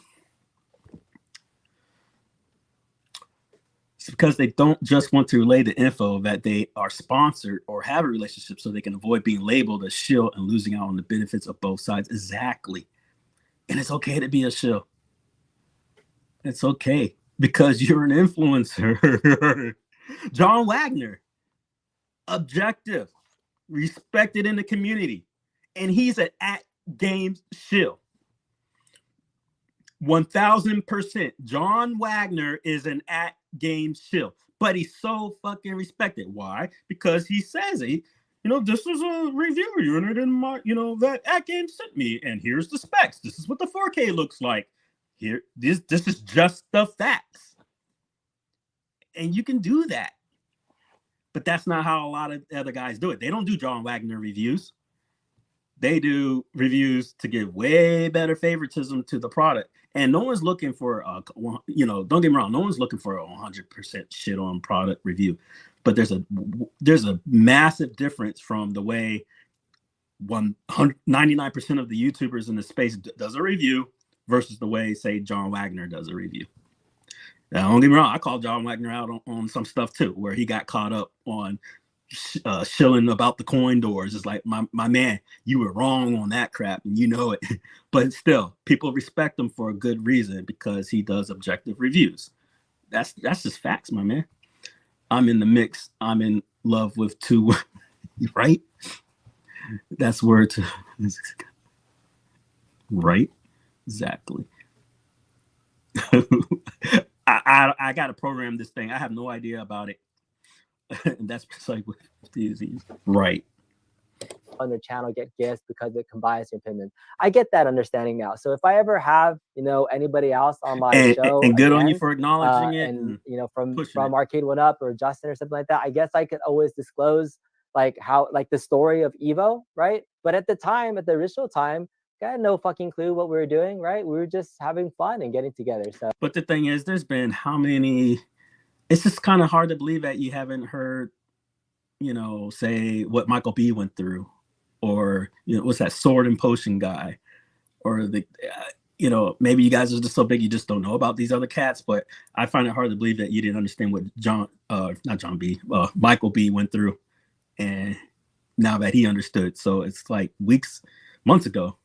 Because they don't just want to relay the info that they are sponsored or have a relationship so they can avoid being labeled a shill and losing out on the benefits of both sides. Exactly. And it's okay to be a shill. It's okay because you're an influencer. John Wagner, objective, respected in the community, and he's an at-games shill. 1000%. John Wagner is an at-game shill, but he's so fucking respected. Why? Because he says it. This is a review unit in my, that at-game sent me, and here's the specs. This is what the 4K looks like. Here, this is just the facts, and you can do that. But that's not how a lot of other guys do it. They don't do John Wagner reviews. They do reviews to give way better favoritism to the product. And no one's looking for, don't get me wrong, no one's looking for a 100% shit on product review. But there's a massive difference from the way 99% of the YouTubers in the space does a review versus the way, say, John Wagner does a review. Now, don't get me wrong, I called John Wagner out on some stuff too, where he got caught up on shilling about the coin doors. It's like, my man, you were wrong on that crap, and you know it. But still, people respect him for a good reason, because he does objective reviews. That's just facts, my man. I'm in the mix. I'm in love with two, right? That's word to right. Exactly. I got to program this thing. I have no idea about it. And that's like what he's right. On their channel get gifts because it combines your opinions. I get that understanding now. So if I ever have, anybody else on my show, and good on you again, for acknowledging it, and from pushing it. Arcade One Up or Justin or something like that, I guess I could always disclose how the story of Evo, right? But at the original time, I had no fucking clue what we were doing, right? We were just having fun and getting together. So, but the thing is, there's been how many? It's just kind of hard to believe that you haven't heard, say what Michael B went through, or what's that Sword and Potion guy, or the, maybe you guys are just so big you just don't know about these other cats. But I find it hard to believe that you didn't understand what Michael B went through, and now that he understood. So it's like months ago,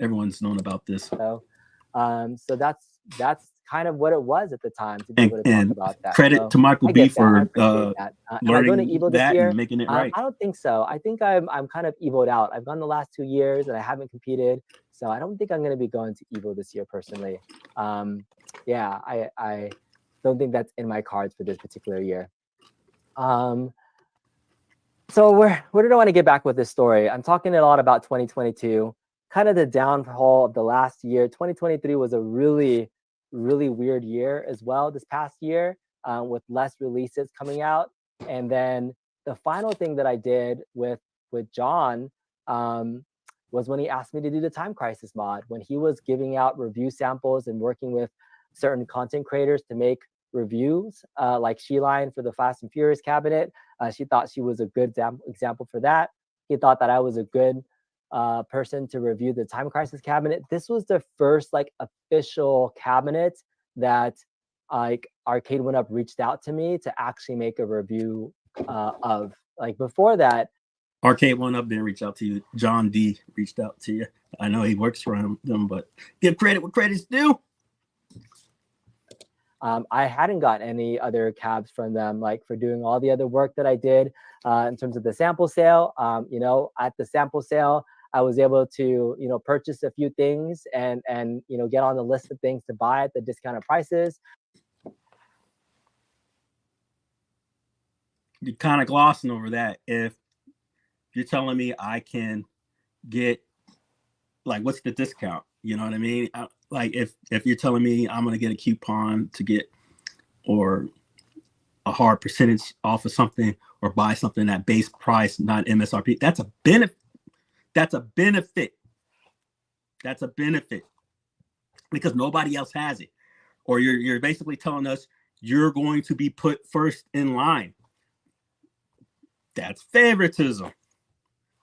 everyone's known about this. So that's kind of what it was at the time to be able to talk about that. Credit to Michael B for learning am I going to Evo this year? And making it right. I don't think so. I think I'm kind of Evo'd out. I've gone the last 2 years and I haven't competed, so I don't think I'm going to be going to Evo this year personally. I don't think that's in my cards for this particular year. So where did I want to get back with this story? I'm talking a lot about 2022, kind of the downfall of the last year. 2023 was a really, really weird year as well this past year, with less releases coming out. And then the final thing that I did with John was when he asked me to do the Time Crisis mod, when he was giving out review samples and working with certain content creators to make reviews, like Sheline for the Fast and Furious cabinet. She thought she was a good example for that. He thought that I was a good person to review the Time Crisis cabinet. This was the first official cabinet that Arcade One Up reached out to me to actually make a review of. Before that, Arcade One Up didn't reach out to you. John D reached out to you. I know he works for them, but give credit what credit's due. I hadn't gotten any other cabs from them, for doing all the other work that I did in terms of the sample sale. At the sample sale, I was able to, purchase a few things and get on the list of things to buy at the discounted prices. You're kind of glossing over that. If you're telling me I can get, what's the discount? You know what I mean? If you're telling me I'm going to get a coupon to get, or a hard percentage off of something, or buy something at base price, not MSRP, that's a benefit. That's a benefit. That's a benefit because nobody else has it. Or you're basically telling us you're going to be put first in line. That's favoritism.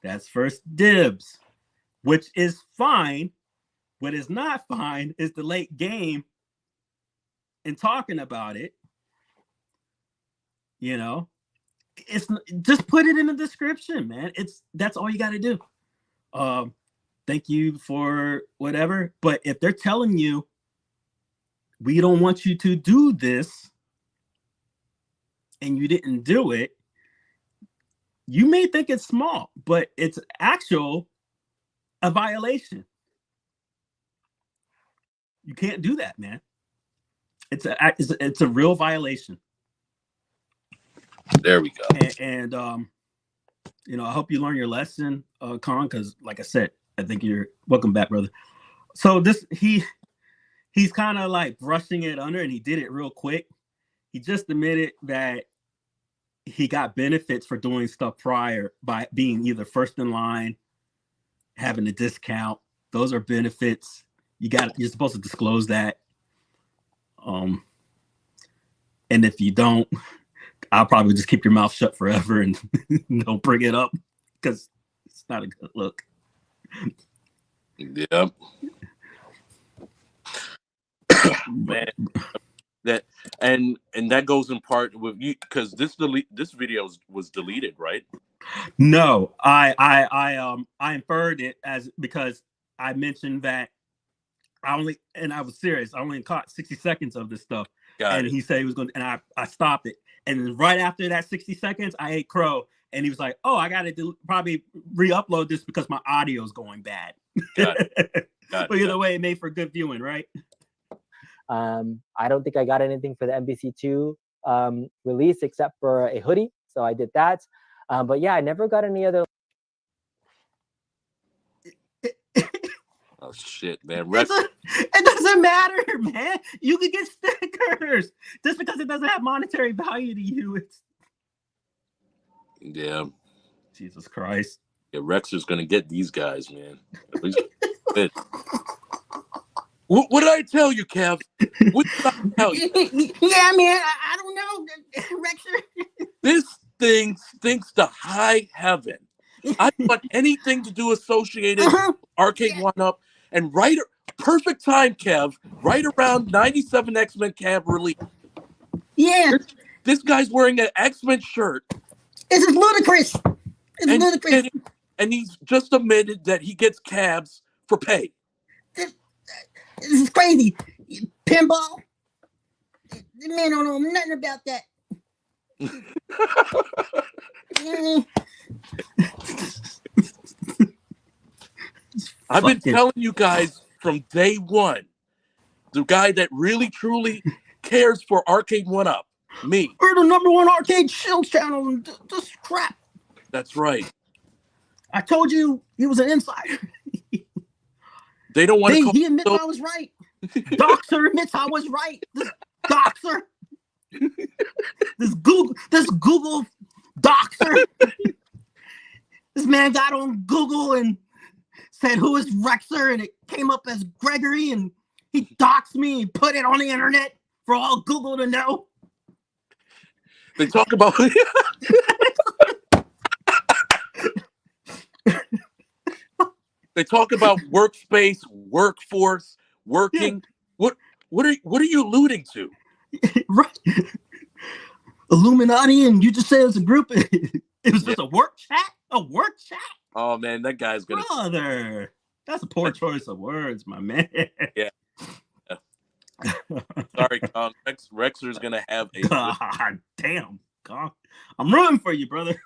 That's first dibs, which is fine. What is not fine is the late game and talking about it. It's just put it in the description, man. That's all you got to do. Thank you for whatever. But if they're telling you we don't want you to do this and you didn't do it, you may think it's small, but it's a violation. You can't do that, man. It's a real violation. There we go. And I hope you learn your lesson, Con, because like I said, I think you're welcome back, brother. So he's kind of brushing it under, and he did it real quick. He just admitted that he got benefits for doing stuff prior by being either first in line, having a discount. Those are benefits. You're supposed to disclose that. And if you don't, I'll probably just keep your mouth shut forever and don't bring it up because it's not a good look. Yep. Man, that goes in part with you because this video was deleted, right? No, I inferred it because I mentioned that I was serious. I only caught 60 seconds of this stuff. And he said he was going to, and I stopped it. And then right after that 60 seconds, I ate crow. And he was like, oh, I got to probably re-upload this because my audio is going bad. Got it. But either way, it made for good viewing, right? I don't think I got anything for the MBC2 release except for a hoodie, so I did that. But yeah, I never got any other. Oh shit, man. It doesn't matter, man. You can get stickers just because it doesn't have monetary value to you. It's Yeah. Jesus Christ. Yeah, Rexer's gonna get these guys, man. At least good. What did I tell you, Kev? What did I tell you? Yeah, man. I don't know, Rexer. This thing stinks to high heaven. I don't want anything to do associated with Arcade One Up. And perfect time, Kev, right around 97 X-Men Camp release. Yeah. This guy's wearing an X-Men shirt. This is ludicrous. It's ludicrous. And he's just admitted that he gets cabs for pay. This is crazy. Pinball. The man don't know nothing about that. I've been telling you guys from day one, the guy that really truly cares for Arcade One Up, me. We're the #1 arcade shield channel and this crap. That's right. I told you he was an insider. They don't want to call He admits I was right. Doxer admits I was right. This Doxer. This Google Doxer. This man got on Google and said, "Who is Rexer?" and it came up as Gregory, and he doxed me and put it on the internet for all Google to know. They talk about they talk about workspace, workforce, working. Yeah. What are you alluding to? Right. Illuminati, and you just say it's a group. It was just a work chat? A work chat? Oh man, that guy's gonna. Brother, that's a poor choice of words, my man. Yeah. Sorry, Kong. Rexer's gonna have a. God damn, Kong. I'm rooting for you, brother.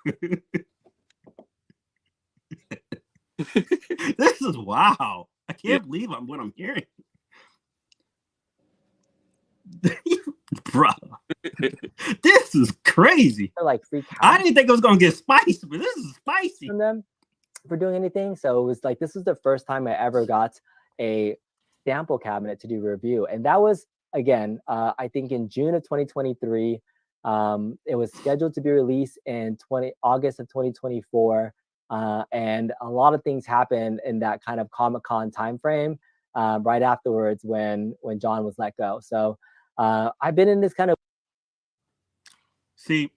This is wow. I can't believe what I'm hearing. Bro, this is crazy. Like free I didn't think it was gonna get spicy, but this is spicy. From them for doing anything. So it was like, this was the first time I ever got a sample cabinet to do a review. And that was, again, I think in June of 2023. It was scheduled to be released in August of 2024. And a lot of things happened in that kind of Comic-Con timeframe right afterwards when John was let go. So I've been in this kind of. See,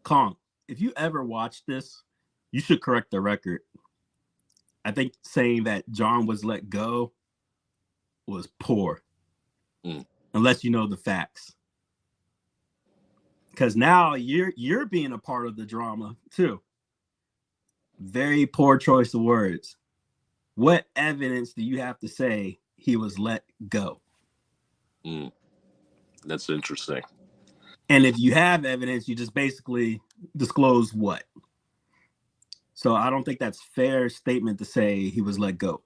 Kong, if you ever watch this, you should correct the record. I think saying that John was let go was poor, unless you know the facts. Because now you're being a part of the drama too. Very poor choice of words. What evidence do you have to say he was let go? That's interesting. And if you have evidence, you just basically disclose what? So I don't think that's fair statement to say he was let go.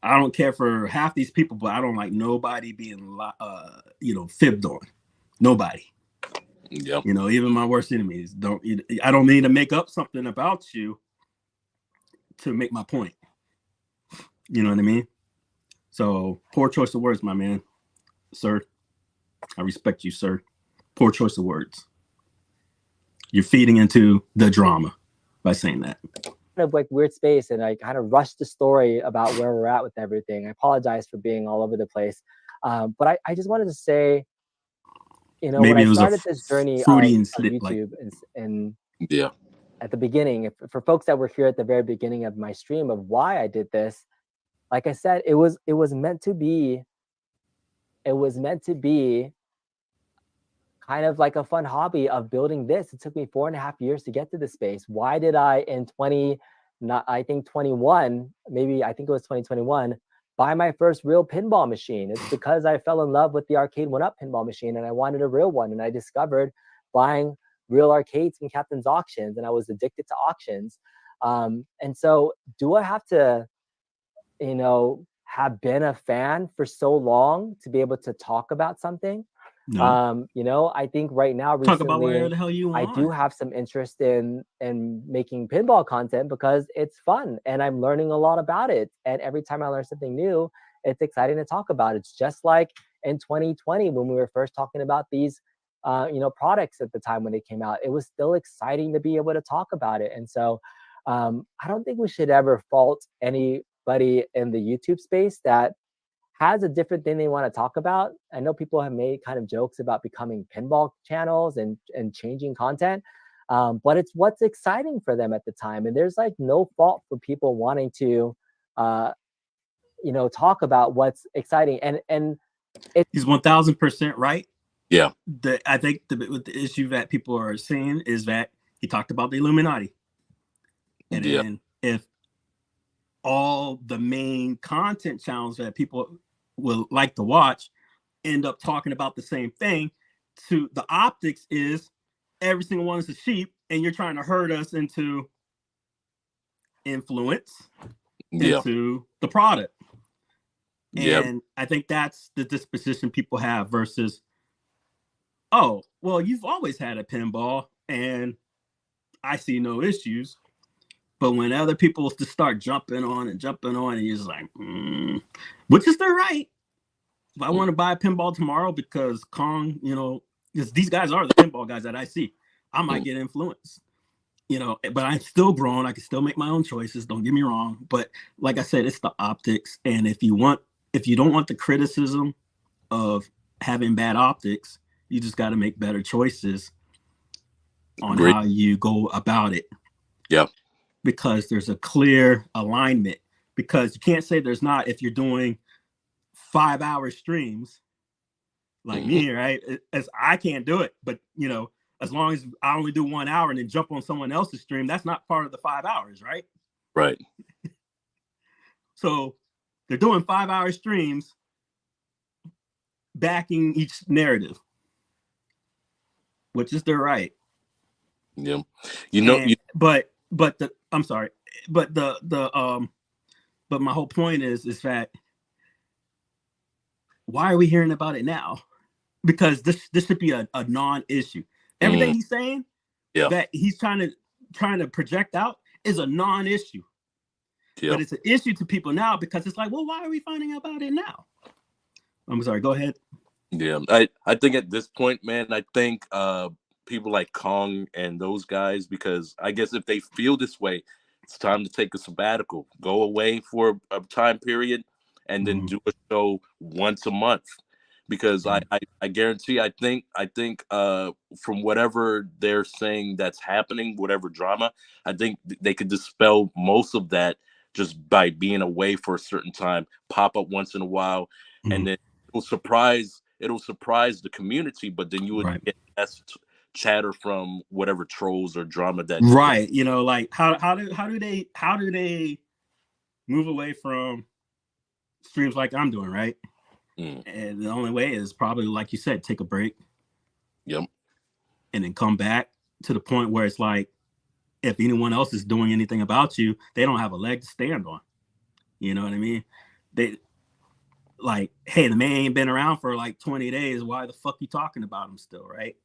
I don't care for half these people, but I don't like nobody being, fibbed on. Nobody. Yep. Even my worst enemies I don't need to make up something about you to make my point. You know what I mean? So poor choice of words, my man. Sir, I respect you, sir. Poor choice of words. You're feeding into the drama by saying that. Kind of like weird space, and I kind of rushed the story about where we're at with everything. I apologize for being all over the place. But I just wanted to say, Maybe when I it was started this journey on YouTube and yeah, at the beginning, for folks that were here at the very beginning of my stream of why I did this, like I said, it was meant to be. It was meant to be kind of like a fun hobby of building this. It took me 4.5 years to get to this space. Why did I in 2021, maybe I think it was 2021, buy my first real pinball machine? It's because I fell in love with the Arcade 1-Up pinball machine and I wanted a real one. And I discovered buying real arcades from Captain's Auctions, and I was addicted to auctions. And so do I have to have been a fan for so long to be able to talk about something. No. I think right now, Talk about whatever recently, the hell you I want. do have some interest in making pinball content because it's fun and I'm learning a lot about it. And every time I learn something new, it's exciting to talk about. It's just like in 2020 when we were first talking about these, products at the time when they came out. It was still exciting to be able to talk about it. And so, I don't think we should ever fault anybody in the YouTube space that has a different thing they want to talk about. I know people have made kind of jokes about becoming pinball channels and changing content, but it's what's exciting for them at the time. And there's like no fault for people wanting to, talk about what's exciting. And He's 1000% right. Yeah. I think the issue that people are seeing is that he talked about the Illuminati, and then if all the main content channels that people will like to watch end up talking about the same thing, to the optics is every single one is a sheep, and you're trying to herd us into influence into the product. And I think that's the disposition people have versus, oh, well, you've always had a pinball and I see no issues. But when other people just start jumping on, and you're just like, which is their right. If I want to buy a pinball tomorrow because Kong, because these guys are the pinball guys that I see, I might get influenced, but I'm still grown. I can still make my own choices. Don't get me wrong. But like I said, it's the optics. And if you don't want the criticism of having bad optics, you just got to make better choices on how you go about it. Yeah. Because there's a clear alignment. Because you can't say there's not if you're doing 5-hour streams like me, right? As I can't do it, but as long as I only do 1 hour and then jump on someone else's stream, that's not part of the 5 hours, right? Right. So they're doing 5-hour streams, backing each narrative, which is their right. Yeah. But I'm sorry, but but my whole point is that why are we hearing about it now? Because this should be a non-issue. Everything he's saying that he's trying to project out is a non-issue. But it's an issue to people now because it's like, well, why are we finding out about it now? I'm sorry, go ahead. Yeah, I think at this point, man, I think people like Kong and those guys, because I guess if they feel this way, it's time to take a sabbatical, go away for a time period, and then do a show once a month. Because I guarantee, I think from whatever they're saying that's happening, whatever drama, I think they could dispel most of that just by being away for a certain time, pop up once in a while, and then it'll surprise the community, but then you would get less chatter from whatever trolls or drama that like how do they move away from streams like I'm doing, right? And the only way is probably, like you said, take a break. Yep. And then come back to the point where it's like, if anyone else is doing anything about you, they don't have a leg to stand on. You know what I mean? They like, hey, the man ain't been around for like 20 days. Why the fuck you talking about him still, right?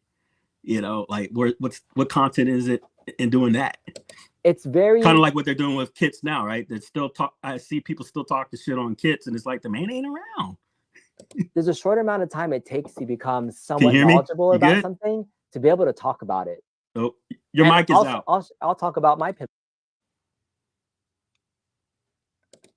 Like what content is it in doing that? It's very kind of like what they're doing with Kits now, right? They still talk. I see people still talk the shit on Kits, and it's like the man ain't around. There's a short amount of time it takes to become somewhat knowledgeable about something to be able to talk about it. Oh, your mic is out. I'll talk about my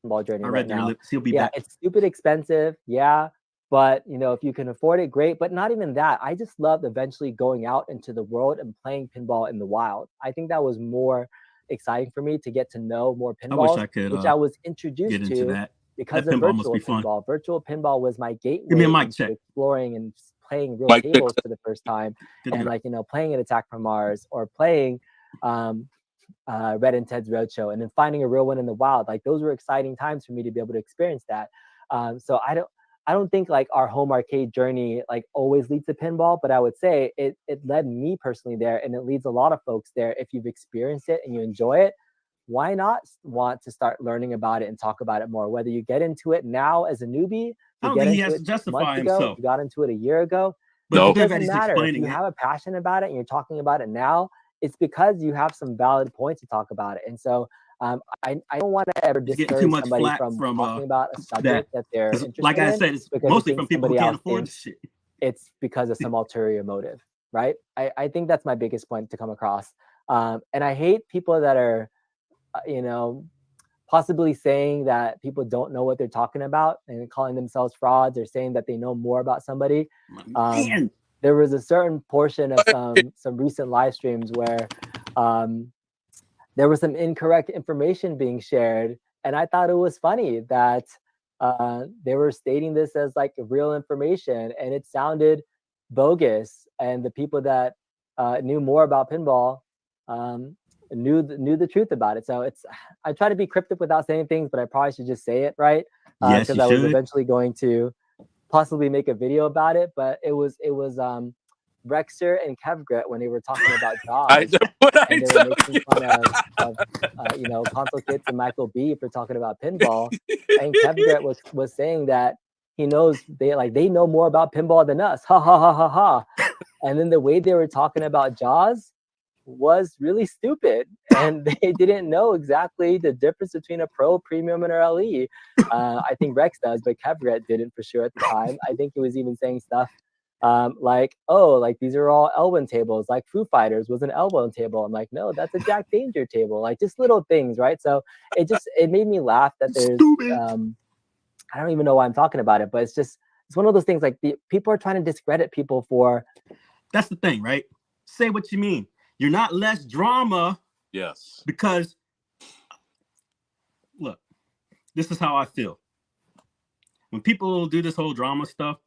pinball journey right now. He'll be back. It's stupid expensive. Yeah. But, if you can afford it, great. But not even that. I just loved eventually going out into the world and playing pinball in the wild. I think that was more exciting for me to get to know more pinballs, which I was introduced to that. Because of virtual pinball. Virtual pinball was my gateway to exploring and playing real tables for the first time. And playing an Attack from Mars or playing Red and Ted's Roadshow and then finding a real one in the wild. Like those were exciting times for me to be able to experience that. So I don't think like our home arcade journey like always leads to pinball, but I would say it led me personally there, and it leads a lot of folks there. If you've experienced it and you enjoy it, why not want to start learning about it and talk about it more? Whether you get into it now as a newbie, I you don't get think he into has it to 6 justify months ago, himself. you got into it a year ago. No. But It the fact that doesn't he's matter. If explaining you it, have a passion about it and you're talking about it now, it's because you have some valid points to talk about it. And so I don't want to ever he's getting too discourage much somebody flack from from talking about a subject that they're 'cause interested like I in said, it's because he mostly thinks from people who somebody can't else afford the thinks shit. it's because of some ulterior motive, right? I think that's my biggest point to come across. And I hate people that are, you know, possibly saying that people don't know what they're talking about and calling themselves frauds or saying that they know more about somebody. Man, There was a certain portion of some recent live streams where there was some incorrect information being shared, and I thought it was funny that they were stating this as like real information, and it sounded bogus. And the people that knew more about pinball knew the truth about it. So it's I try to be cryptic without saying things, but I probably should just say it, right? yes, Because you I was should. eventually going to possibly make a video about it, but it was Rexer and Kevgret when they were talking about Jaws, and they were making fun of you know, Console Kids and Michael B for talking about pinball, and Kevgret was saying that he knows they know more about pinball than us, ha ha ha ha ha, and then the way they were talking about Jaws was really stupid, and they didn't know exactly the difference between a Pro, Premium, and an LE. I think Rex does, but Kevgret didn't for sure at the time. I think he was even saying stuff like, oh, like these are all Elwyn tables, like Foo Fighters was an Elwyn table. I'm like, no, that's a Jack Danger table. Like just little things, right? So it made me laugh that there's Stupid. I don't even know why I'm talking about it, but it's one of those things like people are trying to discredit people for. That's the thing, right? Say what you mean. You're not less drama Yes. because, look, this is how I feel. When people do this whole drama stuff,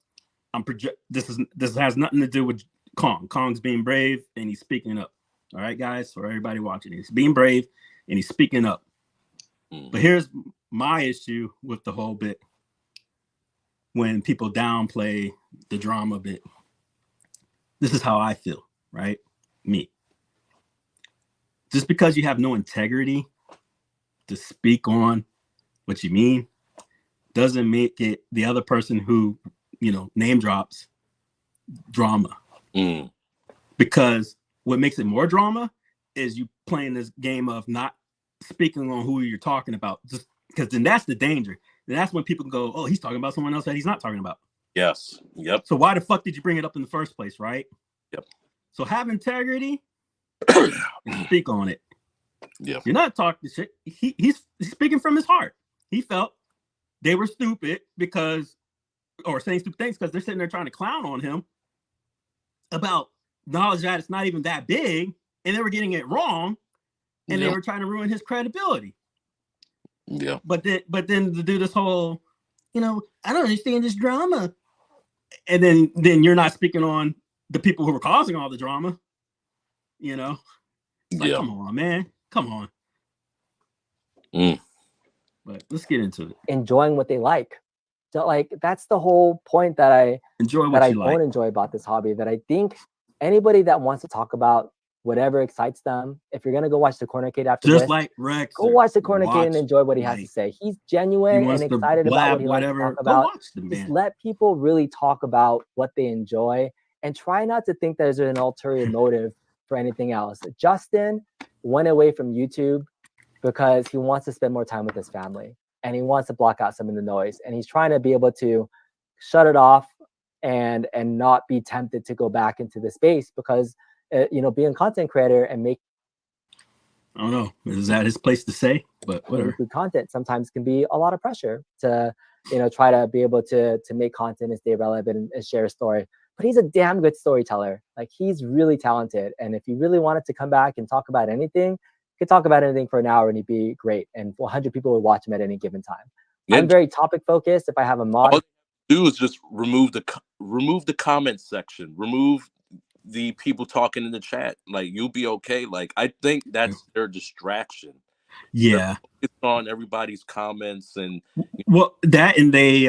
this has nothing to do with Kong. Kong's being brave and he's speaking up. All right, guys, for everybody watching, he's being brave and he's speaking up. But here's my issue with the whole bit. When people downplay the drama bit, this is how I feel, right? Me. Just because you have no integrity to speak on what you mean doesn't make it the other person who, you know, name drops drama. Because what makes it more drama is you playing this game of not speaking on who you're talking about. Just because then that's the danger. And that's when people go, oh, he's talking about someone else that he's not talking about. Yes. Yep. So why the fuck did you bring it up in the first place, right? Yep. So have integrity and speak on it. Yep. You're not talking shit. He's speaking from his heart. He felt they were stupid because, or saying stupid things because they're sitting there trying to clown on him about knowledge that it's not even that big, and they were getting it wrong, and they were trying to ruin his credibility. Yeah. But then to do this whole, you know, I don't understand this drama, and then you're not speaking on the people who were causing all the drama. You know, it's like, come on, man, come on. But let's get into it. Enjoying what they like. So like that's the whole point that I enjoy what you like. Don't enjoy about this hobby. That I think anybody that wants to talk about whatever excites them, if you're gonna go watch the Cornercade after just this, like Rex, go watch the Cornercade and enjoy what he has to say. He's genuine and excited about what he likes to talk about. Just let people really talk about what they enjoy and try not to think there's an ulterior motive for anything else. Justin went away from YouTube because he wants to spend more time with his family and he wants to block out some of the noise, and he's trying to be able to shut it off and not be tempted to go back into the space because you know, being a content creator and make I don't know, is that his place to say? But whatever. Good content sometimes can be a lot of pressure to, you know, try to be able to make content and stay relevant and share a story. But he's a damn good storyteller. Like he's really talented, and if he really wanted to come back and talk about anything, he could talk about anything for an hour and he'd be great, and 100 people would watch him at any given time. I'm very topic focused. If I have a mod, all you do is just remove the comment section, remove the people talking in the chat. Like you'll be okay. Like I think that's their distraction. Yeah, it's on everybody's comments and well that, and they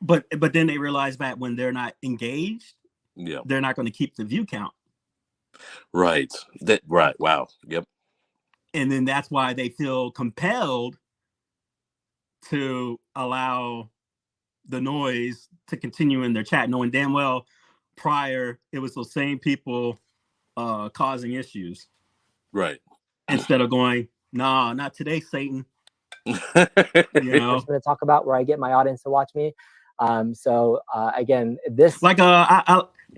but then they realize that when they're not engaged, they're not going to keep the view count. Right. Wow. Yep. And then that's why they feel compelled to allow the noise to continue in their chat, knowing damn well prior it was those same people causing issues. Right. Instead of going, nah, not today, Satan. You know, I'm going to talk about where I get my audience to watch me. So again, this like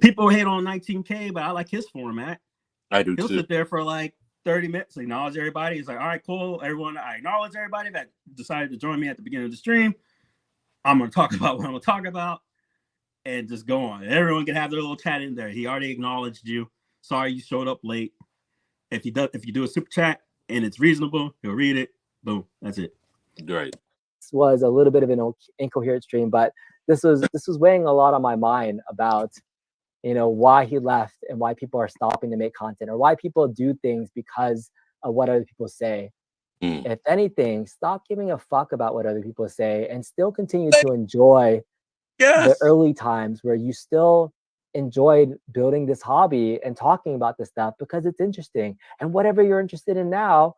people hate on 19K, but I like his format. I do He'll too. sit there for like 30 minutes, acknowledge everybody. He's like, all right, cool, everyone. I acknowledge everybody that decided to join me at the beginning of the stream. I'm going to talk about what I'm going to talk about, and just go on. Everyone can have their little chat in there. He already acknowledged you. Sorry you showed up late. If you do a super chat and it's reasonable, he'll read it. Boom, that's it. Right. This was a little bit of an incoherent stream, but this was weighing a lot on my mind about, you know, why he left and why people are stopping to make content, or why people do things because of what other people say. If anything, stop giving a fuck about what other people say and still continue to enjoy the early times where you still enjoyed building this hobby and talking about this stuff because it's interesting. And whatever you're interested in now,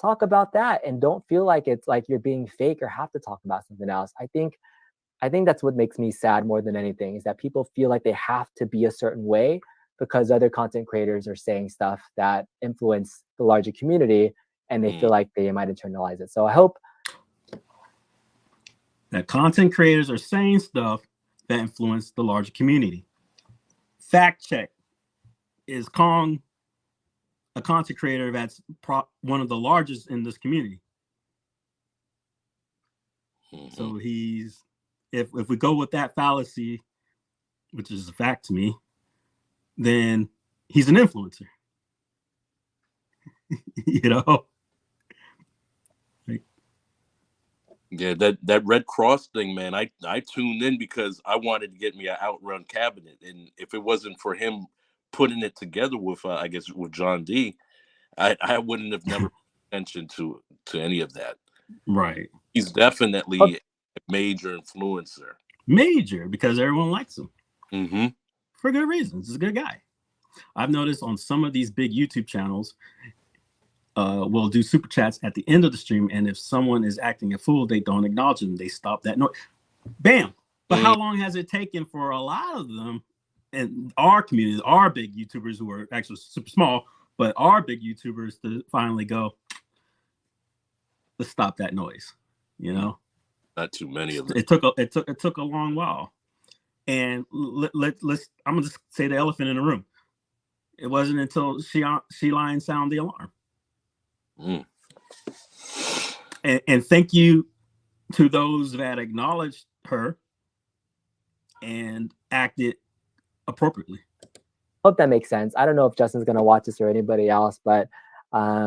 talk about that, and don't feel like it's like you're being fake or have to talk about something else. I think that's what makes me sad more than anything, is that people feel like they have to be a certain way because other content creators are saying stuff that influence the larger community, and they feel like they might internalize it. So I hope that content creators are saying stuff that influence the larger community. Fact check. Is Kong a content creator that's one of the largest in this community? So he's, if we go with that fallacy, which is a fact to me, then he's an influencer. You know? Yeah, that Red Cross thing, man. I tuned in because I wanted to get me an Outrun cabinet, and if it wasn't for him putting it together with, I guess, with John D, I wouldn't have never paid attention to any of that. Right. He's definitely a major influencer. Major, because everyone likes him. Mm-hmm. For good reasons. He's a good guy. I've noticed on some of these big YouTube channels, we'll do super chats at the end of the stream, and if someone is acting a fool, they don't acknowledge them. They stop that noise. Bam. But how long has it taken for a lot of them and our communities, our big YouTubers who are actually super small, but our big YouTubers to finally go, let's stop that noise, you know? Not too many of them. It took a long while. And let's I'm gonna just say the elephant in the room. It wasn't until She Lion sounded the alarm. And thank you to those that acknowledged her and acted appropriately. Hope that makes sense. I don't know if Justin's gonna watch this or anybody else, but I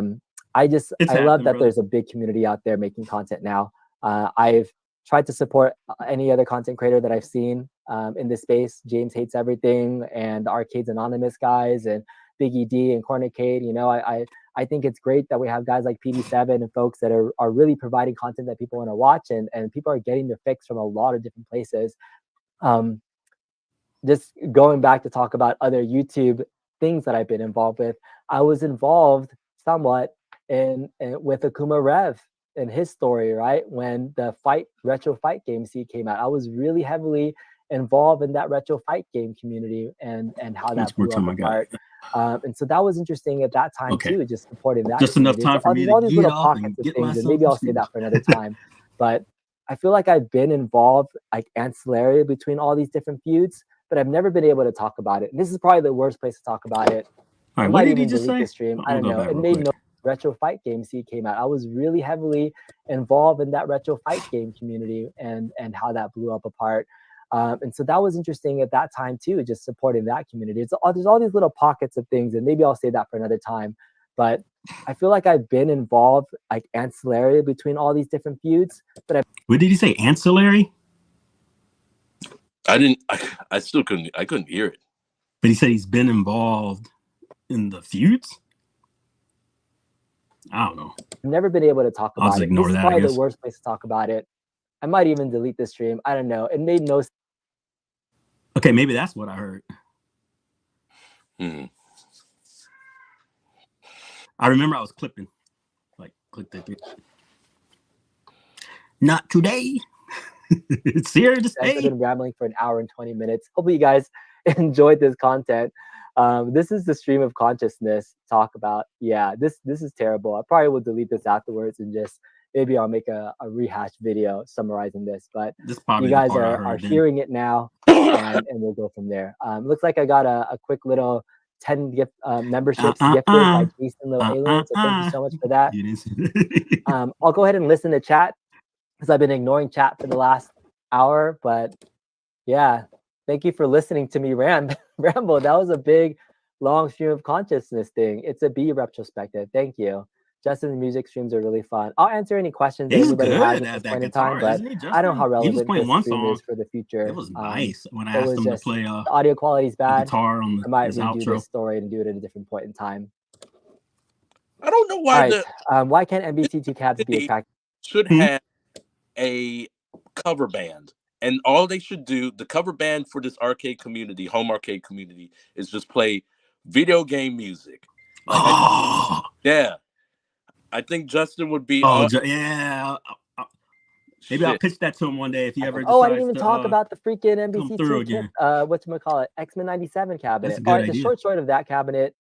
love that there's a big community out there making content now. I've tried to support any other content creator that I've seen in this space. James Hates Everything and the Arcades Anonymous guys and Biggie D and Cornicade. You know, I think it's great that we have guys like PD7 and folks that are really providing content that people want to watch, and people are getting their fix from a lot of different places. Just going back to talk about other YouTube things that I've been involved with, I was involved somewhat with Akuma Rev and his story, right? When the retro fight game scene came out, I was really heavily involved in that retro fight game community and how that blew up apart. And so that was interesting at that time too, just supporting that. Just enough time for me to all these little pockets of things, and maybe I'll say that for another time. But I feel like I've been involved like ancillary between all these different feuds, but I've never been able to talk about it. And this is probably the worst place to talk about it. All right, I what might did he even just delete say? the stream. I don't know. It made no retro fight game scene came out. I was really heavily involved in that retro fight game community and how that blew up apart. And so that was interesting at that time too, just supporting that community. There's all these little pockets of things, and maybe I'll say that for another time. But I feel like I've been involved like ancillary between all these different feuds. But what did he say? Ancillary? I still couldn't hear it. But he said he's been involved in the feuds? I don't know. I've never been able to talk about it. This is probably the worst place to talk about it. I might even delete the stream. I don't know. It made no sense. Okay, maybe that's what I heard. I remember I was clipping. Click that bit. Not today. It's here to I've stay. been rambling for an hour and 20 minutes. Hopefully you guys enjoyed this content. This is the stream of consciousness talk about. Yeah, this is terrible. I probably will delete this afterwards and just maybe I'll make a rehash video summarizing this. But This probably you the guys part I are heard then. hearing it now, and we'll go from there. Looks like I got a quick little 10 gift memberships gifted by Jason Little Alien. So thank you so much for that. You didn't see- I'll go ahead and listen to chat because I've been ignoring chat for the last hour. But yeah, thank you for listening to me ramble. That was a big, long stream of consciousness thing. It's a B retrospective. Thank you. Justin's music streams are really fun. I'll answer any questions that He's anybody good has at at this that point in guitar, time, but isn't he, I don't know how Justin? He was relevant playing this one stream song. is for the future. It was nice when I it asked was him to just play the audio quality is the bad. guitar on I might his redo outro. this story and do it at a different point in time. I don't know All why right. Why can't NBC2 cabs be attractive? should have a cover band. And all they should do, the cover band for this arcade community, home arcade community, is just play video game music. Like, yeah. I think Justin would be. Yeah. Maybe I'll Shit. pitch that to him one day if he ever decides Oh, I didn't even to, talk about the freaking come through NBC2 again. whatchamacallit, X-Men 97 cabinet. That's a good All right, the idea. short of that cabinet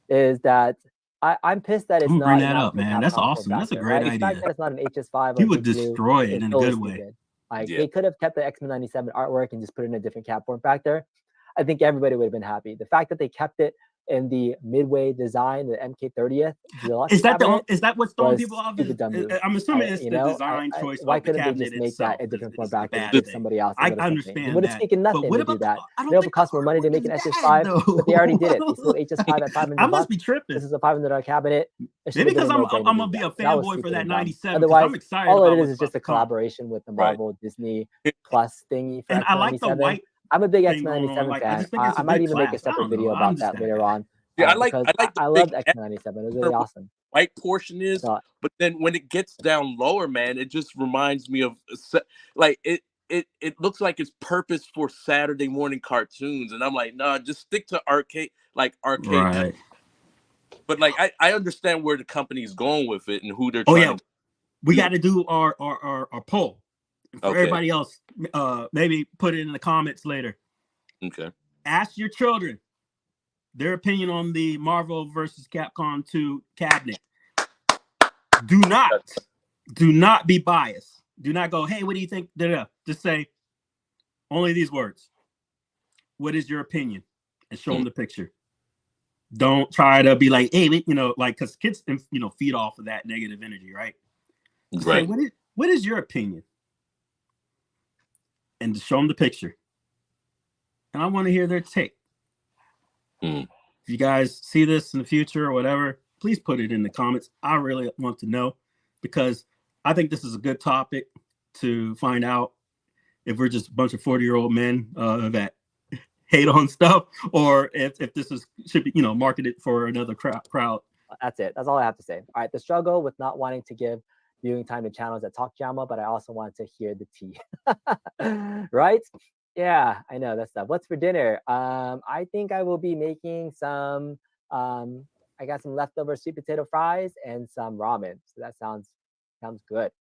is that I'm pissed that it's I'm gonna not bring an that up, actual man. That's Capcom form awesome. That's a factor, great right? The fact idea. that it's not an HS5 He or would Big Blue destroy it is in a totally good way. stupid. Like Yeah. they could have kept the X-Men 97 artwork and just put it in a different cap form factor. I think everybody would have been happy. The fact that they kept it in the Midway design, the MK30th deluxe Is that cabinet, is that what's throwing was people off? stupid dumb move. I'm assuming it's You the know, design choice why of the couldn't they cabinet just make itself. that a different form is the factor and bad give thing. somebody else? I another something? It understand would have that. taken But nothing what to do about that. I They don't don't think cost the more money to artwork make an is bad, HS5, though. but they already did it. They sold HS5 at $500. I must be tripping. This is a $500 cabinet. It should Maybe have been because a I'm no-brainer gonna to be do a that. That was fanboy for stupid that and dumb. 97 because Otherwise, I'm excited all about it what's is just about a to come. collaboration with the Right. Marvel Disney Plus thingy for And I like the X-Men 97. white I'm a big thing X-Men going on. 97 Like I fan. just think it's I a might good even make a class. I separate don't video know. I'm about just that that later guy. on. Yeah, Because I like the I big loved X-Men 97. It was really awesome. white portion is, So, but then when it gets down lower, man, it just reminds me of like it looks like it's purpose for Saturday morning cartoons, and I'm like, nah, just stick to arcade. Right. But like I understand where the company's going with it and who they're Oh trying yeah, to. we got to do our poll. For Okay. everybody else, maybe put it in the comments later. Okay. Ask your children their opinion on the Marvel versus Capcom 2 cabinet. Do not be biased. Do not go, hey, what do you think? Da-da. Just say only these words. What is your opinion? And show them the picture. Don't try to be like, hey, like, because kids, feed off of that negative energy, right? Just Right. say, what is your opinion? And to show them the picture. And I want to hear their take. If you guys see this in the future or whatever, please put it in the comments. I really want to know because I think this is a good topic to find out if we're just a bunch of 40-year-old men that hate on stuff, or if this should be marketed for another crowd. that's it. That's all I have to say. All right. The struggle with not wanting to give viewing time to channels that talk JAMA, but I also want to hear the tea. Right? Yeah, I know that stuff. What's for dinner? I think I will be making some. I got some leftover sweet potato fries and some ramen. So that sounds good.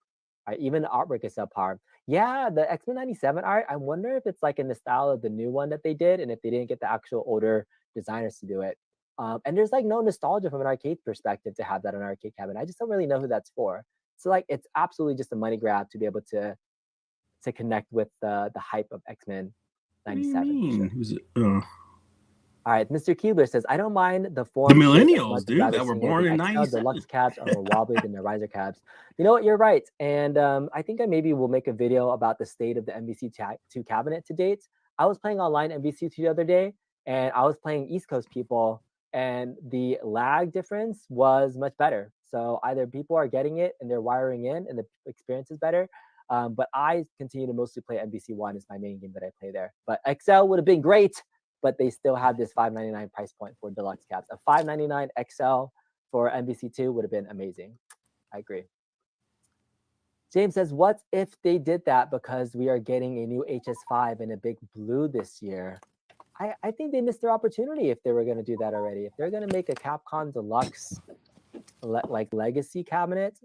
All right, even the artwork is subpar. Yeah, the X-Men 97 art. I wonder if it's like in the style of the new one that they did, and if they didn't get the actual older designers to do it. And there's like no nostalgia from an arcade perspective to have that on an arcade cabinet. I just don't really know who that's for. So like, it's absolutely just a money grab to be able to connect with the hype of X-Men 97. Who's it? All right, Mr. Keebler says, I don't mind the form. The shape as millennials, much, dude, rather that were seeing it born in XL 97. Deluxe cabs are more wobbly than the riser cabs. You know what? You're right. And I think I maybe will make a video about the state of the MVC2 cabinet to date. I was playing online MVC2 the other day, and I was playing East Coast people, and the lag difference was much better. So either people are getting it and they're wiring in and the experience is better. But I continue to mostly play MVC1 is my main game that I play there. But XL would have been great, but they still have this $599 price point for deluxe cabs. A $599 XL for MVC2 would have been amazing. I agree. James says, what if they did that because we are getting a new HS5 and a big blue this year? I think they missed their opportunity if they were going to do that already. If they're going to make a Capcom Deluxe like legacy cabinet.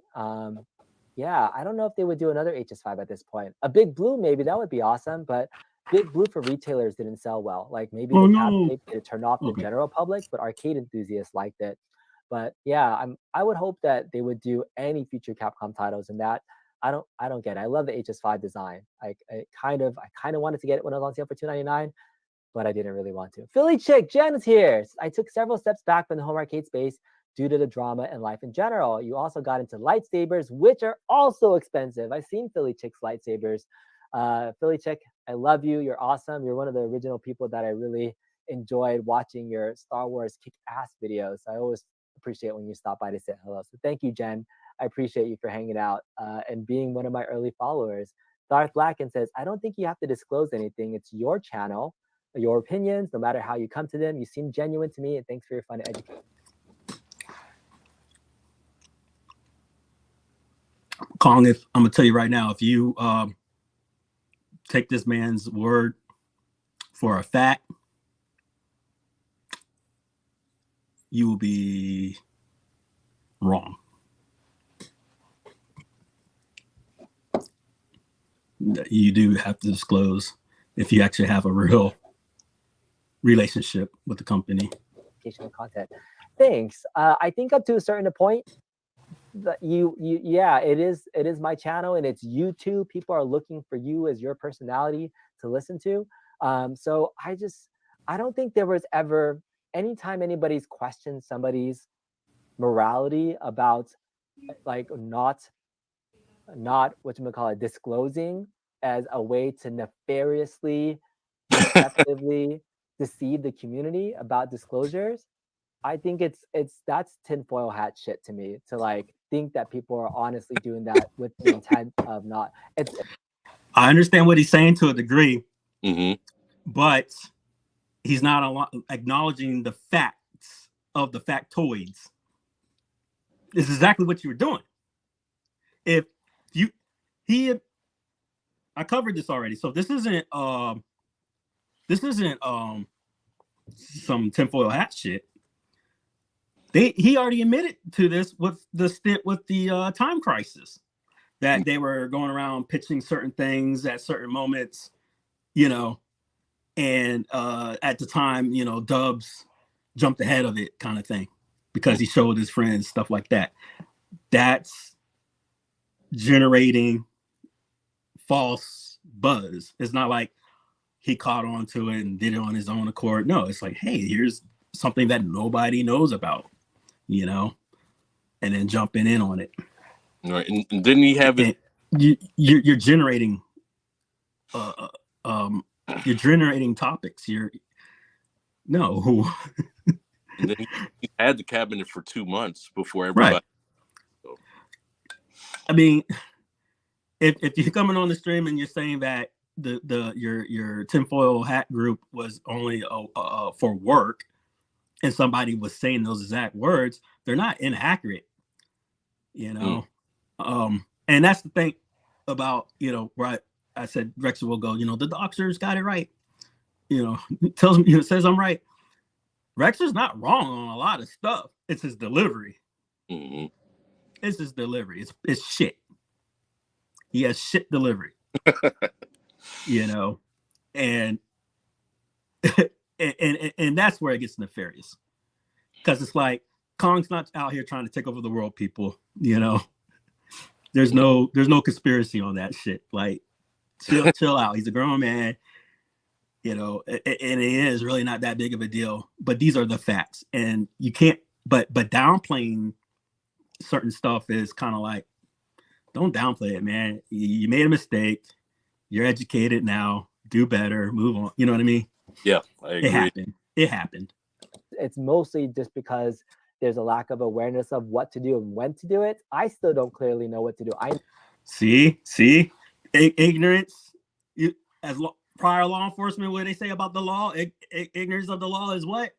Yeah, I don't know if they would do another HS5 at this point. A Big Blue, maybe that would be awesome, but Big Blue for retailers didn't sell well. Like maybe Oh the no. cabinet it turned off the Okay. general public, but arcade enthusiasts liked it. But yeah, I would hope that they would do any future Capcom titles, and that I don't get it. I love the HS5 design. I kind of wanted to get it when I was on sale for $2.99, but I didn't really want to. Philly Chick, Jen is here. I took several steps back from the home arcade space due to the drama and life in general. You also got into lightsabers, which are also expensive. I've seen Philly Chick's lightsabers. Philly Chick, I love you. You're awesome. You're one of the original people that I really enjoyed watching your Star Wars kick-ass videos. I always appreciate when you stop by to say hello. So thank you, Jen. I appreciate you for hanging out and being one of my early followers. Darth Blacken says, I don't think you have to disclose anything. It's your channel, your opinions, no matter how you come to them. You seem genuine to me, and thanks for your fun education. Kong, if I'm gonna tell you right now, if you take this man's word for a fact, you will be wrong. You do have to disclose if you actually have a real relationship with the company. Content. Thanks. I think up to a certain point, that yeah, it is my channel and it's YouTube. People are looking for you as your personality to listen to. So I don't think there was ever anytime anybody's questioned somebody's morality about like not whatchamacallit disclosing as a way to nefariously, deceptively deceive the community about disclosures. I think that's tinfoil hat shit to me, to like think that people are honestly doing that with the intent of not. I understand what he's saying to a degree, Mm-hmm. but he's not acknowledging the facts of the factoids. This is exactly what you were doing. If I covered this already, so this isn't some tinfoil hat shit. He already admitted to this with the stint with the Time Crisis, that they were going around pitching certain things at certain moments, and at the time, Dubs jumped ahead of it, kind of thing, because he showed his friends stuff like that. That's generating false buzz. It's not like he caught on to it and did it on his own accord. No, it's like, hey, here's something that nobody knows about, and then jumping in on it. Right, and didn't he have it? You're generating, you're generating topics. No. And then he had the cabinet for 2 months before everybody. Right. So. I mean, if you're coming on the stream and you're saying that your tinfoil hat group was only for work, and somebody was saying those exact words, they're not inaccurate, and that's the thing about, where I said Rexer will go, the doctors got it right, tells me, says I'm right. Rexer's not wrong on a lot of stuff. It's his delivery. Mm-hmm. It's his delivery. It's shit. He has shit delivery. And and that's where it gets nefarious, because it's like Kong's not out here trying to take over the world, people. There's no conspiracy on that shit. Like, chill out. He's a grown man, and it is really not that big of a deal. But these are the facts, and you can't. But downplaying certain stuff is kind of like, don't downplay it, man. You made a mistake. You're educated now. Do better. Move on. You know what I mean? Yeah, I agree. It happened. It's mostly just because there's a lack of awareness of what to do and when to do it. I still don't clearly know what to do. See, ignorance. Prior law enforcement, what they say about the law, ignorance of the law is what?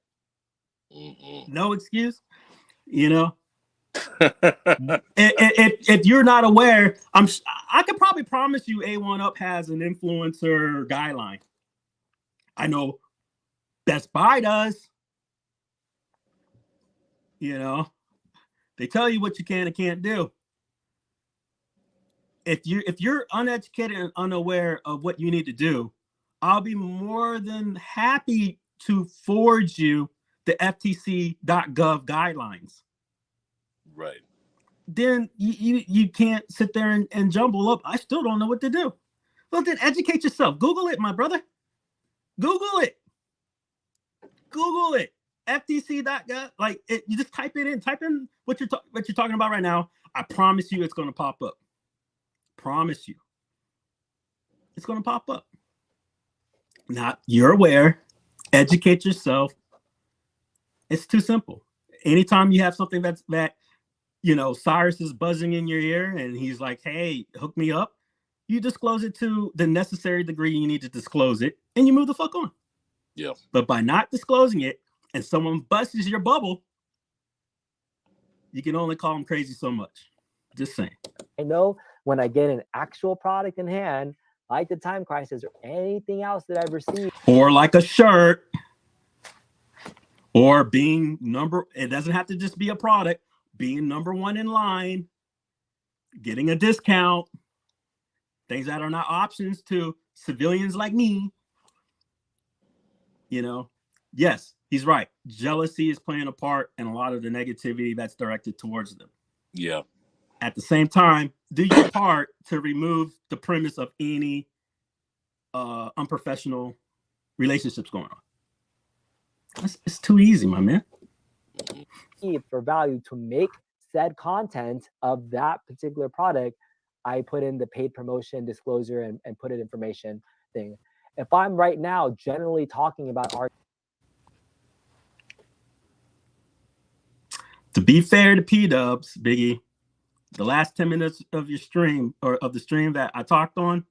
Mm-hmm. No excuse. If you're not aware, I could probably promise you A1UP has an influencer guideline. I know Best Buy does. They tell you what you can and can't do. If you're uneducated and unaware of what you need to do, I'll be more than happy to forward you the FTC.gov guidelines. Right. Then you can't sit there and jumble up. I still don't know what to do. Well, then educate yourself. Google it, my brother. Google it. Google it. FTC.gov. Like you just type it in. Type in what you're talking about right now. I promise you, it's going to pop up. Promise you, it's going to pop up. Now you're aware. Educate yourself. It's too simple. Anytime you have something that Cyrus is buzzing in your ear and he's like, "Hey, hook me up," you disclose it to the necessary degree you need to disclose it, and you move the fuck on. Yeah. But by not disclosing it, and someone busts your bubble, you can only call them crazy so much. Just saying. I know when I get an actual product in hand, like the Time Crisis or anything else that I've received, or like a shirt, or being it doesn't have to just be a product, being number one in line, getting a discount, things that are not options to civilians like me. Yes, he's right. Jealousy is playing a part in a lot of the negativity that's directed towards them. Yeah. At the same time, do your part to remove the premise of any unprofessional relationships going on. It's too easy, my man. for value to make said content of that particular product, I put in the paid promotion disclosure and put it information thing. If I'm right now generally talking about art, to be fair to P-Dubs, Biggie, the last 10 minutes of your stream or of the stream that I talked on,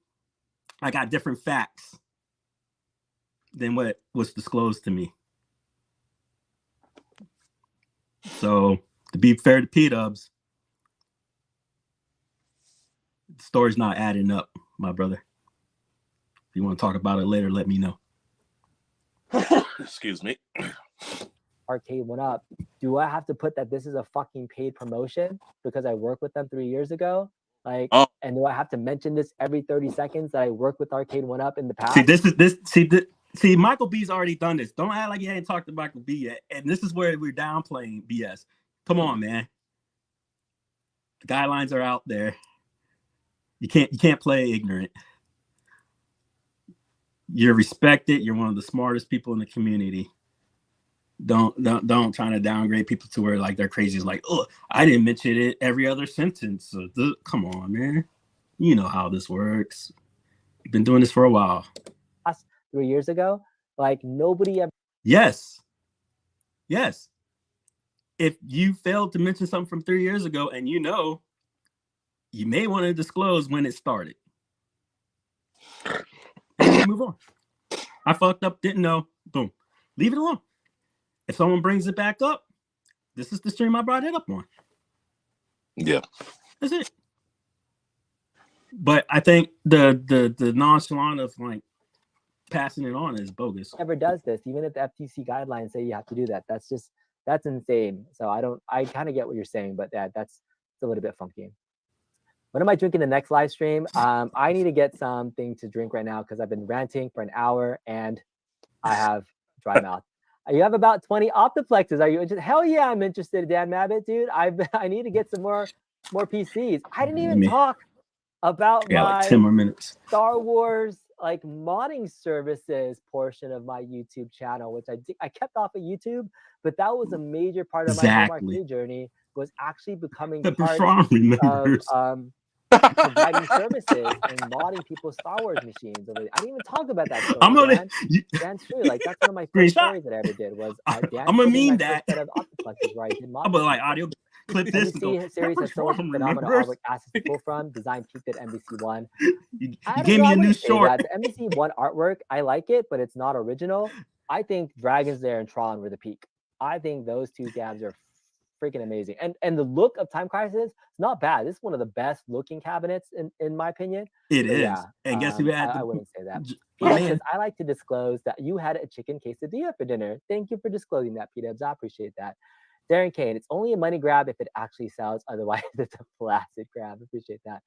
I got different facts than what was disclosed to me. So to be fair to P-Dubs, the story's not adding up, my brother. If you want to talk about it later, let me know. Excuse me. Arcade1Up, do I have to put that this is a fucking paid promotion because I worked with them 3 years ago? Like, and do I have to mention this every 30 seconds that I worked with Arcade1Up in the past? See, Michael B's already done this. Don't act like you ain't talked to Michael B yet. And this is where we're downplaying BS. Come on, man. The guidelines are out there. You can't play ignorant. You're respected. You're one of the smartest people in the community. Don't try to downgrade people to where like they're crazy. It's like, oh, I didn't mention it every other sentence. So come on, man. You know how this works. You've been doing this for a while. 3 years ago, like nobody ever. Yes. If you failed to mention something from 3 years ago, and you may want to disclose when it started. And move on. I fucked up, didn't know. Boom. Leave it alone. If someone brings it back up, this is the stream I brought it up on. Yeah. That's it. But I think the nonchalant of like passing it on is bogus. Never does this, even if the FTC guidelines say you have to do that. That's insane. So I kind of get what you're saying, but that's a little bit funky. What am I drinking the next live stream? I need to get something to drink right now because I've been ranting for an hour and I have dry mouth. You have about 20 Optiplexes. Are you interested? Hell yeah, I'm interested, Dan Mabbit, dude. I need to get some more PCs. I didn't even talk about my like 10 more minutes. Star Wars like modding services portion of my YouTube channel, which I kept off of YouTube, but that was a major part of my arcade journey, was actually becoming part of providing services and modding people's Star Wars machines. I didn't even talk about that story. Dan's true. Like that's one of my first stories that I ever did was Dan. I'm gonna mean that. Set of Optiplexes where I did modding. But like audio clip this. NBC series has so much phenomenal artwork assets to pull from. Design peaked at NBC One. You gave me a new short. The NBC One artwork, I like it, but it's not original. I think Dragon's Lair and Tron were the peak. I think those two cabs are freaking amazing. And the look of Time Crisis is not bad. This is one of the best looking cabinets in my opinion. It is. Yeah, and guess who had I wouldn't say that. Says, I like to disclose that you had a chicken quesadilla for dinner. Thank you for disclosing that, P-Dubs. I appreciate that. Darren Kane, it's only a money grab if it actually sells. Otherwise, it's a flaccid grab. Appreciate that.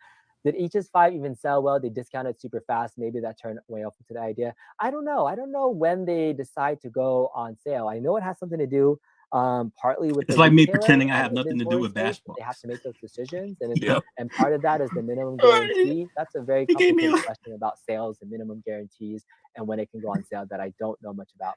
Did Aegis 5 even sell well? They discounted super fast. Maybe that turned way off into the idea. I don't know. I don't know when they decide to go on sale. I know it has something to do partly with It's the like me retailer pretending I and have nothing to do inventory with space, bash that they have balls. to make those decisions. And Yep. and part of that is the minimum Alright. guarantee. That's a very He gave me complicated a- question about sales and minimum guarantees and when it can go on sale that I don't know much about.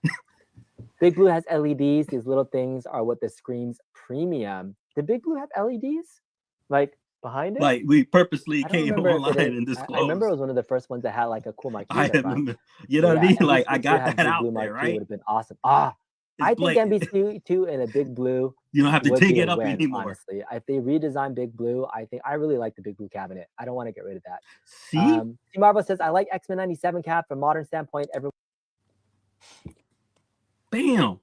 Big Blue has LEDs. These little things are what this screams premium. Did Big Blue have LEDs? Like behind it? Like we purposely I don't came remember if online it and is. I remember it disclosed. was one of the first ones that had like a cool marquee I in the front. am, you know what I mean? Like I NBC2 got had that Big out Blue there, marquee right? would have been awesome. I It's think blatant. NBC2 and a Big Blue You don't have to would dig be it a up win, anymore. honestly. If they redesign Big Blue, I think I really like the Big Blue cabinet. I don't want to get rid of that. See? T Marvel says, I like X-Men 97 cap from modern standpoint. Everyone Bam.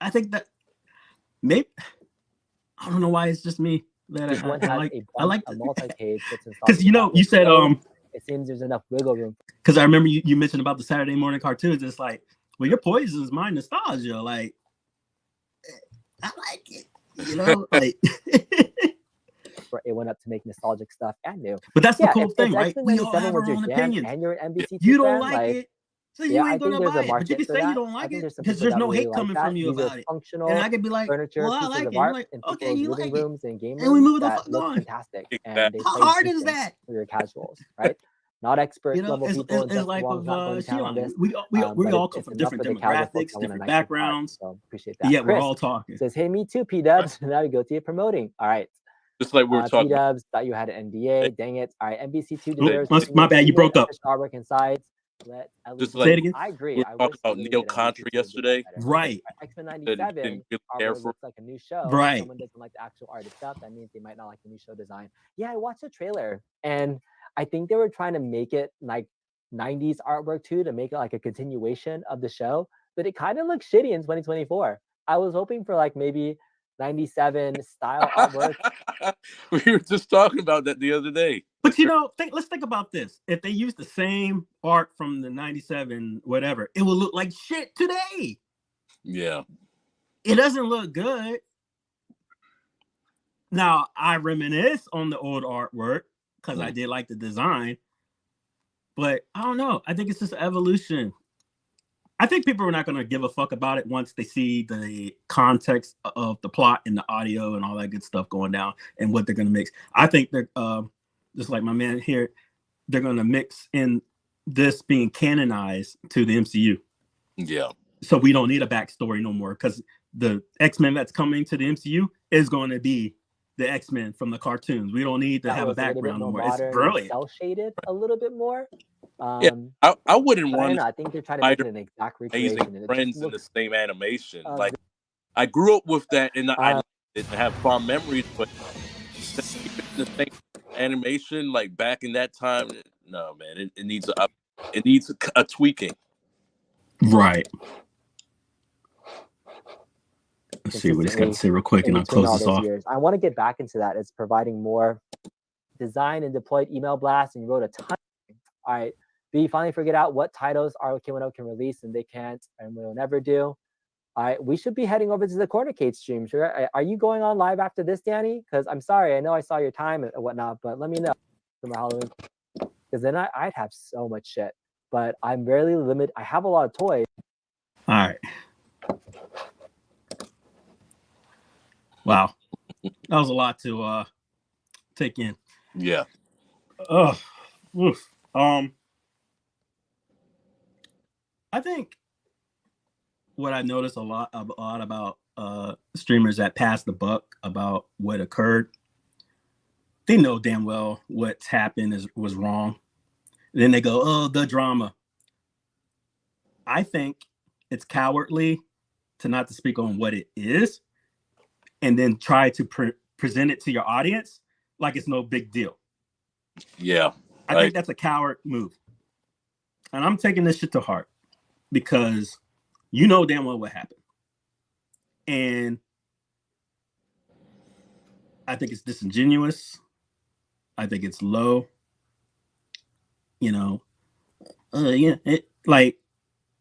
I think that maybe I don't know why it's just me that each one I has like. a I like multi-page that's installed. because you know you said it seems there's enough wiggle room. because I remember you mentioned about the Saturday morning cartoons. It's like, well, your poison is my nostalgia. Like, I like it, you know. Like, For it went up to make nostalgic stuff and new. but that's the Yeah, cool if thing, right? X-Men We all 97 have was our your own jam opinions. and you're an NBC2 You don't fan, like it, so yeah, you I ain't think gonna there's buy a it. But you market can for say that. you don't I like think it there's some because people there's that no really hate like coming that. from you These are about it. functional And I could be like, furniture well, I pieces like of it. You're art like, in okay, people's you living like it, rooms and game and we rooms move the that fuck look on. fantastic, and Exactly. they How play hard is decent that? for your casuals, right? Not expert You know, level people. it's Justin like Wong's with not going to town on Shion. this. We But all come it's from enough different for the casual demographics, folks that want a different nice piece of art. backgrounds. So appreciate But that. yeah, we're Chris all talking. says, "Hey, me too, P Dubs." Now we go to your promoting. All right. Just like we were P talking about. Dubs thought you had an NDA. Dang it. All right. NBC2 Oh, deserves my premium bad, you treatment, broke up. extra artwork inside. Let Just LED. Say it like again. I agree. we were I talking wish they about really Neo did Contra NBC2 did that yesterday. better. Right, X-Men That didn't 97 really care artwork for. looks like a new show. right. Someone doesn't like the actual art itself. That means they might not like the new show design. Yeah, I watched the trailer and I think they were trying to make it like 90s artwork too, to make it like a continuation of the show, but it kind of looks shitty in 2024. I was hoping for like maybe 97 style artwork. We were just talking about that the other day. But you know, let's think about this. If they use the same art from the 97, whatever, it will look like shit today. Yeah. It doesn't look good. Now, I reminisce on the old artwork because I did like the design. But I don't know. I think it's just evolution. I think people are not going to give a fuck about it once they see the context of the plot and the audio and all that good stuff going down and what they're going to mix. I think they're just like my man here, they're going to mix in this being canonized to the MCU. Yeah. So we don't need a backstory no more because the X-Men that's coming to the MCU is going to be the X-Men from the cartoons. We don't need to That have a was little bit background no more. modern, It's brilliant. cell shaded a little bit more. I wouldn't But I don't want know. I think they're trying to make it an exact recreation. amazing And it friends just in the looks same animation. Like I grew up with that, and I didn't have fond memories, but to keep it in the same animation like back in that time, no man, it needs a tweaking. Right. Let's see what it's got to say real quick, and I'll close this off. I want to get back into that. It's providing more design and deployed email blasts, and you wrote a ton. All right, B, finally figured out what titles RK1 can release and they can't and will never do. All right, we should be heading over to the Corner Cage stream. Sure, are you going on live after this, Danny? Because I'm sorry, I know I saw your time and whatnot, but let me know for my Halloween. Because then I'd have so much shit. But I'm very limited. I have a lot of toys. All right. Wow, that was a lot to take in. Yeah. Oof. I think what I noticed a lot about streamers that pass the buck about what occurred, they know damn well what's happened was wrong. And then they go, "Oh, the drama." I think it's cowardly to not to speak on what it is, and then try to present it to your audience like it's no big deal. Yeah. I think that's a coward move. And I'm taking this shit to heart because you know damn well what happened. And I think it's disingenuous. I think it's low. You know, like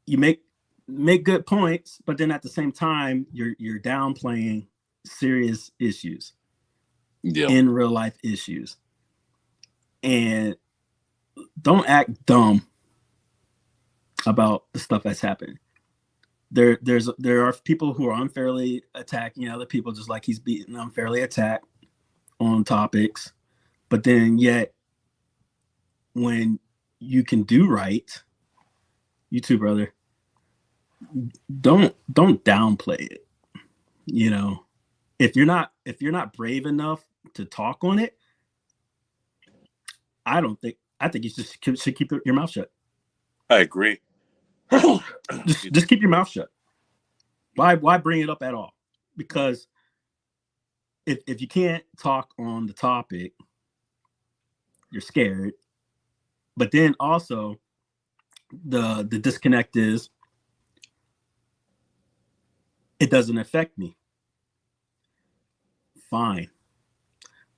you make good points, but then at the same time, you're downplaying serious issues, Yeah. in real life issues, and don't act dumb about the stuff that's happening. There are people who are unfairly attacking other people, just like he's being unfairly attacked on topics. But then yet, when you can do right, you too, brother, don't downplay it. You know, if you're not brave enough to talk on it, I think you should keep your mouth shut. I agree. Just keep your mouth shut. Why bring it up at all? Because if you can't talk on the topic, you're scared. But then also the disconnect is it doesn't affect me. Fine.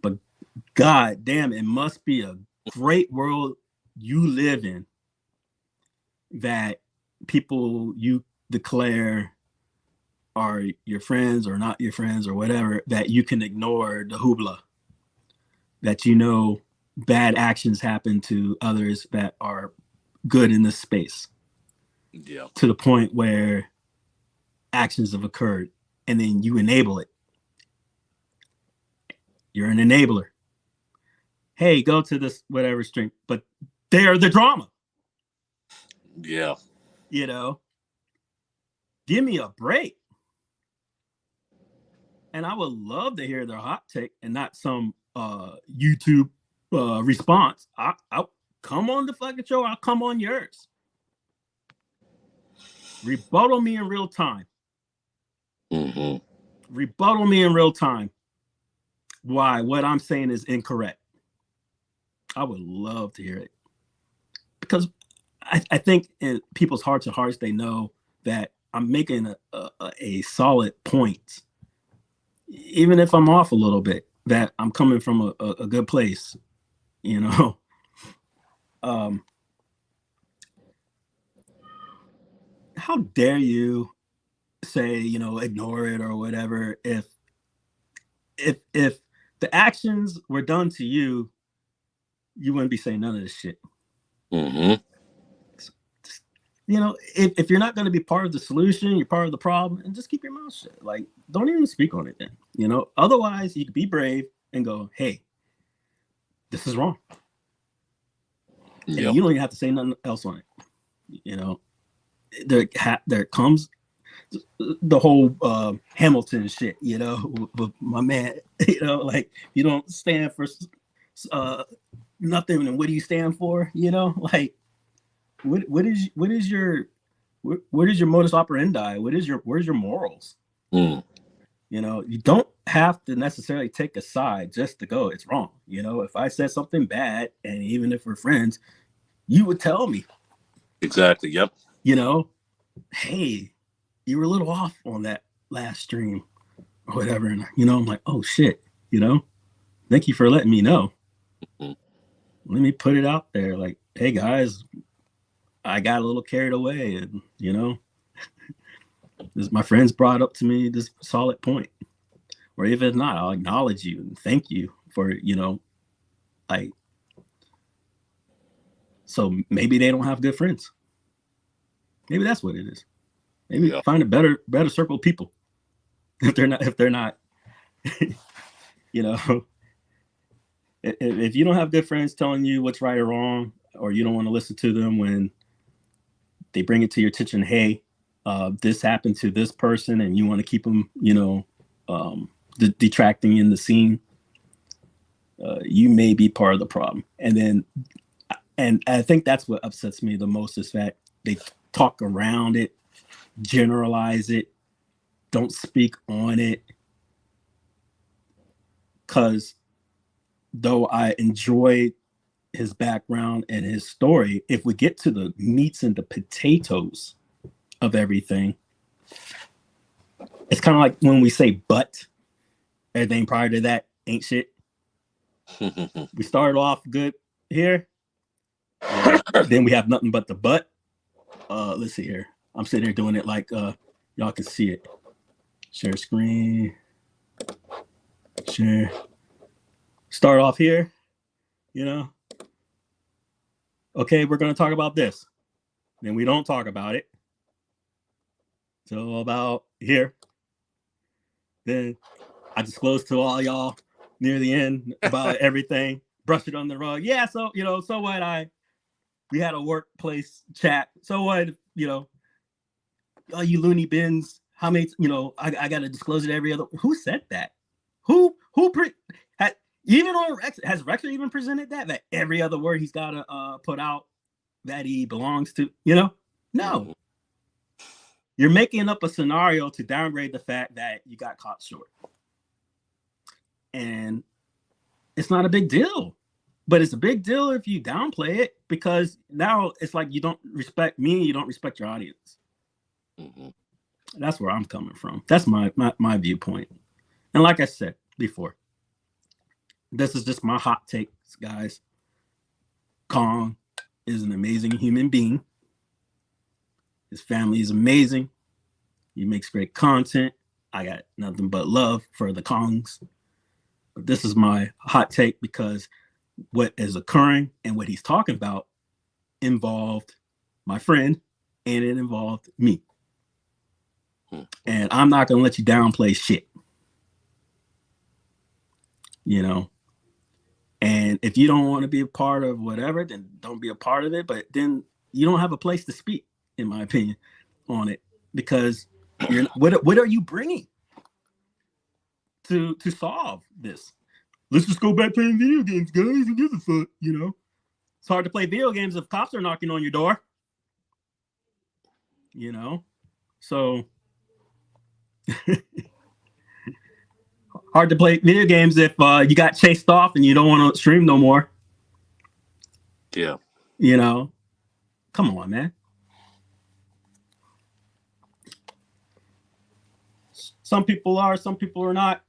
But God damn, it must be a great world you live in that people you declare are your friends or not your friends or whatever, that you can ignore the hoopla, that you know bad actions happen to others that are good in this space. Yeah. To the point where actions have occurred and then you enable it. You're an enabler. Hey, go to this whatever stream, but they're the drama. Yeah. You know, give me a break. And I would love to hear their hot take and not some YouTube response. I'll come on the fucking show. I'll come on yours. Rebuttal me in real time. Mm-hmm. Rebuttal me in real time. Why what I'm saying is incorrect. I would love to hear it. Because I think in people's hearts of hearts, they know that I'm making a solid point. Even if I'm off a little bit, that I'm coming from a good place, you know. How dare you say, you know, ignore it or whatever if the actions were done to you, you wouldn't be saying none of this shit. Mm-hmm. You know, if you're not going to be part of the solution, you're part of the problem, and just keep your mouth shut. Like, don't even speak on it then. You know, otherwise you could be brave and go, hey, this is wrong. Yeah. And you don't even have to say nothing else on it. You know, there comes the whole Hamilton shit, you know, with my man, you know, like you don't stand for nothing, and what do you stand for? You know, like what is your modus operandi? Where's your morals? Mm. You know, you don't have to necessarily take a side just to go, it's wrong. You know, if I said something bad, and even if we're friends, you would tell me. Exactly. Yep. You know, hey, you were a little off on that last stream or whatever. And, you know, I'm like, oh shit, you know, thank you for letting me know. Mm-hmm. Let me put it out there. Like, hey guys, I got a little carried away, and, you know, my friends brought up to me this solid point. Or if it's not, I'll acknowledge you and thank you for, you know, like, so maybe they don't have good friends. Maybe that's what it is. Maybe find a better circle of people. If they're not, you know, if you don't have good friends telling you what's right or wrong, or you don't want to listen to them when they bring it to your attention, hey, this happened to this person, and you want to keep them, you know, detracting in the scene, you may be part of the problem. And I think that's what upsets me the most, is that they talk around it, generalize it, don't speak on it. Because though I enjoyed his background and his story, if we get to the meats and the potatoes of everything, it's kind of like when we say but, everything prior to that ain't shit. We started off good here, then we have nothing but the but. Let's see here. I'm sitting here doing it like y'all can see it. Share screen. share. Start off here, you know. Okay, we're gonna talk about this. Then we don't talk about it. So about here. Then I disclose to all y'all near the end about everything. Brush it on the rug. Yeah, so so what? We had a workplace chat. So what? Oh, you loony bins. How many? I got to disclose it every other. Who said that? Who even on Rex, has Rexer even presented that every other word he's got to put out that he belongs to? No. You're making up a scenario to downgrade the fact that you got caught short. And it's not a big deal, but it's a big deal if you downplay it, because now it's like you don't respect me, you don't respect your audience. Mm-hmm. That's where I'm coming from. That's my viewpoint. And like I said before, this is just my hot takes, guys. Kong is an amazing human being. His family is amazing. He makes great content. I got nothing but love for the Kongs. But this is my hot take because what is occurring and what he's talking about involved my friend, and it involved me. And I'm not going to let you downplay shit. And if you don't want to be a part of whatever, then don't be a part of it. But then you don't have a place to speak, in my opinion, on it, because what are you bringing to solve this? Let's just go back playing video games, guys. Who gives a fuck? It's hard to play video games if cops are knocking on your door. So hard to play video games if you got chased off and you don't want to stream no more. Yeah. Come on, man. Some people are, some people are not.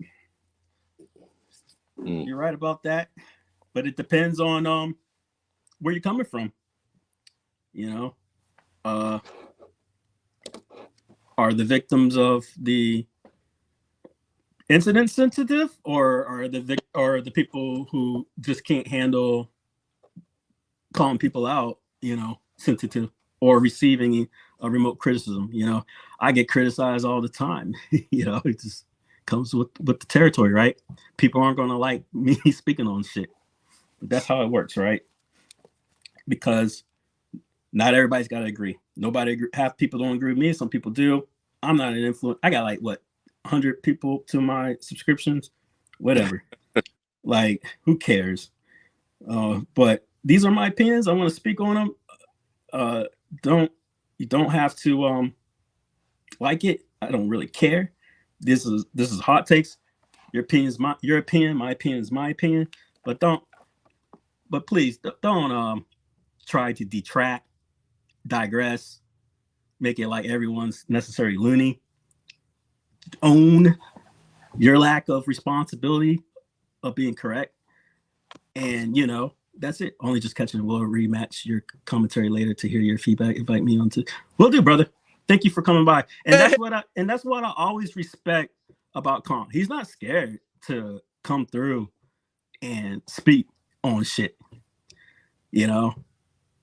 You're right about that. But it depends on where you're coming from. Are the victims of the incident sensitive, or are the people who just can't handle calling people out, sensitive, or receiving a remote criticism? I get criticized all the time. It just comes with the territory, right? People aren't going to like me speaking on shit. But that's how it works, right? Because not everybody's got to agree. Half people don't agree with me. Some people do. I'm not an influence. I got 100 people to my subscriptions, whatever. Who cares? But these are my opinions. I want to speak on them. You don't have to like it. I don't really care. This is hot takes. Your opinion is your opinion. My opinion is my opinion. But please don't try to detract, digress, make it like everyone's necessarily loony. Own your lack of responsibility of being correct. And that's it. Only just catching it. We'll rematch your commentary later to hear your feedback. Invite me on to. Will do, brother. Thank you for coming by. And that's what I always respect about Kong. He's not scared to come through and speak on shit.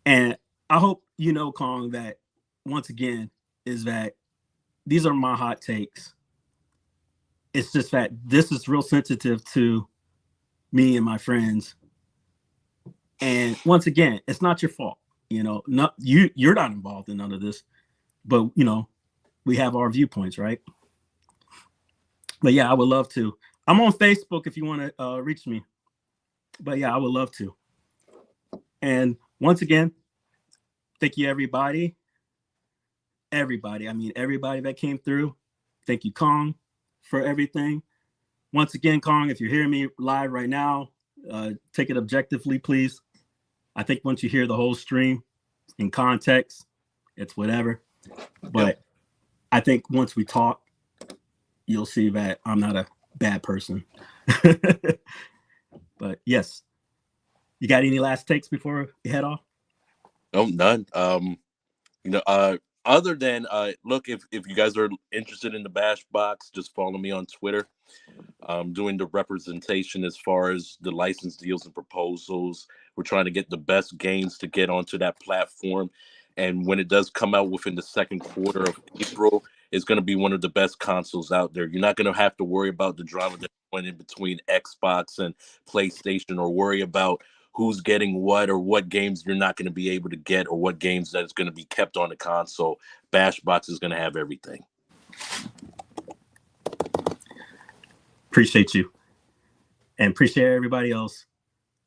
And I hope Kong, that once again is that these are my hot takes. It's just that this is real sensitive to me and my friends. And once again, it's not your fault. You're not involved in none of this. But we have our viewpoints, right? But yeah, I would love to. I'm on Facebook if you want to reach me. But yeah, I would love to. And once again, thank you, everybody. Everybody that came through. Thank you, Kong, for everything. Once again, Kong, if you're hearing me live right now, take it objectively, please. I think once you hear the whole stream in context, it's whatever. But I think once we talk, you'll see that I'm not a bad person. But yes. You got any last takes before you head off? No, none. other than look, if you guys are interested in the Bash Box, just follow me on Twitter. Doing the representation as far as the license deals and proposals. We're trying to get the best games to get onto that platform. And when it does come out within the second quarter of April, it's going to be one of the best consoles out there. You're not going to have to worry about the drama that went in between Xbox and PlayStation, or worry about who's getting what, or what games you're not going to be able to get, or what games that is going to be kept on the console. Bashbox is going to have everything. Appreciate you, and appreciate everybody else.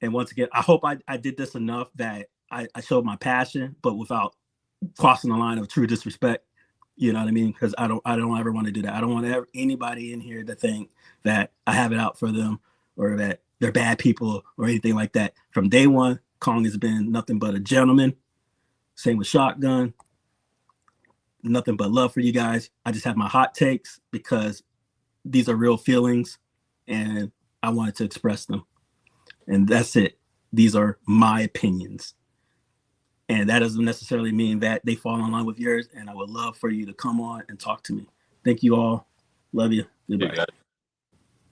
And once again, I hope I did this enough that I showed my passion, but without crossing the line of true disrespect. You know what I mean? Because I don't ever want to do that. I don't want anybody in here to think that I have it out for them, or that they're bad people or anything like that. From day one, Kong has been nothing but a gentleman. Same with Shotgun. Nothing but love for you guys. I just have my hot takes because these are real feelings and I wanted to express them. And that's it. These are my opinions. And that doesn't necessarily mean that they fall in line with yours. And I would love for you to come on and talk to me. Thank you all. Love you. Goodbye. You got it.